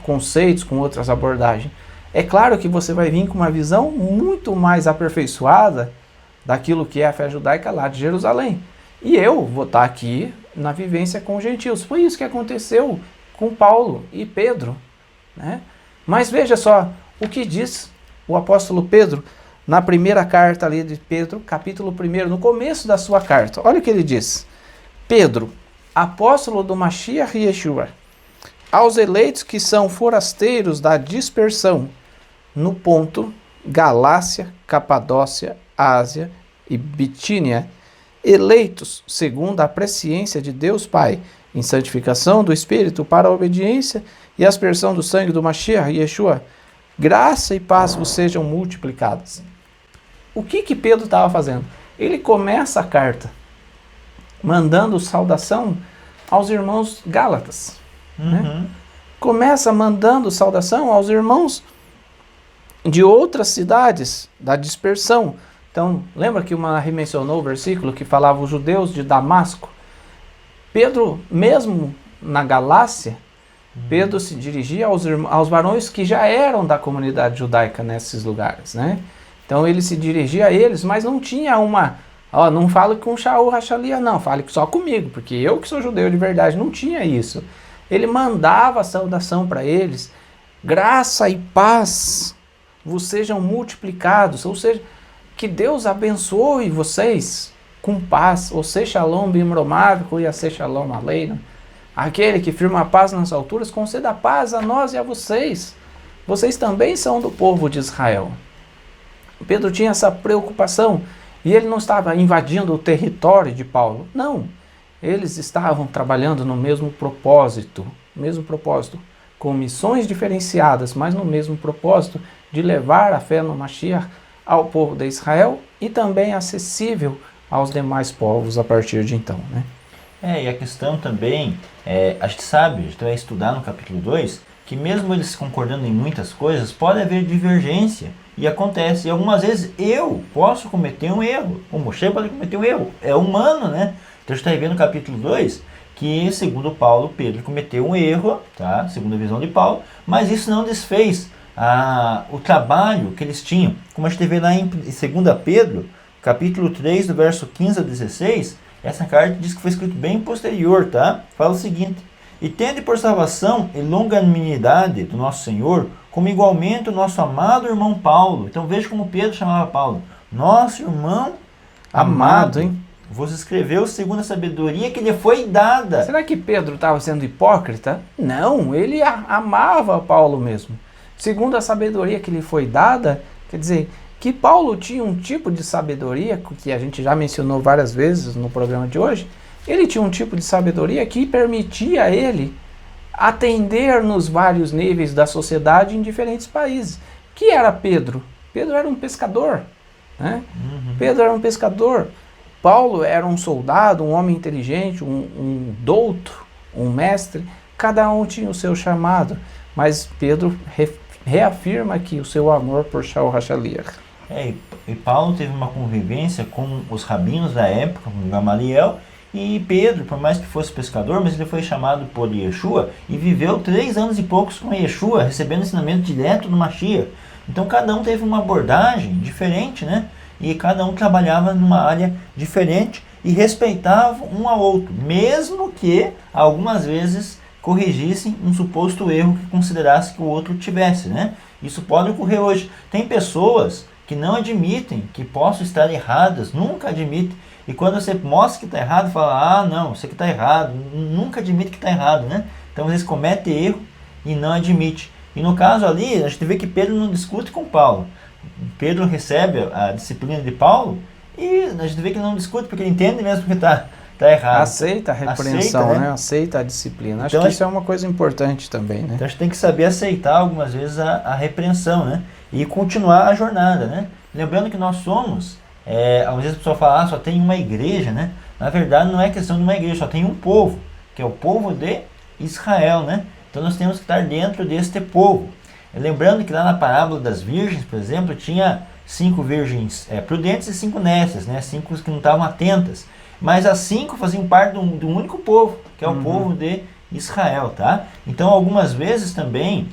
conceitos, com outras abordagens. É claro que você vai vir com uma visão muito mais aperfeiçoada daquilo que é a fé judaica lá de Jerusalém. E eu vou estar aqui na vivência com os gentios. Foi isso que aconteceu com Paulo e Pedro, né? Mas veja só o que diz o apóstolo Pedro na primeira carta ali de Pedro, capítulo 1, no começo da sua carta. Olha o que ele diz. Pedro, apóstolo do Mashiach Yeshua, aos eleitos que são forasteiros da dispersão no Ponto, Galácia, Capadócia, Ásia e Bitínia, eleitos segundo a presciência de Deus Pai, em santificação do Espírito para a obediência e aspersão do sangue do Mashiach e Yeshua, graça e paz vos sejam multiplicadas. O que Pedro estava fazendo? Ele começa a carta mandando saudação aos irmãos gálatas. Né? Começa mandando saudação aos irmãos de outras cidades da dispersão. Então, lembra que o Malachi mencionou o versículo que falava os judeus de Damasco? Pedro, mesmo na Galácia, Pedro se dirigia aos varões que já eram da comunidade judaica nesses lugares, né? Então ele se dirigia a eles, mas não tinha não fale com Shaul Rachalia, não, fale só comigo, porque eu que sou judeu de verdade, não tinha isso. Ele mandava a saudação para eles, graça e paz vos sejam multiplicados, ou seja, que Deus abençoe vocês com paz, ou seja, shalom bimromav, e a ser shalom aleinu. Aquele que firma a paz nas alturas, conceda a paz a nós e a vocês. Vocês também são do povo de Israel. Pedro tinha essa preocupação, e ele não estava invadindo o território de Paulo. Não, eles estavam trabalhando no mesmo propósito, com missões diferenciadas, mas no mesmo propósito de levar a fé no Mashiach ao povo de Israel e também acessível aos demais povos a partir de então, né? E a questão também, a gente vai estudar no capítulo 2, que mesmo eles concordando em muitas coisas, pode haver divergência, e acontece, e algumas vezes eu posso cometer um erro, o Moshe pode cometer um erro, é humano, né? Então a gente está vendo no capítulo 2, que segundo Paulo, Pedro cometeu um erro, tá? Segundo a visão de Paulo, mas isso não desfez o trabalho que eles tinham. Como a gente vê lá em 2 Pedro, capítulo 3, do verso 15 a 16, essa carta diz que foi escrito bem posterior, tá? Fala o seguinte: e tende por salvação e longanimidade do nosso Senhor, como igualmente o nosso amado irmão Paulo. Então veja como Pedro chamava Paulo. Nosso irmão amado, hein? Vos escreveu segundo a sabedoria que lhe foi dada. Será que Pedro estava sendo hipócrita? Não, ele amava Paulo mesmo. Segundo a sabedoria que lhe foi dada, quer dizer, que Paulo tinha um tipo de sabedoria, que a gente já mencionou várias vezes no programa de hoje. Ele tinha um tipo de sabedoria que permitia a ele atender nos vários níveis da sociedade em diferentes países. Que era Pedro? Pedro era um pescador, né? Pedro era um pescador. Paulo era um soldado, um homem inteligente, um douto, um mestre. Cada um tinha o seu chamado, mas Pedro reafirma aqui o seu amor por Shaul Hashaliach. E Paulo teve uma convivência com os rabinos da época, com Gamaliel, e Pedro, por mais que fosse pescador, mas ele foi chamado por Yeshua e viveu 3 anos e poucos com Yeshua, recebendo ensinamento direto do Mashiach. Então cada um teve uma abordagem diferente, né? E cada um trabalhava numa área diferente e respeitava um ao outro, mesmo que algumas vezes corrigissem um suposto erro que considerasse que o outro tivesse, né? Isso pode ocorrer hoje. Tem pessoas que não admitem que possam estar erradas, nunca admitem. E quando você mostra que está errado, fala, não, você que está errado, nunca admite que está errado, né? Então às vezes comete erro e não admite. E no caso ali, a gente vê que Pedro não discute com Paulo. Pedro recebe a disciplina de Paulo e a gente vê que ele não discute porque ele entende mesmo que está errado. Aceita a repreensão, né? Aceita a disciplina. Acho que isso é uma coisa importante também, né? Então a gente tem que saber aceitar algumas vezes a repreensão, né? E continuar a jornada, né? Lembrando que nós somos, às vezes a pessoa fala, só tem uma igreja, né? Na verdade não é questão de uma igreja, só tem um povo, que é o povo de Israel, né? Então nós temos que estar dentro deste povo. Lembrando que lá na parábola das virgens, por exemplo, tinha 5 virgens prudentes e 5 nécias, né? 5 que não estavam atentas. Mas as 5 faziam parte do único povo, que é o povo de Israel, tá? Então algumas vezes também,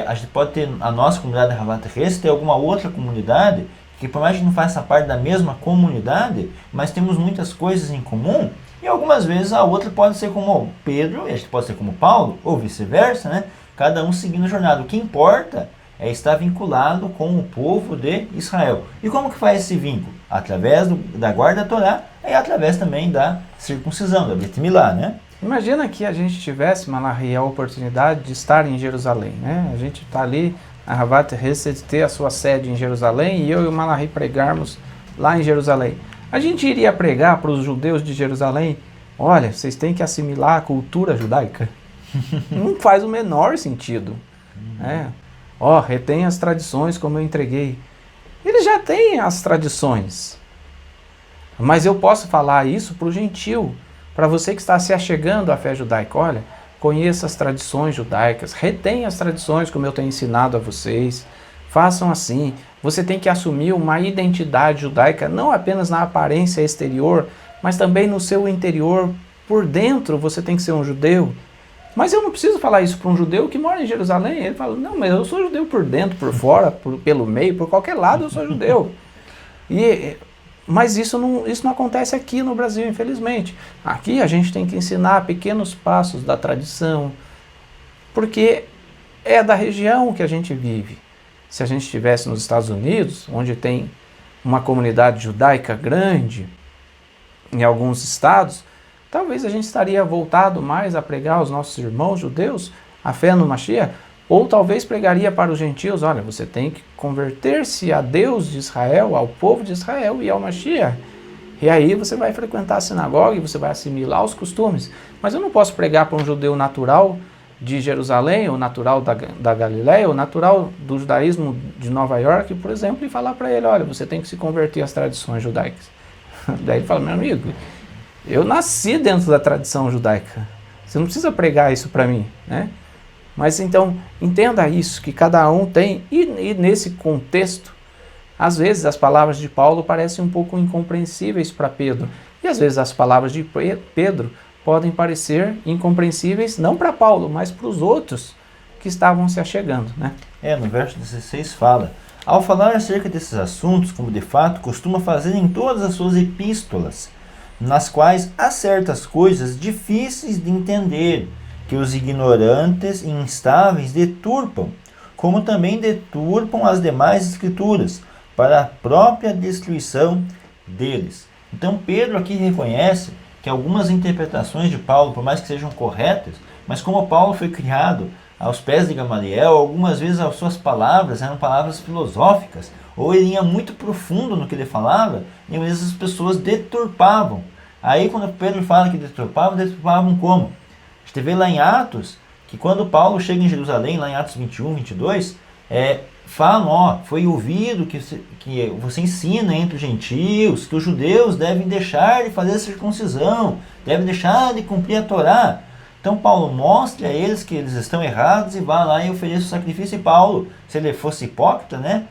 a gente pode ter a nossa comunidade Havat Res, ter alguma outra comunidade, que por mais que não faça parte da mesma comunidade, mas temos muitas coisas em comum, e algumas vezes a outra pode ser como Pedro, e a gente pode ser como Paulo, ou vice-versa, né? Cada um seguindo a jornada. O que importa é estar vinculado com o povo de Israel. E como que faz esse vínculo? Através da guarda da Torá e através também da circuncisão, da Brit Milá, né? Imagina que a gente tivesse, Malachi, a oportunidade de estar em Jerusalém, né? A gente está ali Ahavat Hesed ter a sua sede em Jerusalém e eu e o Malachi pregarmos lá em Jerusalém. A gente iria pregar para os judeus de Jerusalém, olha, vocês têm que assimilar a cultura judaica. Não faz o menor sentido. Retém as tradições como eu entreguei. Eles já têm as tradições. Mas eu posso falar isso para o gentil, para você que está se achegando à fé judaica. Olha, conheça as tradições judaicas, retenha as tradições como eu tenho ensinado a vocês. Façam assim. Você tem que assumir uma identidade judaica, não apenas na aparência exterior, mas também no seu interior. Por dentro você tem que ser um judeu. Mas eu não preciso falar isso para um judeu que mora em Jerusalém. Ele fala, não, mas eu sou judeu por dentro, por fora, pelo meio, por qualquer lado eu sou judeu. Mas isso não acontece aqui no Brasil, infelizmente. Aqui a gente tem que ensinar pequenos passos da tradição, porque é da região que a gente vive. Se a gente estivesse nos Estados Unidos, onde tem uma comunidade judaica grande, em alguns estados, talvez a gente estaria voltado mais a pregar aos nossos irmãos judeus a fé no Mashiach, ou talvez pregaria para os gentios, olha, você tem que converter-se a Deus de Israel, ao povo de Israel e ao Mashiach. E aí você vai frequentar a sinagoga e você vai assimilar os costumes. Mas eu não posso pregar para um judeu natural de Jerusalém, ou natural da Galileia, ou natural do judaísmo de Nova York, por exemplo, e falar para ele, olha, você tem que se converter às tradições judaicas. Daí ele fala, meu amigo, eu nasci dentro da tradição judaica. Você não precisa pregar isso para mim, né? Mas então, entenda isso, que cada um tem, e nesse contexto, às vezes as palavras de Paulo parecem um pouco incompreensíveis para Pedro, e às vezes as palavras de Pedro podem parecer incompreensíveis, não para Paulo, mas para os outros que estavam se achegando, né? No verso 16 fala, ao falar acerca desses assuntos, como de fato costuma fazer em todas as suas epístolas, nas quais há certas coisas difíceis de entender, que os ignorantes e instáveis deturpam, como também deturpam as demais escrituras, para a própria destruição deles. Então Pedro aqui reconhece que algumas interpretações de Paulo, por mais que sejam corretas, mas como Paulo foi criado aos pés de Gamaliel, algumas vezes as suas palavras eram palavras filosóficas, ou ele ia muito profundo no que ele falava, e às vezes as pessoas deturpavam. Aí quando Pedro fala que deturpavam como? A gente vê lá em Atos, que quando Paulo chega em Jerusalém, lá em Atos 21, 22, falam, foi ouvido que você ensina entre os gentios, que os judeus devem deixar de fazer a circuncisão, devem deixar de cumprir a Torá. Então Paulo mostra a eles que eles estão errados e vai lá e oferece o sacrifício. E Paulo, se ele fosse hipócrita, né,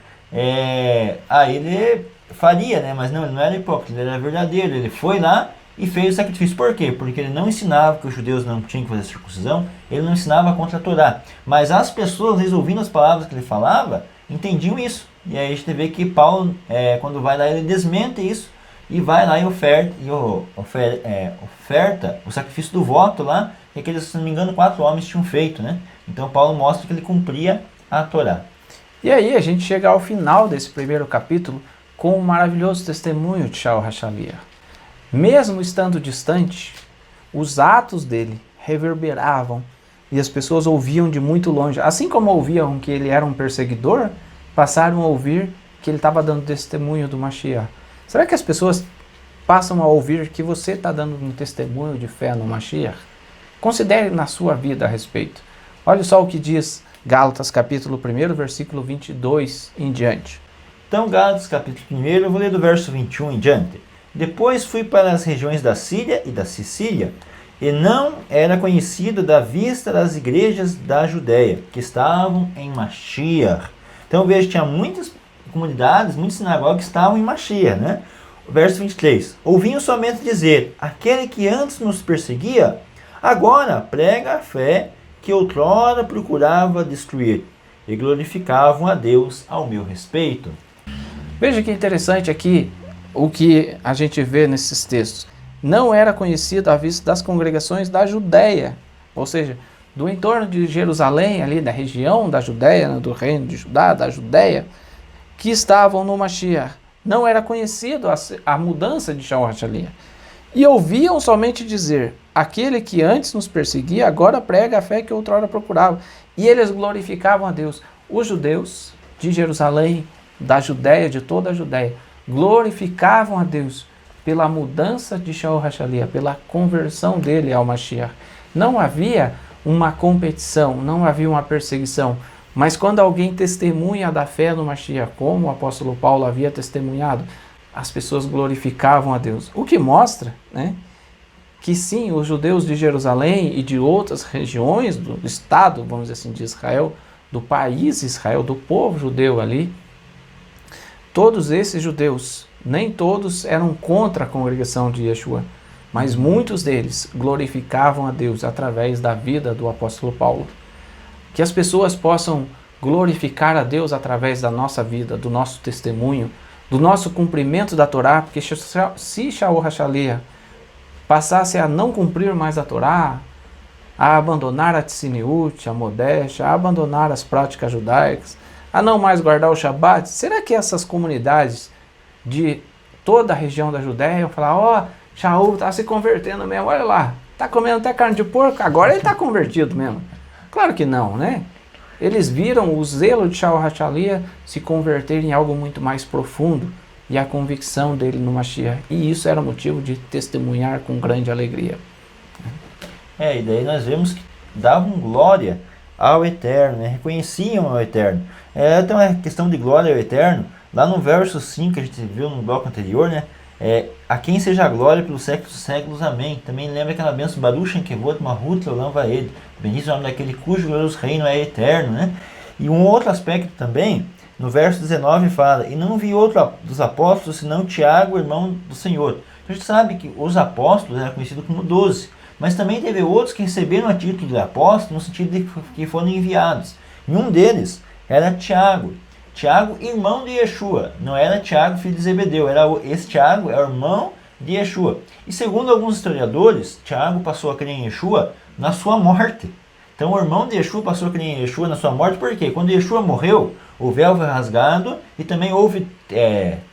ele faria, né, mas não, ele não era hipócrita, ele era verdadeiro, ele foi lá e fez o sacrifício. Por quê? Porque ele não ensinava que os judeus não tinham que fazer circuncisão, ele não ensinava contra a Torá. Mas as pessoas, eles ouvindo as palavras que ele falava, entendiam isso. E aí a gente vê que Paulo, quando vai lá, ele desmente isso e vai lá e oferta o sacrifício do voto lá, que aqueles, se não me engano, 4 homens tinham feito, né? Então Paulo mostra que ele cumpria a Torá. E aí a gente chega ao final desse primeiro capítulo com um maravilhoso testemunho de Shaul HaShaliach. Mesmo estando distante, os atos dele reverberavam e as pessoas ouviam de muito longe. Assim como ouviam que ele era um perseguidor, passaram a ouvir que ele estava dando testemunho do Mashiach. Será que as pessoas passam a ouvir que você está dando um testemunho de fé no Mashiach? Considere na sua vida a respeito. Olha só o que diz Gálatas capítulo 1, versículo 22 em diante. Então, Gálatas capítulo 1, eu vou ler do verso 21 em diante. Depois fui para as regiões da Síria e da Sicília, e não era conhecido da vista das igrejas da Judéia, que estavam em Mashiach. Então veja que tinha muitas comunidades, muitas sinagogas que estavam em Mashiach, né? Verso 23. Ouviam somente dizer, aquele que antes nos perseguia, agora prega a fé que outrora procurava destruir, e glorificavam a Deus ao meu respeito. Veja que interessante aqui, o que a gente vê nesses textos. Não era conhecido à vista das congregações da Judéia, ou seja, do entorno de Jerusalém, ali da região da Judéia, do reino de Judá, da Judéia, que estavam no Mashiach. Não era conhecido a mudança de Shaul HaShaliach. E ouviam somente dizer, aquele que antes nos perseguia, agora prega a fé que outrora procurava. E eles glorificavam a Deus. os judeus de Jerusalém, da Judéia, de toda a Judéia, glorificavam a Deus pela mudança de Shaul HaShaliah, pela conversão dele ao Mashiach. Não havia uma competição, não havia uma perseguição, mas quando alguém testemunha da fé no Mashiach, como o apóstolo Paulo havia testemunhado, as pessoas glorificavam a Deus. O que mostra, né, que sim, os judeus de Jerusalém e de outras regiões do estado, vamos dizer assim, de Israel, do país Israel, do povo judeu ali, todos esses judeus, nem todos eram contra a congregação de Yeshua, mas muitos deles glorificavam a Deus através da vida do apóstolo Paulo. Que as pessoas possam glorificar a Deus através da nossa vida, do nosso testemunho, do nosso cumprimento da Torá, porque se Shaul HaShaliah passasse a não cumprir mais a Torá, a abandonar a Tziniut, a modéstia, a abandonar as práticas judaicas, a não mais guardar o Shabat, será que essas comunidades de toda a região da Judéia iam falar, ó, Shaul está se convertendo mesmo, olha lá, está comendo até carne de porco, agora ele está convertido mesmo. Claro que não, né? Eles viram o zelo de Shaul HaShaliah se converter em algo muito mais profundo e a convicção dele no Mashiach. E isso era motivo de testemunhar com grande alegria. E daí nós vemos que davam glória ao Eterno, né? Reconheciam ao Eterno. Tem uma questão de glória ao Eterno, lá no verso 5 que a gente viu no bloco anterior, né? A quem seja a glória pelos séculos dos séculos, amém. Também lembra aquela bênção, Baruch Shem Kevod Mahut Leolam Vaed. Bendito o nome daquele cujo glorioso reino é eterno, né? E um outro aspecto também, no verso 19 fala, e não vi outro dos apóstolos, senão Tiago, irmão do Senhor. Então a gente sabe que os apóstolos eram conhecidos como 12, mas também teve outros que receberam a título de apóstolo, no sentido de que foram enviados. E um deles era Tiago. Tiago, irmão de Yeshua, não era Tiago, filho de Zebedeu, esse Tiago é o irmão de Yeshua. E segundo alguns historiadores, Tiago passou a crer em Yeshua na sua morte. Então o irmão de Yeshua passou a crer em Yeshua na sua morte, por quê? Quando Yeshua morreu, o véu foi rasgado e também houve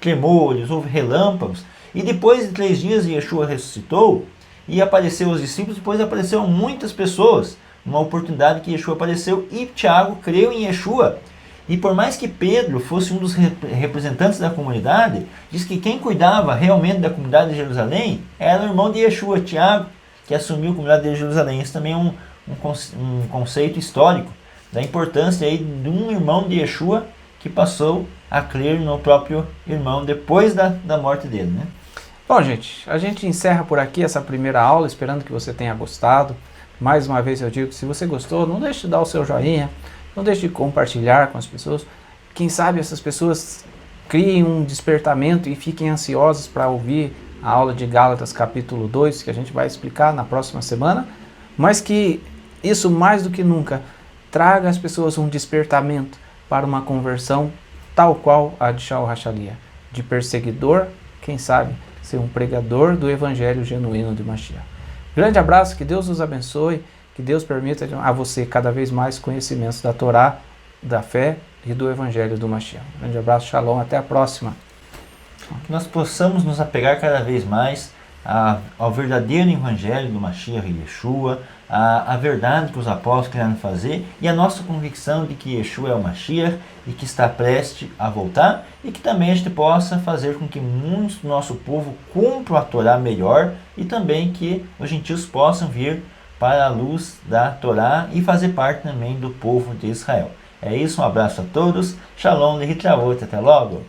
tremores, houve relâmpagos. E depois de 3 dias Yeshua ressuscitou e apareceu aos discípulos, depois apareceram muitas pessoas, numa oportunidade que Yeshua apareceu e Tiago creu em Yeshua. E por mais que Pedro fosse um dos representantes da comunidade, diz que quem cuidava realmente da comunidade de Jerusalém era o irmão de Yeshua, Tiago, que assumiu a comunidade de Jerusalém. Isso também é um conceito histórico da importância aí de um irmão de Yeshua que passou a crer no próprio irmão depois da morte dele, né? Bom, gente, a gente encerra por aqui essa primeira aula, esperando que você tenha gostado. Mais uma vez eu digo que se você gostou, não deixe de dar o seu joinha, não deixe de compartilhar com as pessoas. Quem sabe essas pessoas criem um despertamento e fiquem ansiosas para ouvir a aula de Gálatas capítulo 2, que a gente vai explicar na próxima semana, mas que isso mais do que nunca traga às pessoas um despertamento para uma conversão tal qual a de Shaul HaShaliah, de perseguidor, quem sabe ser um pregador do evangelho genuíno de Mashiach. Grande abraço, que Deus nos abençoe, que Deus permita a você cada vez mais conhecimentos da Torá, da fé e do evangelho do Mashiach. Grande abraço, shalom, até a próxima. Que nós possamos nos apegar cada vez mais ao verdadeiro evangelho do Mashiach e Yeshua, a verdade que os apóstolos queriam fazer e a nossa convicção de que Yeshua é o Mashiach e que está prestes a voltar, e que também a gente possa fazer com que muitos do nosso povo cumpram a Torá melhor e também que os gentios possam vir para a luz da Torá e fazer parte também do povo de Israel. É isso, um abraço a todos, shalom, lehitraot, até logo!